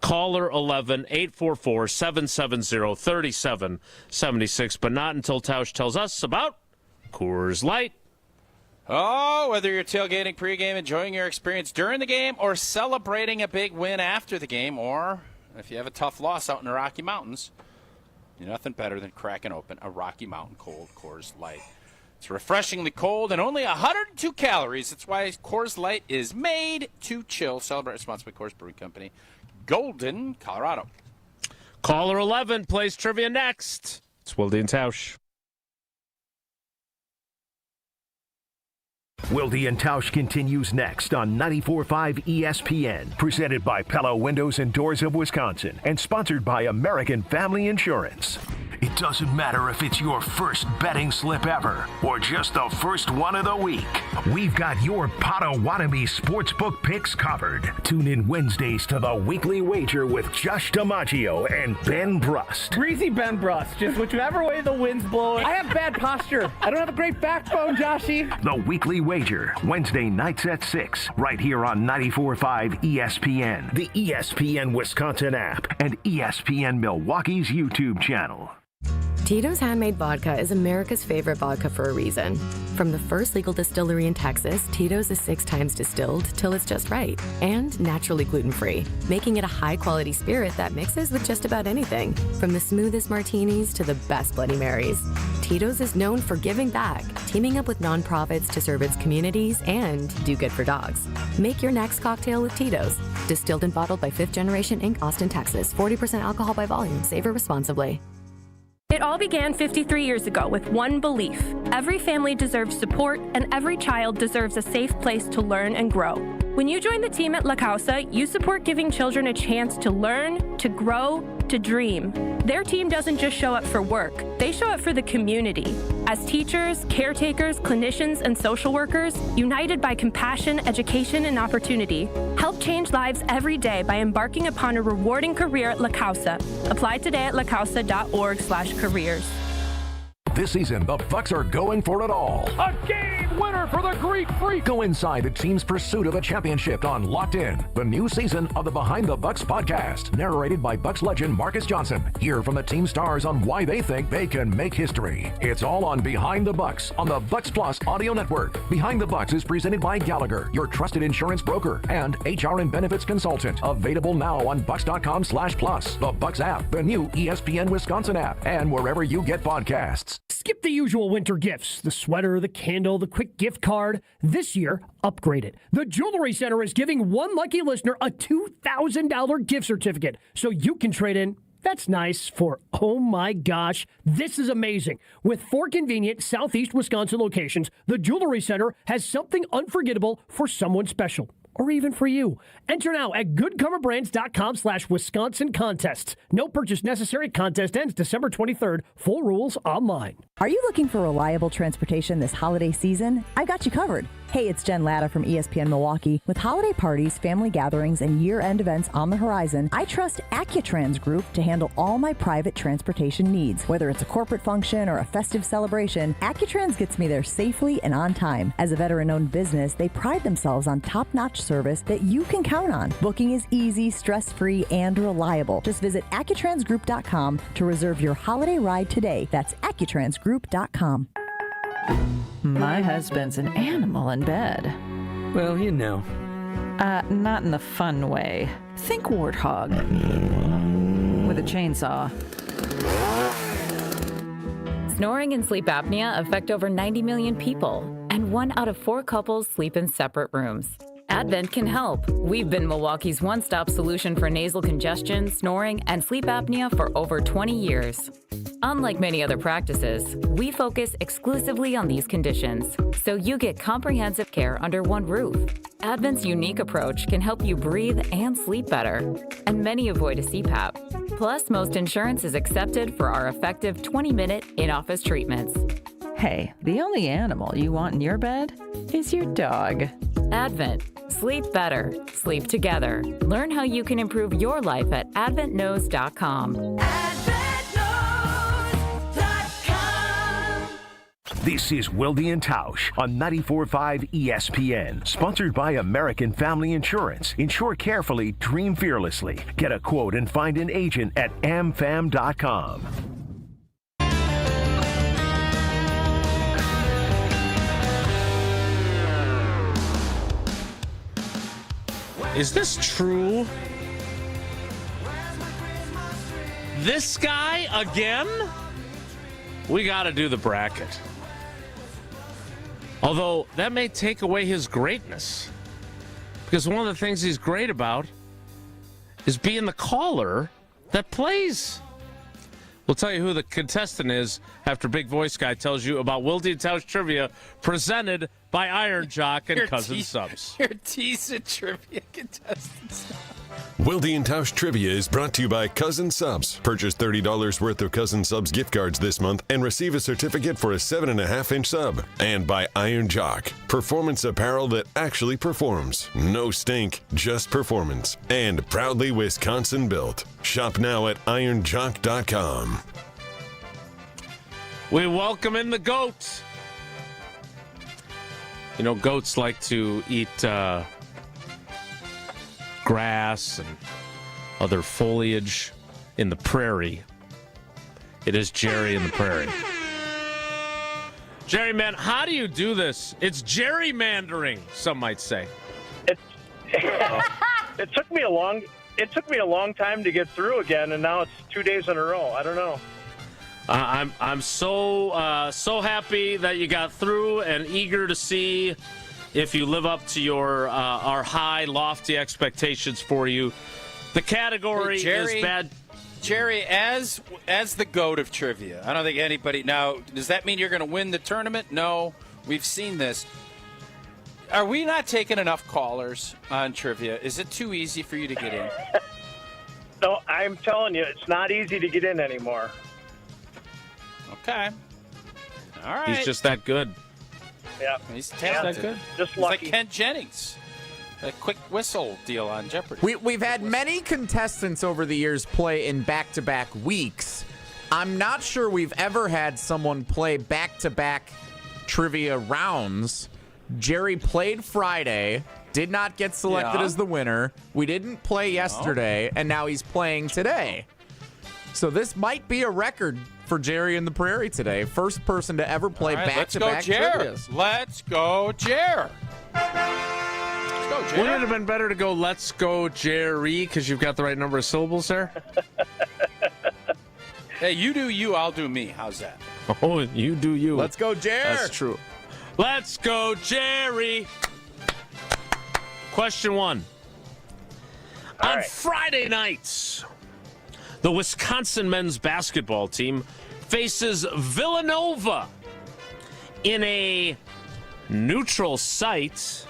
Caller 11, 844-770-3776, but not until Tausch tells us about Coors Light. Oh, whether you're tailgating pregame, enjoying your experience during the game, or celebrating a big win after the game, or if you have a tough loss out in the Rocky Mountains, Nothing better than cracking open a Rocky Mountain Cold Coors Light. It's refreshingly cold and only 102 calories. That's why Coors Light is made to chill. Celebrate responsibly. Coors Brewing Company, Golden, Colorado. Caller 11 plays trivia next. It's Wilde and Tausch. Wilde and Tausch continues next on 94.5 ESPN, presented by Pella Windows and Doors of Wisconsin, and sponsored by American Family Insurance. It doesn't matter if it's your first betting slip ever or just the first one of the week. We've got your Potawatomi sportsbook picks covered. Tune in Wednesdays to the Weekly Wager with Josh DiMaggio and Ben Brust. Greasy Ben Brust, just whichever way the wind's blowing. I have bad posture. I don't have a great backbone, Joshy. The Weekly Wager, Wednesday nights at 6, right here on 94.5 ESPN, the ESPN Wisconsin app, and ESPN Milwaukee's YouTube channel. Tito's Handmade Vodka is America's favorite vodka for a reason. From the first legal distillery in Texas, Tito's is 6 times distilled till it's just right, and naturally gluten-free, making it a high-quality spirit that mixes with just about anything, from the smoothest martinis to the best Bloody Marys. Tito's is known for giving back, teaming up with nonprofits to serve its communities and do good for dogs. Make your next cocktail with Tito's. Distilled and bottled by 5th Generation Inc., Austin, Texas. 40% alcohol by volume. Savor responsibly. It all began 53 years ago with one belief. Every family deserves support, and every child deserves a safe place to learn and grow. When you join the team at La Causa, you support giving children a chance to learn, to grow, to dream. Their team doesn't just show up for work, they show up for the community. As teachers, caretakers, clinicians, and social workers, united by compassion, education, and opportunity, help change lives every day by embarking upon a rewarding career at La Causa. Apply today at lacausa.org/careers. This season, the Bucks are going for it all. A game winner for the Greek Freak. Go inside the team's pursuit of a championship on Locked In, the new season of the Behind the Bucks podcast, narrated by Bucks legend Marcus Johnson. Hear from the team stars on why they think they can make history. It's all on Behind the Bucks on the Bucks Plus audio network. Behind the Bucks is presented by Gallagher, your trusted insurance broker and HR and benefits consultant. Available now on bucks.com/plus, the Bucks app, the new ESPN Wisconsin app, and wherever you get podcasts. Skip the usual winter gifts, the sweater, the candle, the quick gift card. This year, upgrade it. The Jewelry Center is giving one lucky listener a $2,000 gift certificate so you can trade in. That's nice for, oh my gosh, this is amazing. With 4 convenient Southeast Wisconsin locations, the Jewelry Center has something unforgettable for someone special. Or even for you. Enter now at goodcoverbrands.com/Wisconsin contests. No purchase necessary. Contest ends December 23rd. Full rules online. Are you looking for reliable transportation this holiday season? I've got you covered. Hey, it's Jen Latta from ESPN Milwaukee. With holiday parties, family gatherings, and year-end events on the horizon, I trust Accutrans Group to handle all my private transportation needs. Whether it's a corporate function or a festive celebration, Accutrans gets me there safely and on time. As a veteran-owned business, they pride themselves on top-notch service that you can count on. Booking is easy, stress-free, and reliable. Just visit AccuTransGroup.com to reserve your holiday ride today. That's AccuTransGroup.com. My husband's an animal in bed. Well, you know. Not in the fun way. Think warthog. With a chainsaw. Snoring and sleep apnea affect over 90 million people, and 1 out of 4 couples sleep in separate rooms. Advent can help. We've been Milwaukee's one-stop solution for nasal congestion, snoring, and sleep apnea for over 20 years. Unlike many other practices, we focus exclusively on these conditions, so you get comprehensive care under one roof. Advent's unique approach can help you breathe and sleep better, and many avoid a CPAP. Plus, most insurance is accepted for our effective 20-minute in-office treatments. Hey, the only animal you want in your bed is your dog. Advent. Sleep better. Sleep together. Learn how you can improve your life at adventknows.com. This is Wilde and Tausch on 94.5 ESPN, sponsored by American Family Insurance. Insure carefully, dream fearlessly. Get a quote and find an agent at amfam.com. Is this true? this guy again? We got to do the bracket. Although that may take away his greatness. Because one of the things he's great about is being the caller that plays. We'll tell you who the contestant is after Big Voice Guy tells you about Wildy and Tausch Trivia presented by Iron Jock and Cousin Subs. Your teasing trivia contestants. Wildy and Tausch Trivia is brought to you by Cousin Subs. Purchase $30 worth of Cousin Subs gift cards this month and receive a certificate for a 7.5-inch sub. And by Iron Jock, performance apparel that actually performs. No stink, just performance. And proudly Wisconsin built. Shop now at ironjock.com. We welcome in the goat. You know, goats like to eat grass and other foliage in the prairie. It is Jerry in the prairie. Jerry, man, how do you do this? It's gerrymandering, some might say. It took me a long time to get through again, and now it's 2 days in a row. I don't know. I'm so happy that you got through and eager to see if you live up to our high, lofty expectations for you. The category is bad. Jerry, as the GOAT of trivia, I don't think anybody... Now, does that mean you're going to win the tournament? No. We've seen this. Are we not taking enough callers on trivia? Is it too easy for you to get in? No, I'm telling you, it's not easy to get in anymore. Okay. All right. He's just that good. Yeah. He's talented. That good. Just He's lucky. like Kent Jennings. A quick whistle deal on Jeopardy. We've had many contestants over the years play in back-to-back weeks. I'm not sure we've ever had someone play back-to-back trivia rounds. Jerry played Friday, did not get selected as the winner. We didn't play yesterday, and now he's playing today. So this might be a record for Jerry in the Prairie today. First person to ever play back-to-back trivia. Let's go, Jer. Wouldn't it have been better to go, let's go, Jerry, because you've got the right number of syllables there? Hey, you do you, I'll do me. How's that? Oh, you do you. Let's go, Jerry. That's true. Let's go, Jerry. Question 1. On Friday nights, the Wisconsin men's basketball team faces Villanova in a neutral site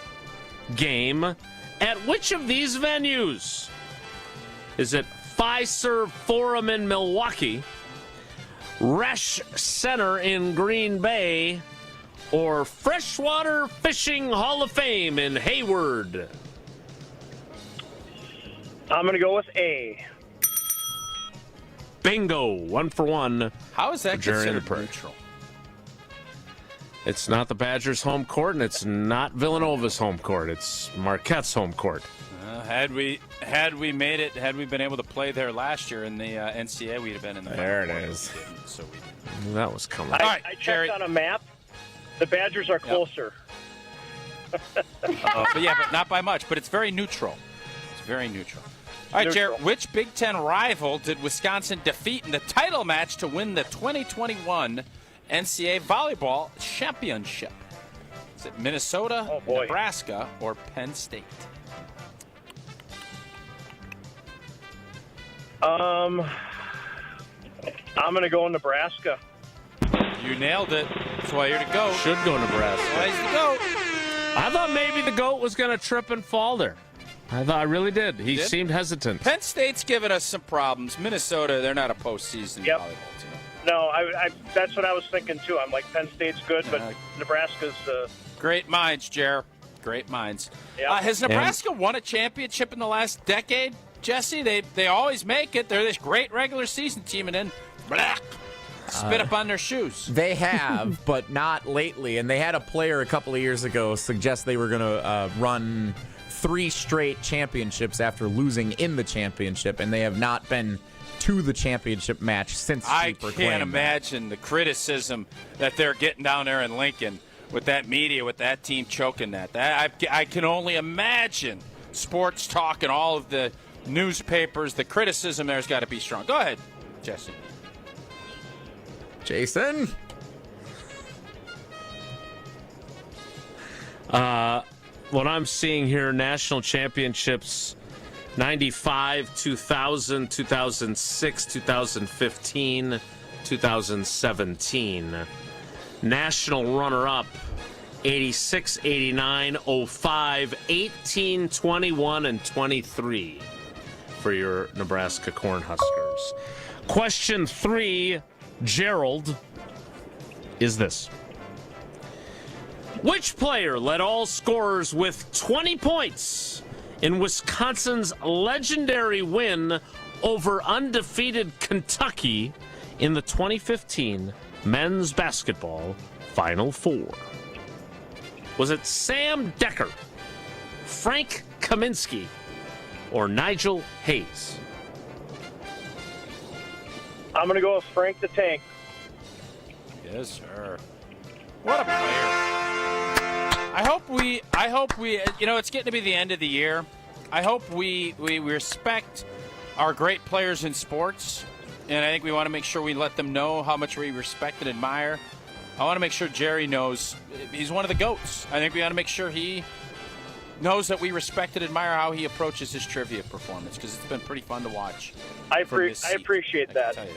game at which of these venues? Is it Fiserv Forum in Milwaukee, Resch Center in Green Bay, or Freshwater Fishing Hall of Fame in Hayward? I'm going to go with A. Bingo. 1 for 1. How is that considered neutral? It's not the Badgers' home court, and it's not Villanova's home court. It's Marquette's home court. Had we made it, had we been able to play there last year in the NCAA, we'd have been in the There it Final is. Four. So we didn't. That was coming. All right, I checked Jerry. on a map. The Badgers are closer. But not by much. But it's very neutral. It's very neutral. All right, Jared, which Big Ten rival did Wisconsin defeat in the title match to win the 2021 NCAA Volleyball Championship? Is it Minnesota, Nebraska, or Penn State? I'm going to go Nebraska. You nailed it. That's why you're the GOAT. Should go Nebraska. That's why he's the GOAT. I thought maybe the GOAT was going to trip and fall there. I really did. He seemed hesitant. Penn State's given us some problems. Minnesota, they're not a postseason volleyball team. No, that's what I was thinking, too. I'm like, Penn State's good, but Nebraska's... Great minds, Jer. Great minds. Yep. Has Nebraska won a championship in the last decade, Jesse? They always make it. They're this great regular season team, and then spit up on their shoes. They have, but not lately. And they had a player a couple of years ago suggest they were going to run 3 straight championships after losing in the championship, and they have not been to the championship match since. I can't imagine the criticism that they're getting down there in Lincoln with that media, with that team choking that. I can only imagine sports talk and all of the newspapers. The criticism there's got to be strong. Go ahead. Jesse. Jason? What I'm seeing here, national championships, 95, 2000, 2006, 2015, 2017. National runner-up, 86, 89, 05, 18, 21, and 23 for your Nebraska Cornhuskers. Question 3, Gerald, is this. Which player led all scorers with 20 points in Wisconsin's legendary win over undefeated Kentucky in the 2015 men's basketball Final Four? Was it Sam Decker, Frank Kaminsky, or Nigel Hayes? I'm going to go with Frank the Tank. Yes, sir. What a player. I hope we, it's getting to be the end of the year. I hope we respect our great players in sports, and I think we want to make sure we let them know how much we respect and admire. I want to make sure Jerry knows he's one of the GOATs. I think we want to make sure he knows that we respect and admire how he approaches his trivia performance, because it's been pretty fun to watch. I appreciate that. I can tell you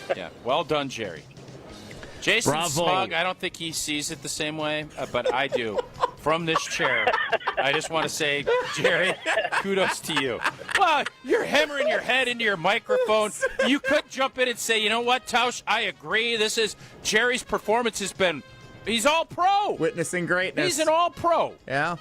that. Yeah, well done, Jerry. Jason's Bravo. smug. I don't think he sees it the same way, but I do. From this chair, I just want to say, Jerry, kudos to you. Well, you're hammering your head into your microphone. You could jump in and say, you know what, Tausch, I agree. This is Jerry's performance has been, he's all pro. Witnessing greatness. He's an all pro. Yeah.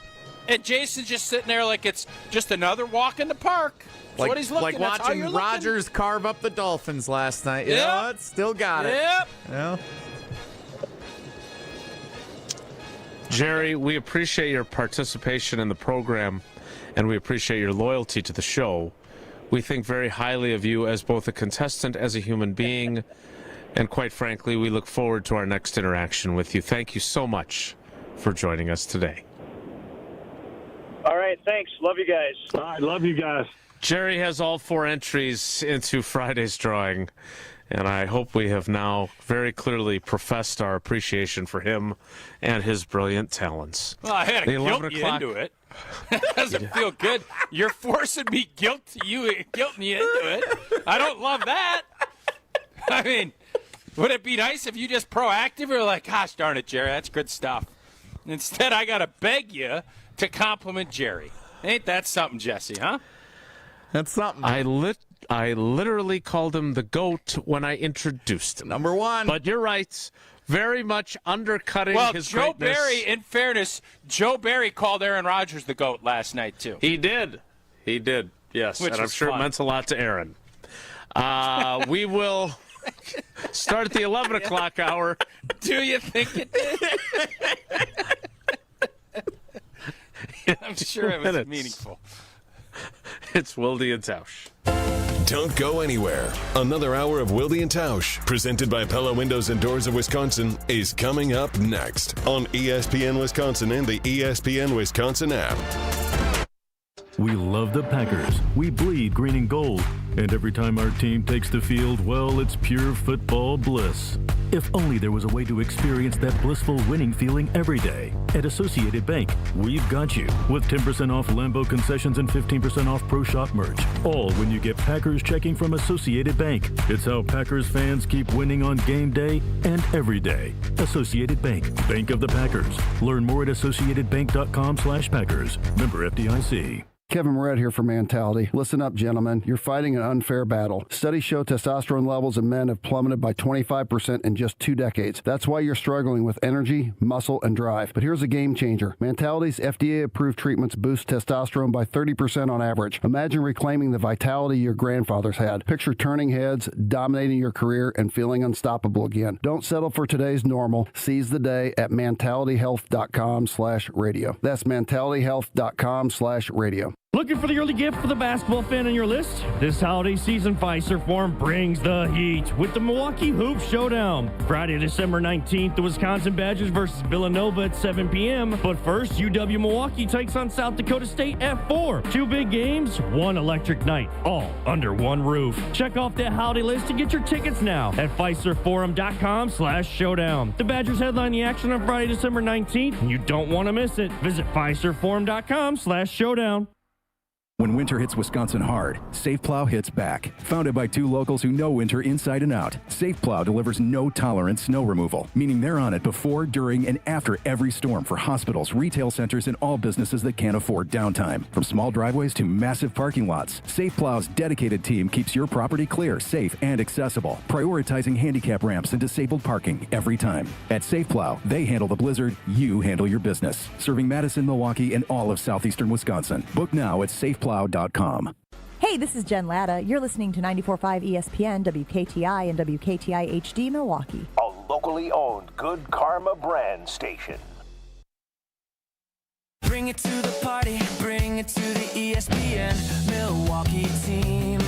And Jason's just sitting there like it's just another walk in the park. That's what he's looking like watching Rodgers carve up the Dolphins last night. You know what? Still got it. Yep. Yeah. Jerry, we appreciate your participation in the program, and we appreciate your loyalty to the show. We think very highly of you as both a contestant, as a human being, and quite frankly, we look forward to our next interaction with you. Thank you so much for joining us today. All right, thanks. Love you guys. I love you guys. Jerry has all 4 entries into Friday's drawing, and I hope we have now very clearly professed our appreciation for him and his brilliant talents. Well, I had to guilt you into it. It doesn't feel good. You're forcing me guilting you into it. I don't love that. I mean, would it be nice if you just proactive or like, gosh darn it, Jerry, that's good stuff. Instead, I got to beg you to compliment Jerry. Ain't that something, Jesse, huh? That's something. I literally called him the GOAT when I introduced him. Number 1. But you're right. Very much undercutting his Joe greatness. Barry, in fairness, Joe Barry called Aaron Rodgers the GOAT last night, too. He did, yes. Which and I'm sure fun. it meant a lot to Aaron. We will start at the 11 o'clock hour. Do you think it did? I'm sure it was meaningful. It's Wilde and Tausch. Don't go anywhere. Another hour of Wilde and Tausch, presented by Pella Windows and Doors of Wisconsin, is coming up next on ESPN Wisconsin and the ESPN Wisconsin app. We love the Packers. We bleed green and gold. And every time our team takes the field, well, it's pure football bliss. If only there was a way to experience that blissful winning feeling every day. At Associated Bank, we've got you with 10% off Lambeau concessions and 15% off Pro Shop merch. All when you get Packers checking from Associated Bank. It's how Packers fans keep winning on game day and every day. Associated Bank, Bank of the Packers. Learn more at associatedbank.com/Packers. Member FDIC. Kevin Moret here for Mentality. Listen up, gentlemen. You're fighting an unfair battle. Studies show testosterone levels in men have plummeted by 25% in just 2 decades. That's why you're struggling with energy, muscle, and drive. But here's a game changer. Mentality's FDA-approved treatments boost testosterone by 30% on average. Imagine reclaiming the vitality your grandfathers had. Picture turning heads, dominating your career, and feeling unstoppable again. Don't settle for today's normal. Seize the day at mentalityhealth.com/radio. That's mentalityhealth.com/radio. Looking for the early gift for the basketball fan on your list? This holiday season, Fiserv Forum brings the heat with the Milwaukee Hoop Showdown. Friday, December 19th, the Wisconsin Badgers versus Villanova at 7 p.m. But first, UW Milwaukee takes on South Dakota State at 4. 2 big games, one electric night, all under one roof. Check off that holiday list to get your tickets now at FiservForum.com/showdown. The Badgers headline the action on Friday, December 19th, and you don't want to miss it. Visit FiservForum.com/showdown. When winter hits Wisconsin hard, SafePlow hits back. Founded by 2 locals who know winter inside and out, SafePlow delivers no-tolerance snow removal, meaning they're on it before, during, and after every storm for hospitals, retail centers, and all businesses that can't afford downtime. From small driveways to massive parking lots, SafePlow's dedicated team keeps your property clear, safe, and accessible, prioritizing handicap ramps and disabled parking every time. At SafePlow, they handle the blizzard, you handle your business. Serving Madison, Milwaukee, and all of southeastern Wisconsin. Book now at SafePlow.com. Hey, this is Jen Latta. You're listening to 94.5 ESPN, WKTI, and WKTI HD Milwaukee. A locally owned Good Karma brand station. Bring it to the party, bring it to the ESPN Milwaukee team.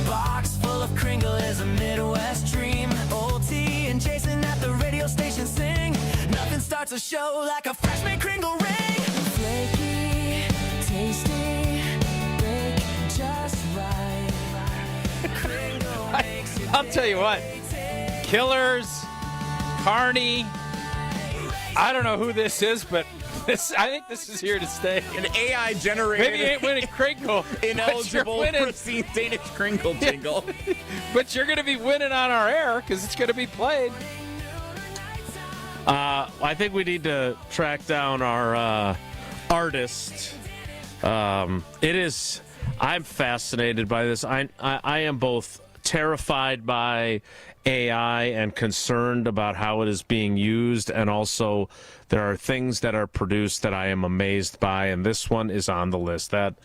Box full of Kringle is a Midwest dream. OT and Jason at the radio station sing. Nothing starts a show like a freshman Kringle ring. Flaky, tasty. I'll tell you what, Killers, Carney, I don't know who this is, but I think this is here to stay. An AI generated. Maybe you ain't winning Kringle. Ineligible for St. Danish Kringle jingle. But you're going to be winning on our air because it's going to be played. I think we need to track down our artist. I'm fascinated by this. I am both terrified by AI and concerned about how it is being used, and also there are things that are produced that I am amazed by, and this one is on the list. That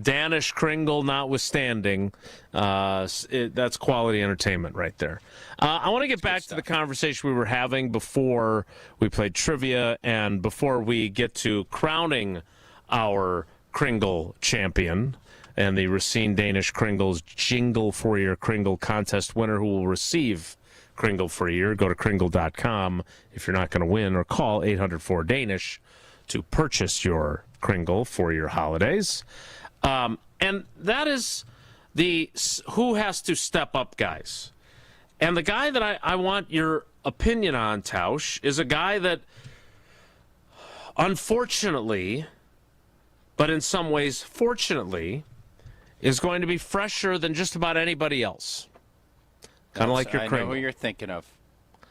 Danish Kringle notwithstanding, that's quality entertainment right there. I want to get back to the conversation we were having before we played trivia and before we get to crowning our Kringle champion and the Racine Danish Kringle's Jingle for Your Kringle contest winner who will receive Kringle for a year. Go to Kringle.com if you're not going to win, or call 800-4-DANISH to purchase your Kringle for your holidays. And that is the who has to step up guys. And the guy that I want your opinion on, Tausch, is a guy that unfortunately, but in some ways fortunately, is going to be fresher than just about anybody else. Kind of like your Kringle. I know who you're thinking of.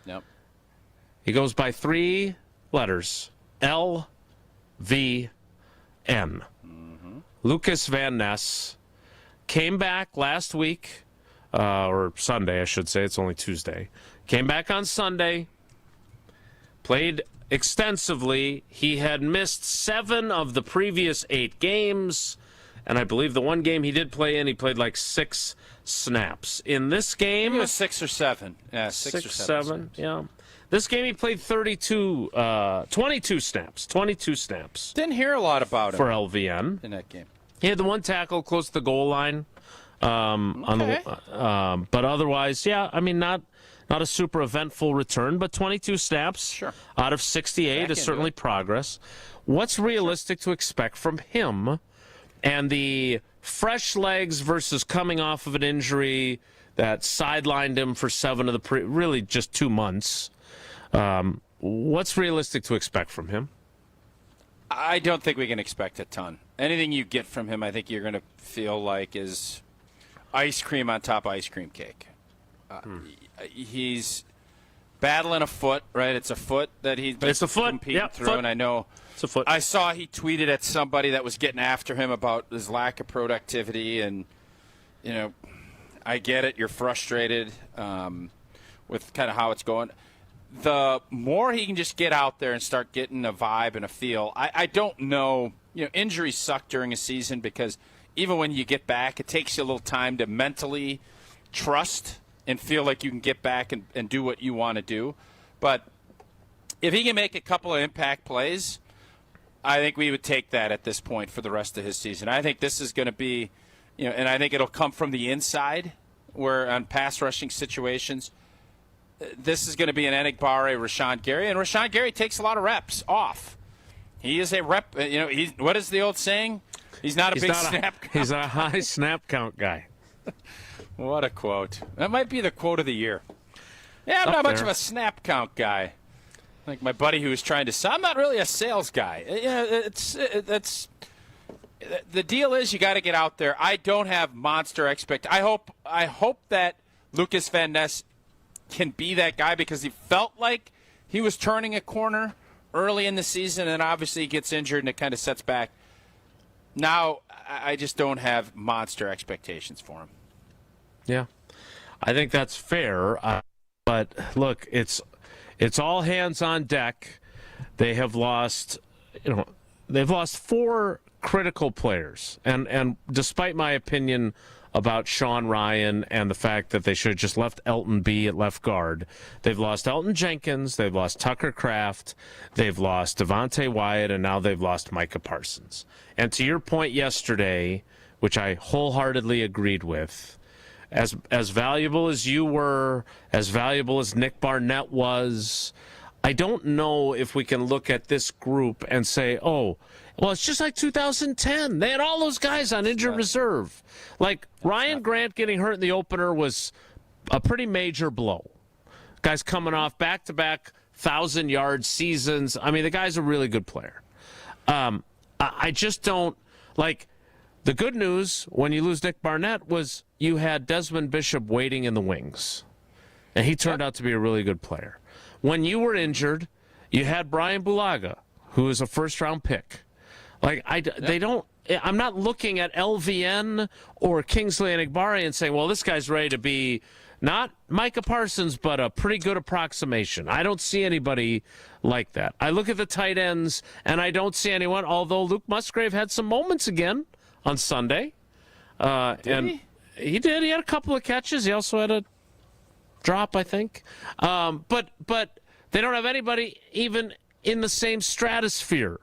Yep. He goes by 3 letters. LVN. Lucas Van Ness came back last week, or Sunday, I should say. It's only Tuesday. Came back on Sunday. Played extensively. He had missed 7 of the previous 8 games. And I believe the one game he did play in, he played like 6 snaps. In this game... It was 6 or 7. Yeah, 6 or 7. Yeah. This game he played 22 snaps. 22 snaps. Didn't hear a lot about him. For LVN. In that game. He had the one tackle close to the goal line. Okay. But otherwise, yeah, I mean, not a super eventful return, but 22 snaps out of 68 is certainly progress. What's realistic to expect from him? And the fresh legs versus coming off of an injury that sidelined him for 7 of the really just 2 months. What's realistic to expect from him? I don't think we can expect a ton. Anything you get from him, I think you're going to feel like is ice cream on top of ice cream cake. He's battling a foot, right? It's a foot that he's been competing through, and I know it's a foot. I saw he tweeted at somebody that was getting after him about his lack of productivity, and I get it. You're frustrated with kind of how it's going. The more he can just get out there and start getting a vibe and a feel, I don't know. Injuries suck during a season because even when you get back, it takes you a little time to mentally trust and feel like you can get back and do what you want to do. But if he can make a couple of impact plays, I think we would take that at this point for the rest of his season. I think this is going to be, and I think it'll come from the inside, where on pass rushing situations, this is going to be an Enagbare, Rashawn Gary, and Rashawn Gary takes a lot of reps off. He is a rep. What is the old saying? He's not a big snap count. He's a high snap count guy. What a quote. That might be the quote of the year. Yeah, I'm not much of a snap count guy. Like my buddy who was trying to sell. I'm not really a sales guy. It's the deal is you got to get out there. I don't have monster I hope that Lucas Van Ness can be that guy, because he felt like he was turning a corner early in the season, and obviously he gets injured and it kind of sets back. Now I just don't have monster expectations for him. Yeah, I think that's fair. But look, it's all hands on deck. They have lost, they've lost 4 critical players, and despite my opinion about Sean Ryan and the fact that they should have just left Elton B at left guard, they've lost Elton Jenkins, they've lost Tucker Kraft, they've lost Devontae Wyatt, and now they've lost Micah Parsons. And to your point yesterday, which I wholeheartedly agreed with, as valuable as you were, as valuable as Nick Barnett was, I don't know if we can look at this group and say, oh, well, it's just like 2010. They had all those guys on injured reserve. Like Ryan Grant getting hurt in the opener was a pretty major blow. Guys coming off back-to-back 1,000-yard seasons. I mean, the guy's a really good player. I just don't like. The good news when you lose Nick Barnett was you had Desmond Bishop waiting in the wings, and he turned out to be a really good player. When you were injured, you had Brian Bulaga, who is a first-round pick. Like they don't. I'm not looking at LVN or Kingsley Enagbare and saying, well, this guy's ready to be not Micah Parsons, but a pretty good approximation. I don't see anybody like that. I look at the tight ends, and I don't see anyone, although Luke Musgrave had some moments again on Sunday. Did he did. He had a couple of catches. He also had a drop, I think. But they don't have anybody even in the same stratosphere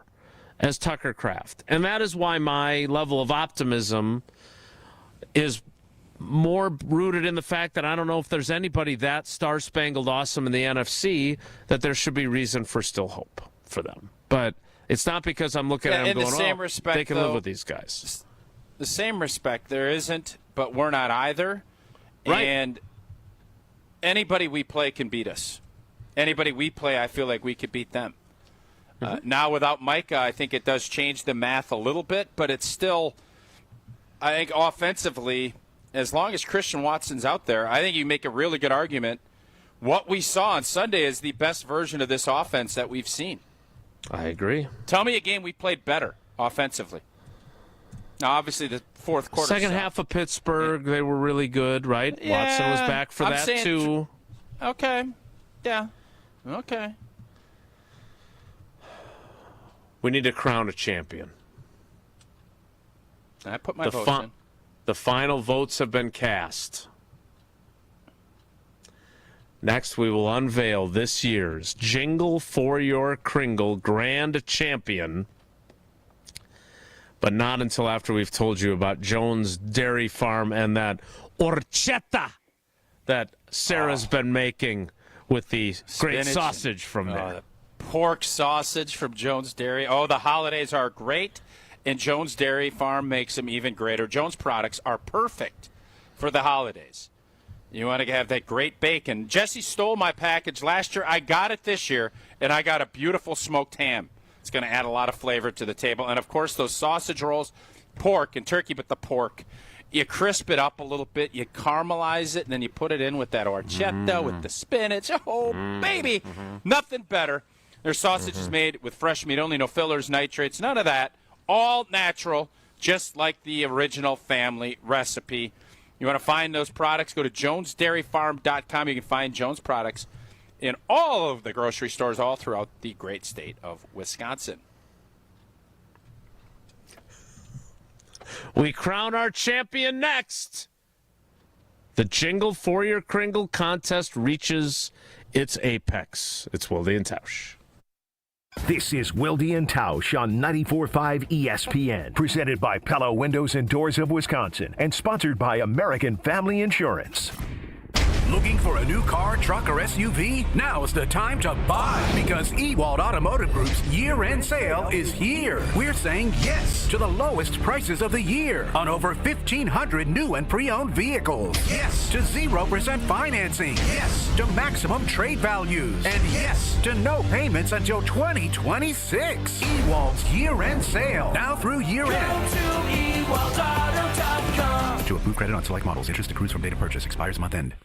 as Tucker Kraft. And that is why my level of optimism is more rooted in the fact that I don't know if there's anybody that star-spangled awesome in the NFC that there should be reason for still hope for them. But it's not because I'm looking at them going, they can live with these guys. The same respect, there isn't, but we're not either. Right. And anybody we play can beat us. Anybody we play, I feel like we could beat them. Now without Micah, I think it does change the math a little bit, but it's still, I think offensively, as long as Christian Watson's out there, I think you make a really good argument. What we saw on Sunday is the best version of this offense that we've seen. I agree. Tell me a game we played better offensively. Now, obviously, the fourth quarter. Second half of Pittsburgh, they were really good, right? Yeah, Watson was back for that, too. Okay. Yeah. Okay. We need to crown a champion. I put my votes in. The final votes have been cast. Next, we will unveil this year's Jingle for Your Kringle Grand Champion, but not until after we've told you about Jones Dairy Farm and that orchetta that Sarah's been making with the great sausage from there. Pork sausage from Jones Dairy. Oh, the holidays are great, and Jones Dairy Farm makes them even greater. Jones products are perfect for the holidays. You want to have that great bacon. Jesse stole my package last year. I got it this year, and I got a beautiful smoked ham. It's going to add a lot of flavor to the table. And, of course, those sausage rolls, pork and turkey, but the pork. You crisp it up a little bit, you caramelize it, and then you put it in with that orchetta, with the spinach. Oh, baby, nothing better. Their sausage is made with fresh meat only, no fillers, nitrates, none of that. All natural, just like the original family recipe. You want to find those products, go to jonesdairyfarm.com. You can find Jones products in all of the grocery stores all throughout the great state of Wisconsin. We crown our champion next. The Jingle for Your Kringle contest reaches its apex. It's Wilde and Tausch. This is Wilde and Tausch on 94.5 ESPN, presented by Pella Windows and Doors of Wisconsin, and sponsored by American Family Insurance. Looking for a new car, truck, or SUV? Now's the time to buy, because Ewald Automotive Group's year-end sale is here. We're saying yes to the lowest prices of the year on over 1,500 new and pre-owned vehicles. Yes to 0% financing. Yes to maximum trade values. And yes to no payments until 2026. Ewald's year-end sale. Now through year-end. Go to ewaldauto.com. To approve credit on select models. Interest accrues from date of purchase. Expires month end.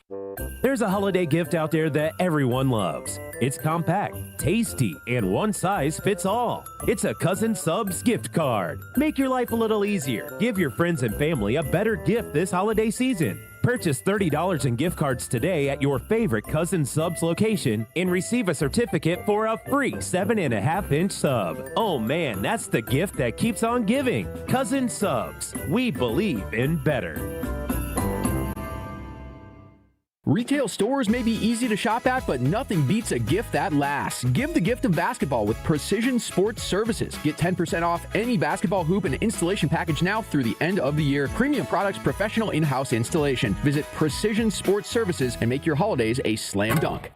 There's a holiday gift out there that everyone loves. It's compact, tasty, and one size fits all. It's a Cousin Subs gift card. Make your life a little easier. Give your friends and family a better gift this holiday season. Purchase $30 in gift cards today at your favorite Cousin Subs location and receive a certificate for a free 7.5-inch sub. Oh man, that's the gift that keeps on giving. Cousin Subs. We believe in better. Retail stores may be easy to shop at, but nothing beats a gift that lasts. Give the gift of basketball with Precision Sports Services. Get 10% off any basketball hoop and installation package now through the end of the year. Premium products, professional in-house installation. Visit Precision Sports Services and make your holidays a slam dunk.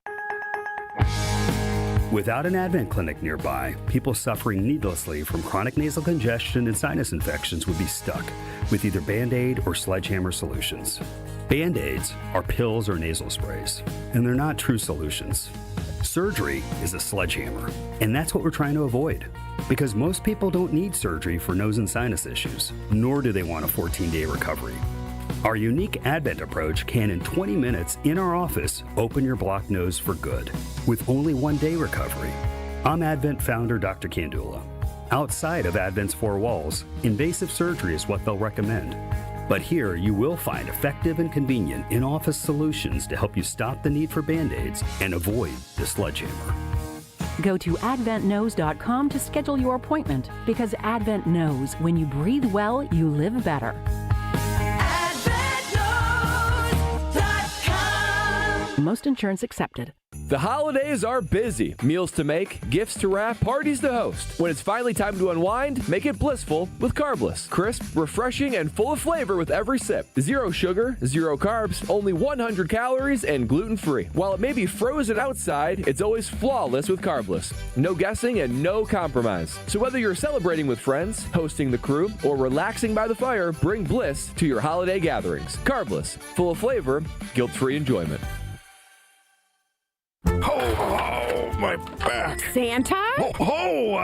Without an Advent clinic nearby, people suffering needlessly from chronic nasal congestion and sinus infections would be stuck with either Band-Aid or Sledgehammer solutions. Band-Aids are pills or nasal sprays, and they're not true solutions. Surgery is a sledgehammer, and that's what we're trying to avoid. Because most people don't need surgery for nose and sinus issues, nor do they want a 14-day recovery. Our unique Advent approach can, in 20 minutes in our office, open your blocked nose for good, with only 1-day recovery. I'm Advent founder Dr. Kandula. Outside of Advent's four walls, invasive surgery is what they'll recommend. But here you will find effective and convenient in-office solutions to help you stop the need for Band-Aids and avoid the sledgehammer. Go to adventknows.com to schedule your appointment, because Advent knows when you breathe well, you live better. Most insurance accepted. The holidays are busy. Meals to make, gifts to wrap, parties to host. When it's finally time to unwind, make it blissful with Carbless. Crisp, refreshing, and full of flavor with every sip. 0 sugar, 0 carbs, only 100 calories, and gluten-free. While it may be frozen outside, it's always flawless with Carbless. No guessing and no compromise. So whether you're celebrating with friends, hosting the crew, or relaxing by the fire, bring bliss to your holiday gatherings. Carbless, full of flavor, guilt-free enjoyment. Oh, my back. Santa?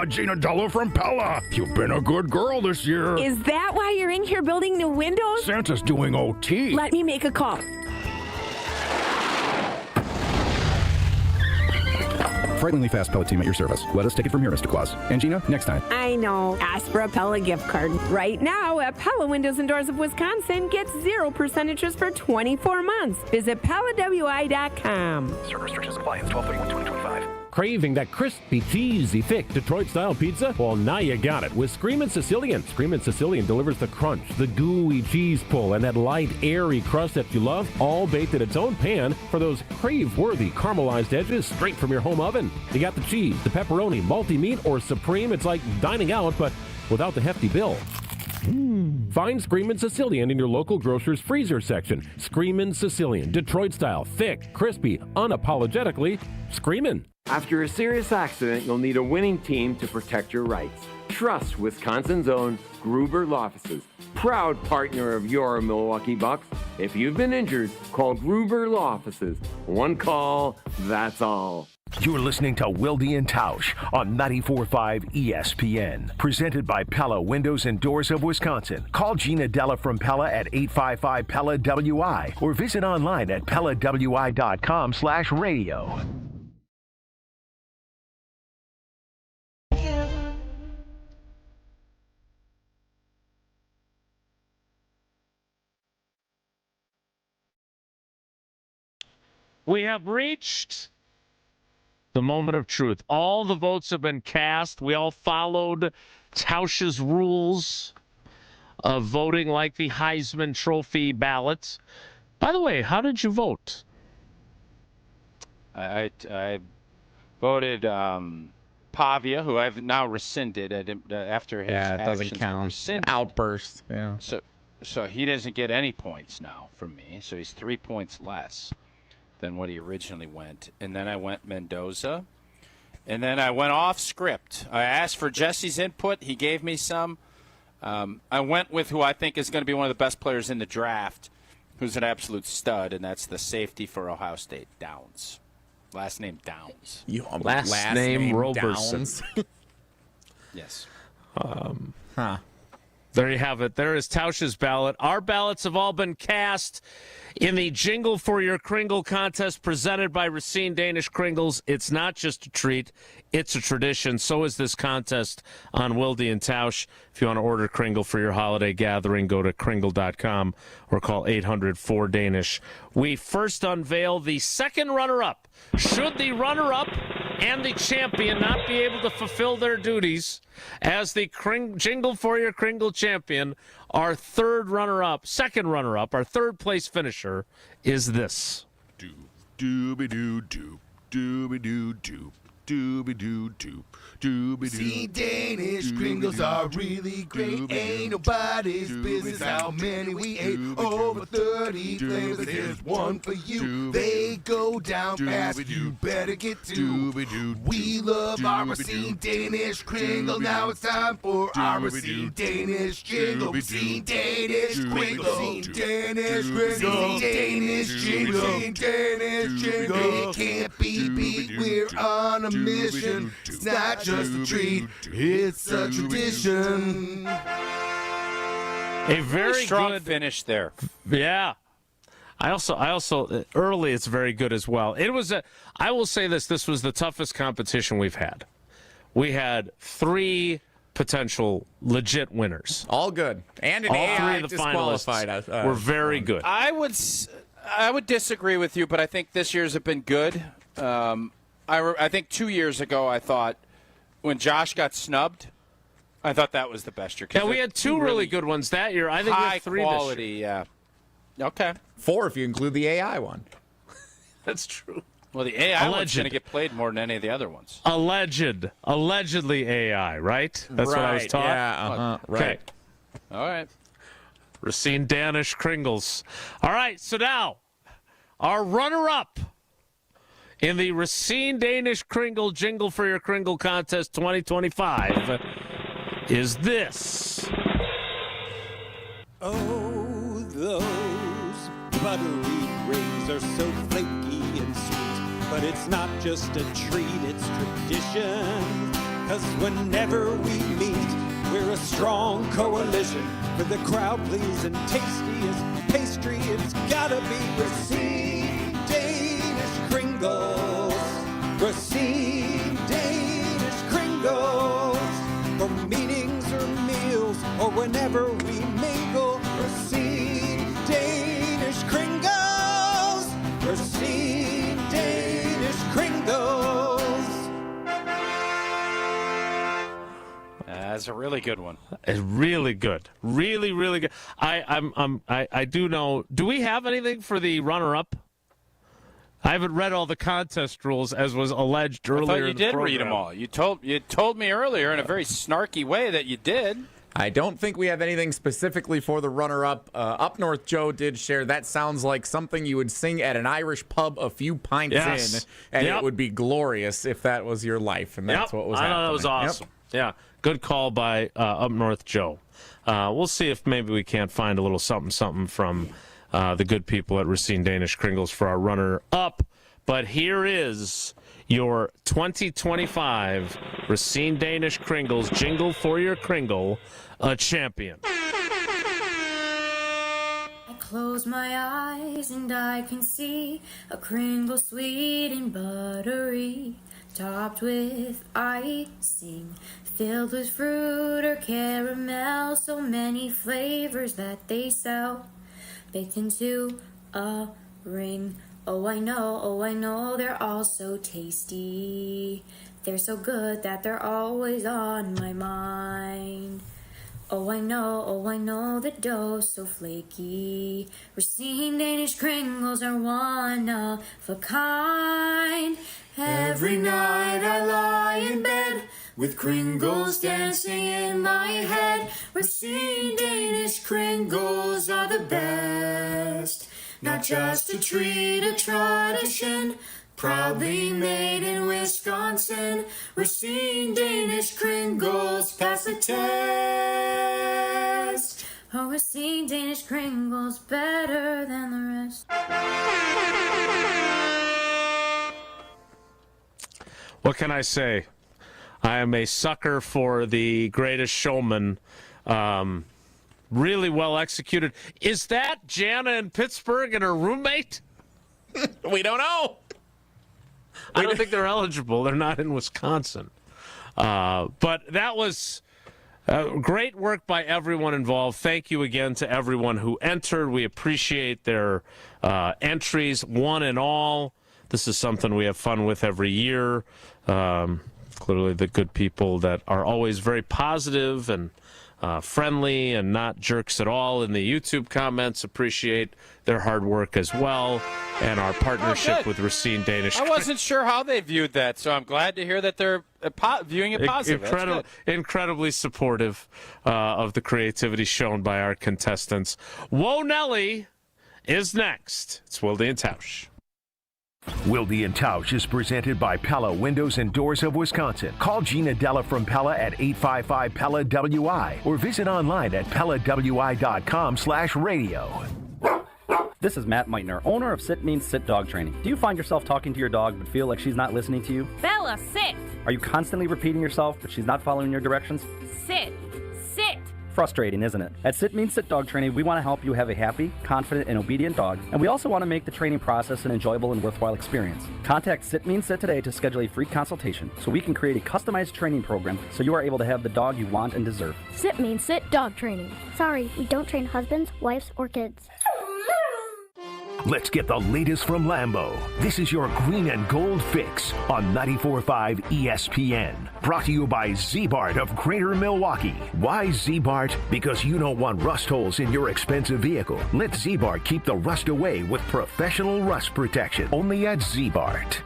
Gina Della from Pella. You've been a good girl this year. Is that why you're in here building new windows? Santa's doing OT. Let me make a call. Frighteningly fast Pella team at your service. Let us take it from here, Mr. Claus. And Gina, next time. I know. Ask for a Pella gift card. Right now, at Pella Windows and Doors of Wisconsin, get 0% interest for 24 months. Visit PellaWI.com. Certain restrictions apply. It's 12/31/2025. Craving that crispy, cheesy, thick Detroit-style pizza? Well, now you got it with Screamin' Sicilian. Screamin' Sicilian delivers the crunch, the gooey cheese pull, and that light, airy crust that you love, all baked in its own pan for those crave-worthy caramelized edges straight from your home oven. You got the cheese, the pepperoni, multi-meat, or supreme. It's like dining out, but without the hefty bill. Find Screamin' Sicilian in your local grocer's freezer section. Screamin' Sicilian, Detroit style, thick, crispy, unapologetically screamin'. After a serious accident, you'll need a winning team to protect your rights. Trust Wisconsin's own Gruber Law Offices, proud partner of your Milwaukee Bucks. If you've been injured, call Gruber Law Offices. One call, that's all. You're listening to Wilde and Tausch on 94.5 ESPN. Presented by Pella Windows and Doors of Wisconsin. Call Gina Della from Pella at 855-PELLA-WI or visit online at PellaWI.com/radio. We have reached the moment of truth. All the votes have been cast. We all followed Tausch's rules of voting like the Heisman Trophy ballots. By the way, how did you vote? I voted Pavia, who I've now rescinded after his it doesn't actions count. were rescinded. Outburst. Yeah. So he doesn't get any points now from me. So he's 3 points less than what he originally went. And then I went Mendoza. And then I went off script. I asked for Jesse's input. He gave me some. I went with who I think is going to be one of the best players in the draft, who's an absolute stud, and that's the safety for Ohio State, Downs. Last name Downs. Last name Roberson. Yes. There you have it. There is Tausch's ballot. Our ballots have all been cast in the Jingle for Your Kringle contest presented by Racine Danish Kringles. It's not just a treat, it's a tradition. So is this contest on Wilde and Tausch. If you want to order Kringle for your holiday gathering, go to kringle.com or call 800-4DANISH. We first unveil the second runner-up. Should the runner-up and the champion not be able to fulfill their duties as the Jingle for Your Kringle champion, our third runner-up, second runner-up, our third place finisher is this. Dooby-doo-doo, dooby-doo-doo, dooby-doo-doo, dooby-doo. See, Danish Kringles are really great. Ain't nobody's business how many we ate. Over 30 flavors, there's one for you. They go down fast, you better get two. We love our Racine Danish Kringle. Now it's time for our Racine Danish Jingle. Racine Danish Kringle. Racine Danish Kringle. Racine Danish Jingle. Racine Danish Jingle. It can't be beat, we're on a mission. It's not just a treat, it's a tradition. A very strong good finish there. Yeah. I also early it's very good as well. It was I will say this was the toughest competition we've had. We had 3 potential legit winners. All good. And an all AI 3 of the disqualified finalists were very good. I would disagree with you, but I think this year's have been good. I think 2 years ago I thought when Josh got snubbed, I thought that was the best year. Yeah, we had 2 really good ones that year. I think we had 3 quality, this year. Yeah. Okay. 4 if you include the AI one. That's true. Well, the AI one's going to get played more than any of the other ones. Allegedly AI, right? That's what I was taught? Yeah, Okay. Right. All right. Racine Danish Kringles. All right, so now our runner-up in the Racine Danish Kringle Jingle for Your Kringle contest 2025 is this. Oh, those buttery rings are so flaky and sweet, but it's not just a treat, it's tradition. 'Cause whenever we meet, we're a strong coalition for the crowd-pleasing, tastiest pastry. It's gotta be Racine Danish Kringles. Racine Danish Kringles. For meetings or meals, or whenever we mingle. Racine Danish Kringles. Racine Danish Kringles. That's a really good one. It's really good. Really, really good. I do know. Do we have anything for the runner-up? I haven't read all the contest rules as was alleged earlier. I thought you in the did program. read them all. You told me earlier in a very snarky way that you did. I don't think we have anything specifically for the runner-up. Up North Joe did share that sounds like something you would sing at an Irish pub a few pints in, and it would be glorious if that was your life, and that's what was happening. I thought that was awesome. Yeah, good call by Up North Joe. We'll see if maybe we can't find a little something from the good people at Racine Danish Kringles for our runner-up. But here is your 2025 Racine Danish Kringles Jingle for Your Kringle, a champion. I close my eyes and I can see a Kringle sweet and buttery, topped with icing, filled with fruit or caramel, so many flavors that they sell, baked into a ring. Oh, I know, they're all so tasty. They're so good that they're always on my mind. Oh, I know, the dough's so flaky. Racine Danish Kringles are one of a kind. Every night I lie in bed, with Kringles dancing in my head. Racine Danish Kringles are the best. Not just a treat, a tradition. Proudly made in Wisconsin. Racine Danish Kringles pass the test. Oh, Racine Danish Kringles better than the rest. What can I say? I am a sucker for The Greatest Showman. Really well executed. Is that Jana in Pittsburgh and her roommate? We don't know. I don't think they're eligible. They're not in Wisconsin. But that was great work by everyone involved. Thank you again to everyone who entered. We appreciate their entries, one and all. This is something we have fun with every year. Clearly the good people that are always very positive and friendly and not jerks at all in the YouTube comments. Appreciate their hard work as well, and our partnership with Racine Danish. I wasn't sure how they viewed that, so I'm glad to hear that they're viewing it positive. Incredibly supportive of the creativity shown by our contestants. Whoa, Nelly is next. It's Wilde and Tausch. Wilde and Tausch is presented by Pella Windows and Doors of Wisconsin. Call Gina Della from Pella at 855-PELLA-WI or visit online at PellaWI.com/radio. This is Matt Meitner, owner of Sit Means Sit Dog Training. Do you find yourself talking to your dog but feel like she's not listening to you? Bella, sit! Are you constantly repeating yourself but she's not following your directions? Sit! Sit! Frustrating, isn't it? At Sit Means Sit Dog Training, we want to help you have a happy, confident, and obedient dog, and we also want to make the training process an enjoyable and worthwhile experience. Contact Sit Means Sit today to schedule a free consultation so we can create a customized training program so you are able to have the dog you want and deserve. Sit Means Sit Dog Training. Sorry, we don't train husbands, wives, or kids. Let's get the latest from Lambeau. This is your green and gold fix on 94.5 ESPN. Brought to you by Z-Bart of Greater Milwaukee. Why Z-Bart? Because you don't want rust holes in your expensive vehicle. Let Z-Bart keep the rust away with professional rust protection. Only at Z-Bart.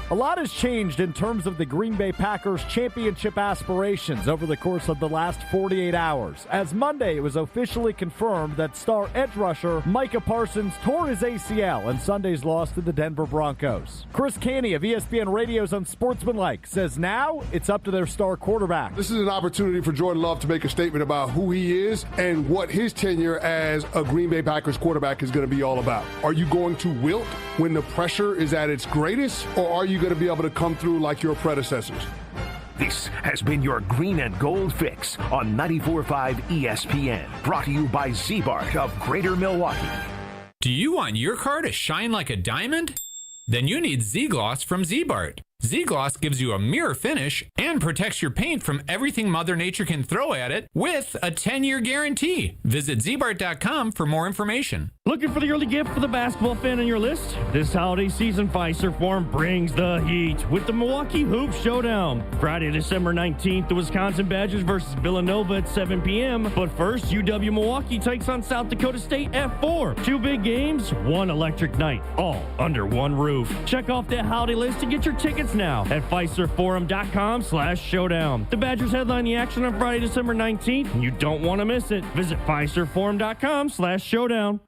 A lot has changed in terms of the Green Bay Packers championship aspirations over the course of the last 48 hours. As Monday, it was officially confirmed that star edge rusher Micah Parsons tore his ACL in Sunday's loss to the Denver Broncos. Chris Canty of ESPN Radio's Unsportsmanlike says now it's up to their star quarterback. This is an opportunity for Jordan Love to make a statement about who he is and what his tenure as a Green Bay Packers quarterback is going to be all about. Are you going to wilt when the pressure is at its greatest, or are you going to be able to come through like your predecessors? This has been your green and gold fix on 94.5 ESPN. Brought to you by Z-Bart of Greater Milwaukee. Do you want your car to shine like a diamond? Then you need Z-Gloss from Z-Bart. Z-Gloss gives you a mirror finish and protects your paint from everything Mother Nature can throw at it with a 10-year guarantee. Visit zbart.com for more information. Looking for the early gift for the basketball fan on your list? This holiday season, Fiserv Forum brings the heat with the Milwaukee Hoop Showdown. Friday, December 19th, the Wisconsin Badgers versus Villanova at 7 p.m. But first, UW Milwaukee takes on South Dakota State at 4. 2 big games, one electric night, all under one roof. Check off that holiday list to get your tickets now at FiserForum.com/showdown. The Badgers headline the action on Friday, December 19th, and you don't want to miss it. Visit FiserForum.com/showdown.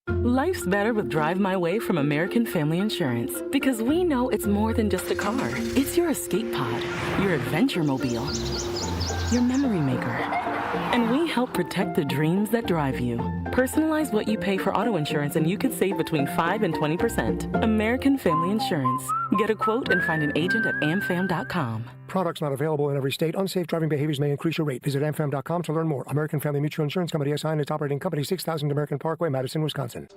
Life's better with Drive My Way from American Family Insurance, because we know it's more than just a car. It's your escape pod, your adventure mobile, your memory maker. And we help protect the dreams that drive you. Personalize what you pay for auto insurance and you could save between 5 and 20%. American Family Insurance. Get a quote and find an agent at amfam.com. Products not available in every state. Unsafe driving behaviors may increase your rate. Visit amfam.com to learn more. American Family Mutual Insurance Company SI and its operating company, 6000 American Parkway, Madison, Wisconsin.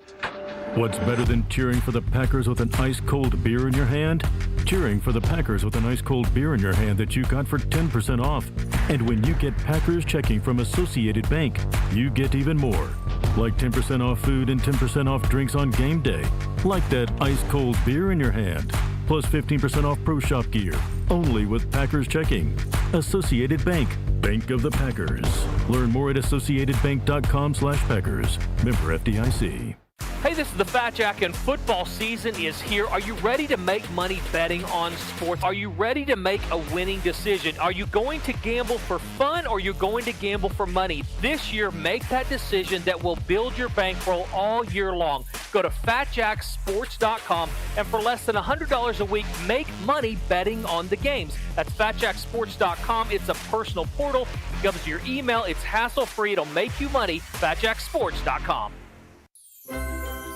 What's better than cheering for the Packers with an ice-cold beer in your hand? Cheering for the Packers with an ice-cold beer in your hand that you got for 10% off. And when you get Packers checking from Associated Bank, you get even more. Like 10% off food and 10% off drinks on game day. Like that ice-cold beer in your hand. Plus 15% off Pro Shop gear. Only with Packers checking. Associated Bank. Bank of the Packers. Learn more at AssociatedBank.com/Packers. Member FDIC. Hey, this is the Fat Jack, and football season is here. Are you ready to make money betting on sports? Are you ready to make a winning decision? Are you going to gamble for fun, or are you going to gamble for money? This year, make that decision that will build your bankroll all year long. Go to FatJackSports.com, and for less than $100 a week, make money betting on the games. That's FatJackSports.com. It's a personal portal. It comes to your email. It's hassle-free. It'll make you money. FatJackSports.com.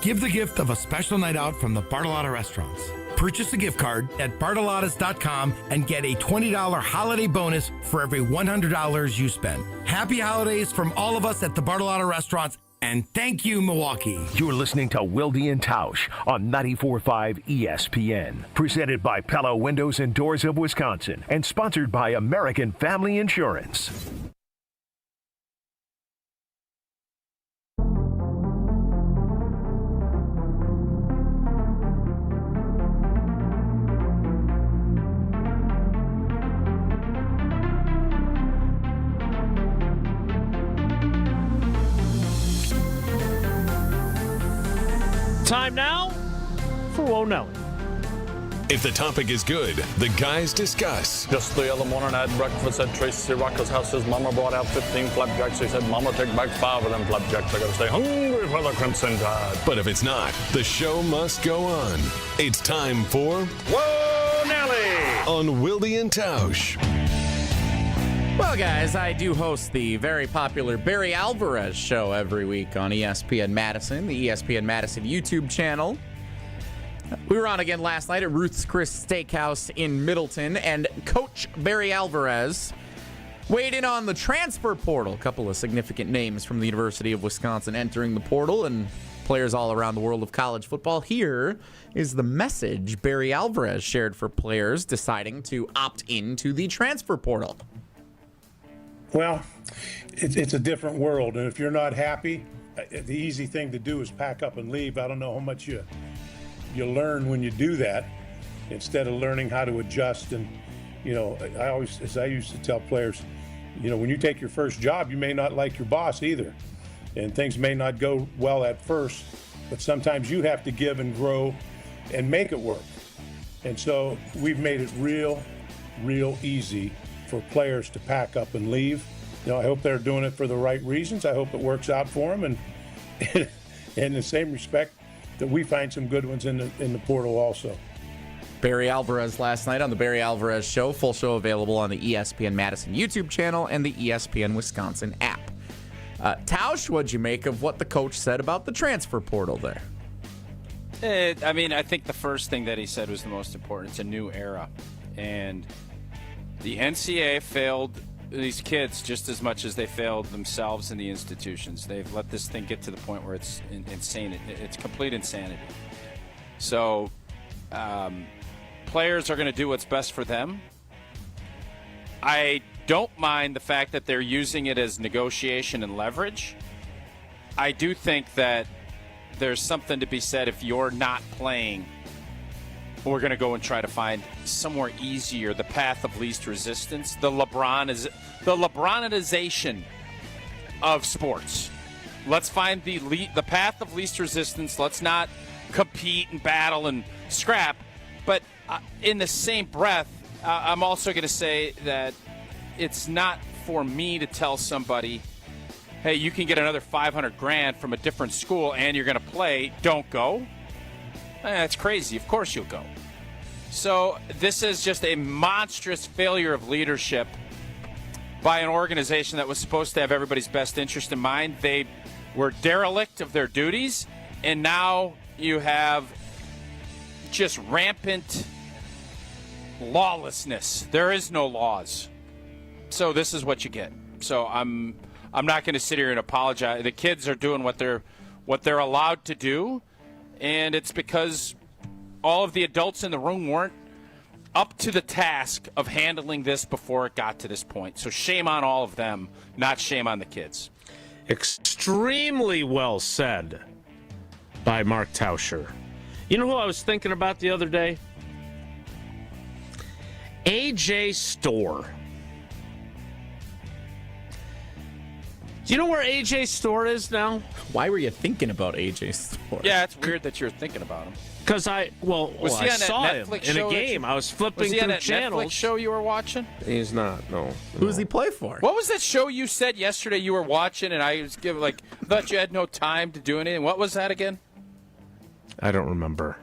Give the gift of a special night out from the Bartolotta Restaurants. Purchase a gift card at Bartolottas.com and get a $20 holiday bonus for every $100 you spend. Happy holidays from all of us at the Bartolotta Restaurants, and thank you, Milwaukee. You're listening to Wilde and Tausch on 94.5 ESPN. Presented by Pella Windows and Doors of Wisconsin and sponsored by American Family Insurance. Time now for Whoa Nelly. If the topic is good, the guys discuss. Just the other morning I had breakfast at Tracy Rocker's house. His mama brought out 15 flapjacks. He said, Mama, take back 5 of them flapjacks. I gotta stay hungry for the Crimson Tide. But if it's not, the show must go on. It's time for Whoa Nelly on Wilde and Tausch. Well, guys, I do host the very popular Barry Alvarez show every week on ESPN Madison, the ESPN Madison YouTube channel. We were on again last night at Ruth's Chris Steakhouse in Middleton, and Coach Barry Alvarez weighed in on the transfer portal. A couple of significant names from the University of Wisconsin entering the portal and players all around the world of college football. Here is the message Barry Alvarez shared for players deciding to opt into the transfer portal. Well, it's a different world, and if you're not happy, the easy thing to do is pack up and leave. I don't know how much you learn when you do that, instead of learning how to adjust. And as I used to tell players, when you take your first job, you may not like your boss either, and things may not go well at first, but sometimes you have to give and grow and make it work. And so we've made it real easy for players to pack up and leave. I hope they're doing it for the right reasons. I hope it works out for them, and in the same respect that we find some good ones in the portal also. Barry Alvarez last night on the Barry Alvarez Show. Full show available on the ESPN Madison YouTube channel and the ESPN Wisconsin app. Tausch, what'd you make of what the coach said about the transfer portal there? I think the first thing that he said was the most important. It's a new era, and the NCAA failed these kids just as much as they failed themselves and the institutions. They've let this thing get to the point where it's insane. It's complete insanity. So players are going to do what's best for them. I don't mind the fact that they're using it as negotiation and leverage. I do think that there's something to be said if you're not playing. We're going to go and try to find somewhere easier, the path of least resistance. The LeBronization of sports. Let's find the path of least resistance. Let's not compete and battle and scrap. But in the same breath, I'm also going to say that it's not for me to tell somebody, hey, you can get another $500,000 from a different school and you're going to play. Don't go. That's crazy. Of course you'll go. So this is just a monstrous failure of leadership by an organization that was supposed to have everybody's best interest in mind. They were derelict of their duties, and now you have just rampant lawlessness. There is no laws. So this is what you get. So I'm not going to sit here and apologize. The kids are doing what they're allowed to do. And it's because all of the adults in the room weren't up to the task of handling this before it got to this point. So shame on all of them, not shame on the kids. Extremely well said by Mark Tauscher. You know who I was thinking about the other day? A.J. Storr. Do you know where AJ Store is now? Why were you thinking about AJ Store? Yeah, it's weird that you're thinking about him. Because I saw him in a game. I was flipping through channels. Netflix show you were watching? He's not. No. Who does he play for? What was that show you said yesterday you were watching, and I was thought you had no time to do anything? What was that again? I don't remember.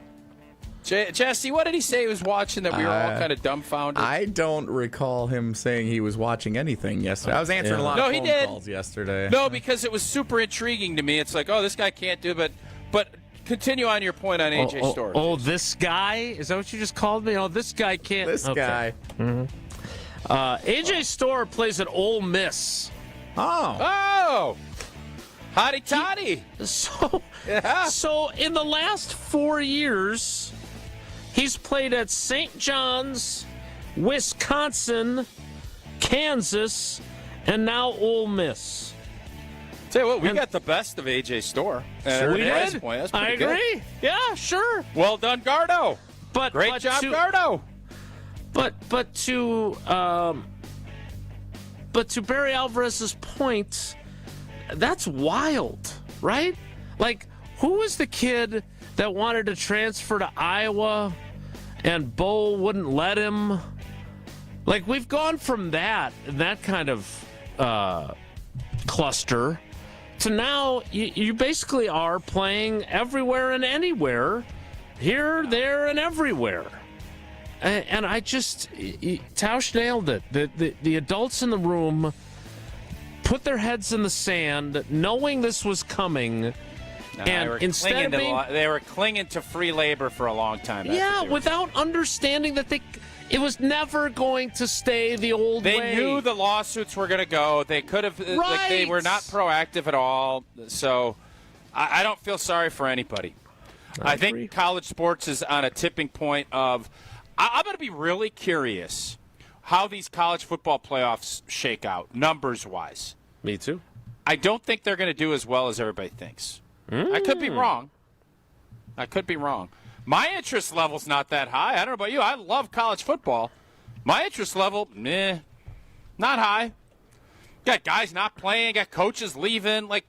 Jesse, what did he say he was watching that we were all kind of dumbfounded? I don't recall him saying he was watching anything yesterday. I was answering a lot of phone calls yesterday. No, because it was super intriguing to me. It's like, oh, this guy can't do it, but continue on your point on AJ Store. Oh, this guy? Is that what you just called me? Oh, this guy can't. This guy. Mm-hmm. AJ Store plays at Ole Miss. Oh. Hotty toddy. So in the last 4 years, he's played at St. John's, Wisconsin, Kansas, and now Ole Miss. Tell you what, we got the best of AJ Store. Sure we did. That's I agree. Good. Yeah, sure. Well done, Gardo. Great job, Gardo. But to Barry Alvarez's point, that's wild, right? Like, who was the kid that wanted to transfer to Iowa and Bo wouldn't let him? Like, we've gone from that kind of cluster to now you basically are playing everywhere and anywhere, here, there, and everywhere. And I just, Tausch nailed it. The adults in the room put their heads in the sand, knowing this was coming. And instead of they were clinging to free labor for a long time. Yeah, without understanding that it was never going to stay the old way. They knew the lawsuits were going to go. They could have. Right. They were not proactive at all. So I don't feel sorry for anybody. I think college sports is on a tipping point of. I'm going to be really curious how these college football playoffs shake out, numbers-wise. Me too. I don't think they're going to do as well as everybody thinks. I could be wrong. My interest level's not that high. I don't know about you. I love college football. My interest level, not high. Got guys not playing, got coaches leaving. Like,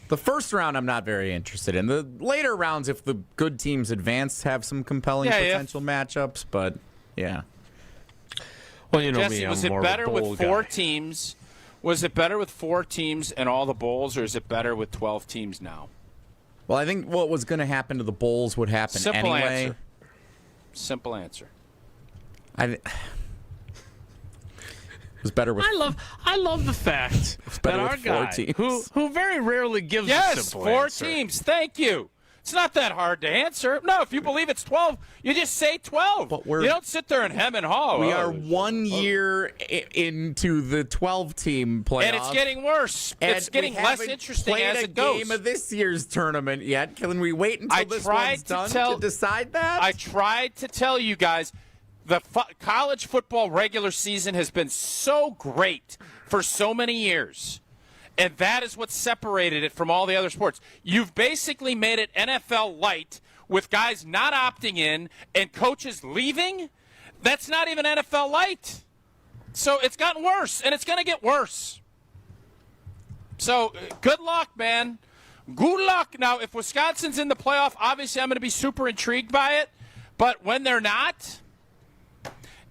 the first round, I'm not very interested in. The later rounds, if the good teams advance, have some compelling potential matchups. But yeah. Well, you know Jesse, me. Was it better with 4 teams? Was it better with 4 teams and all the bowls, or is it better with 12 teams now? Well, I think what was going to happen to the bowls would happen anyway. Simple answer. It was better with. I love the fact that our guy, who very rarely gives a simple answer. 4 teams. Thank you. It's not that hard to answer. No, if you believe it's 12, you just say 12. But you don't sit there and hem and haw. We are 1 year into the 12-team playoff. And it's getting worse. It's getting less interesting as it goes. We haven't played a game of this year's tournament yet. Can we wait until this one's done to decide that? I tried to tell you guys the college football regular season has been so great for so many years. And that is what separated it from all the other sports. You've basically made it NFL light with guys not opting in and coaches leaving. That's not even NFL light. So it's gotten worse, and it's going to get worse. So good luck, man. Good luck. Now, if Wisconsin's in the playoff, obviously I'm going to be super intrigued by it. But when they're not,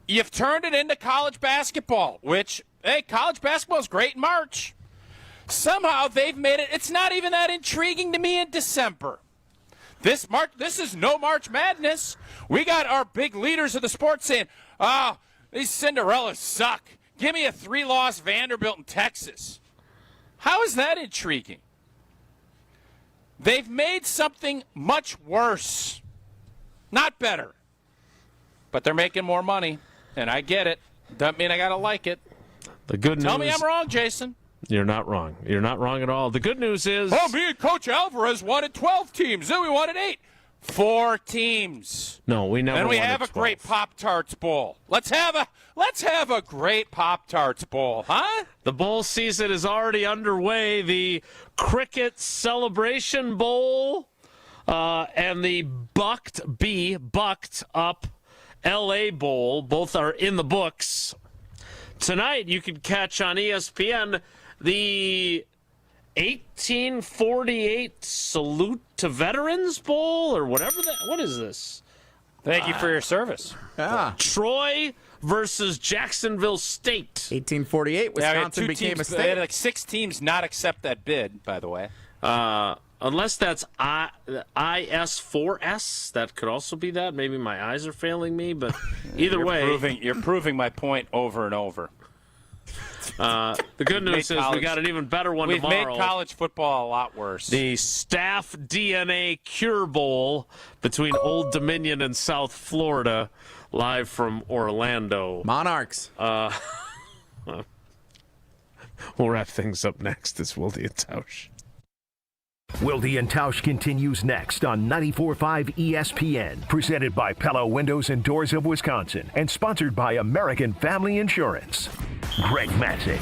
you've turned it into college basketball, which, hey, college basketball is great in March. Somehow they've made it. It's not even that intriguing to me in December. This is no March Madness. We got our big leaders of the sport saying, these Cinderellas suck. Give me a 3-loss Vanderbilt in Texas. How is that intriguing? They've made something much worse. Not better. But they're making more money, and I get it. Doesn't mean I got to like it. The good news. Tell me I'm wrong, Jason. You're not wrong. You're not wrong at all. The good news is... Oh, me and Coach Alvarez wanted 12 teams. Then we wanted 8. 4 teams. No, we never. And we wanted have a 12. great Pop-Tarts Bowl. Let's have a great Pop-Tarts Bowl, huh? The bowl season is already underway. The Cricket Celebration Bowl and the Bucked Up L.A. Bowl both are in the books. Tonight you can catch on ESPN the 1848 Salute to Veterans Bowl or whatever that. What is this? Thank you for your service. Troy versus Jacksonville State. 1848, Wisconsin became a state. They had like 6 teams not accept that bid, by the way. Unless that's IS4S, that could also be that. Maybe my eyes are failing me, but either way. You're proving my point over and over. The good news is we got an even better one tomorrow. We've made college football a lot worse. The Staff DNA Cure Bowl between Old Dominion and South Florida, live from Orlando. Monarchs. We'll wrap things up next. It's Wilde and Tausch. Wilde and Tausch continues next on 94.5 ESPN, presented by Pella Windows and Doors of Wisconsin, and sponsored by American Family Insurance. Greg Matzek,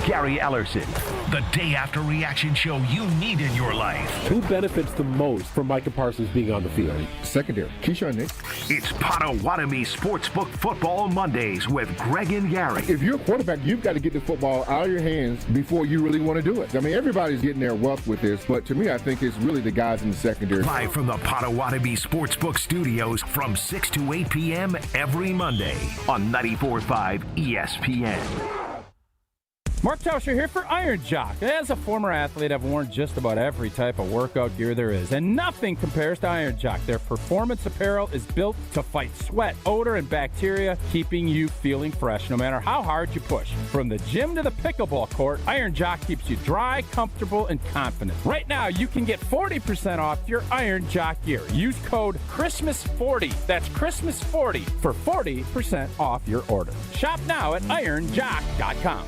Gary Ellerson, the day after reaction show you need in your life. Who benefits the most from Micah Parsons being on the field? Secondary. Keyshawn Nix. It's Potawatomi Sportsbook Football Mondays with Greg and Gary. If you're a quarterback, you've got to get the football out of your hands before you really want to do it. I mean, everybody's getting their wealth with this, but to me, I think it's really the guys in the secondary. Live from the Potawatomi Sportsbook Studios from 6 to 8 p.m. every Monday on 94.5 ESPN. Mark Tauscher here for Iron Jock. As a former athlete, I've worn just about every type of workout gear there is, and nothing compares to Iron Jock. Their performance apparel is built to fight sweat, odor, and bacteria, keeping you feeling fresh no matter how hard you push. From the gym to the pickleball court, Iron Jock keeps you dry, comfortable, and confident. Right now, you can get 40% off your Iron Jock gear. Use code CHRISTMAS40. That's CHRISTMAS40 for 40% off your order. Shop now at ironjock.com.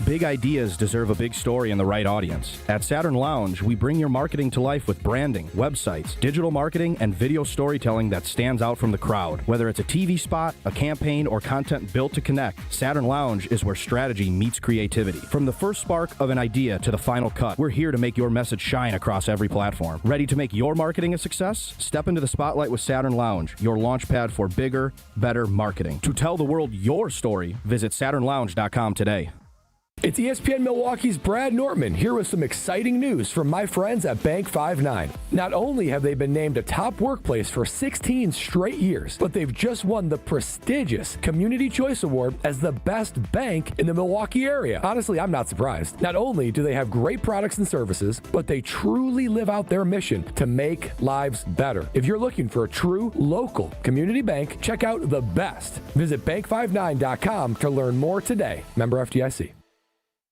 Big ideas deserve a big story and the right audience. At Saturn Lounge, we bring your marketing to life with branding, websites, digital marketing, and video storytelling that stands out from the crowd. Whether it's a TV spot, a campaign, or content built to connect, Saturn Lounge is where strategy meets creativity. From the first spark of an idea to the final cut, we're here to make your message shine across every platform. Ready to make your marketing a success? Step into the spotlight with Saturn Lounge, your launch pad for bigger, better marketing. To tell the world your story, visit SaturnLounge.com today. It's ESPN Milwaukee's Brad Nortman here with some exciting news from my friends at Bank 59. Not only have they been named a top workplace for 16 straight years, but they've just won the prestigious Community Choice Award as the best bank in the Milwaukee area. Honestly, I'm not surprised. Not only do they have great products and services, but they truly live out their mission to make lives better. If you're looking for a true local community bank, check out the best. Visit bank59.com to learn more today. Member FDIC.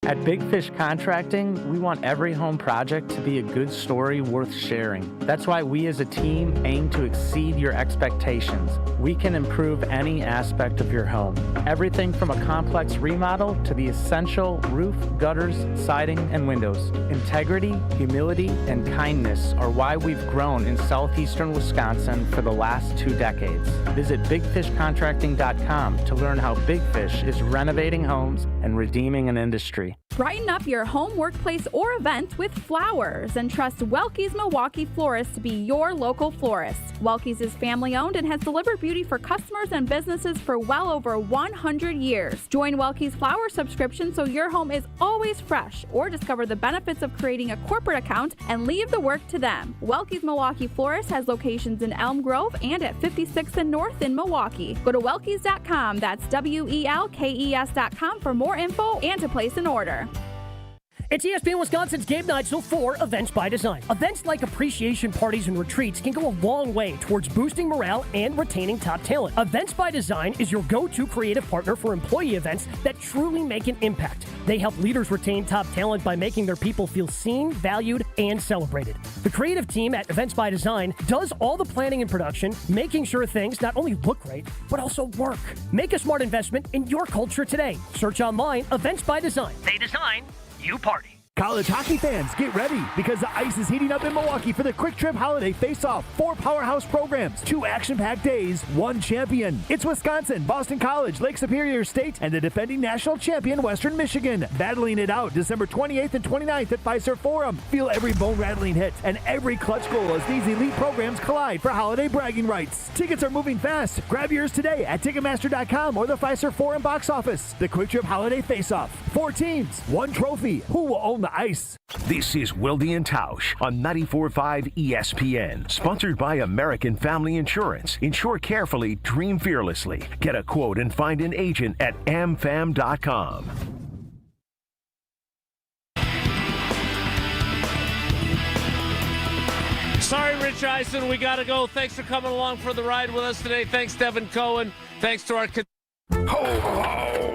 At Big Fish Contracting, we want every home project to be a good story worth sharing. That's why we as a team aim to exceed your expectations. We can improve any aspect of your home. Everything from a complex remodel to the essential roof, gutters, siding, and windows. Integrity, humility, and kindness are why we've grown in southeastern Wisconsin for the last 2 decades. Visit BigFishContracting.com to learn how Big Fish is renovating homes and redeeming an industry. Brighten up your home, workplace, or event with flowers and trust Welke's Milwaukee Florist to be your local florist. Welke's is family-owned and has delivered beauty for customers and businesses for well over 100 years. Join Welke's Flower subscription so your home is always fresh, or discover the benefits of creating a corporate account and leave the work to them. Welke's Milwaukee Florist has locations in Elm Grove and at 56th and North in Milwaukee. Go to Welkes.com, that's WELKES.com for more info and to place an order. It's ESPN Wisconsin's Game Night, so for Events by Design. Events like appreciation parties and retreats can go a long way towards boosting morale and retaining top talent. Events by Design is your go-to creative partner for employee events that truly make an impact. They help leaders retain top talent by making their people feel seen, valued, and celebrated. The creative team at Events by Design does all the planning and production, making sure things not only look great, but also work. Make a smart investment in your culture today. Search online, Events by Design. They design, you party. College hockey fans, get ready because the ice is heating up in Milwaukee for the Quick Trip Holiday Face-Off. 4 powerhouse programs, 2 action-packed days, 1 champion. It's Wisconsin, Boston College, Lake Superior State, and the defending national champion Western Michigan. Battling it out December 28th and 29th at Fiserv Forum. Feel every bone-rattling hit and every clutch goal as these elite programs collide for holiday bragging rights. Tickets are moving fast. Grab yours today at Ticketmaster.com or the Fiserv Forum box office. The Quick Trip Holiday Face-Off. 4 teams, 1 trophy. Who will own the ice? This is Wilde and Tausch on 94.5 ESPN. Sponsored by American Family Insurance. Insure carefully, dream fearlessly. Get a quote and find an agent at amfam.com. Sorry, Rich Eisen, we got to go. Thanks for coming along for the ride with us today. Thanks, Devin Cohen. Thanks to our... Ho, ho, ho.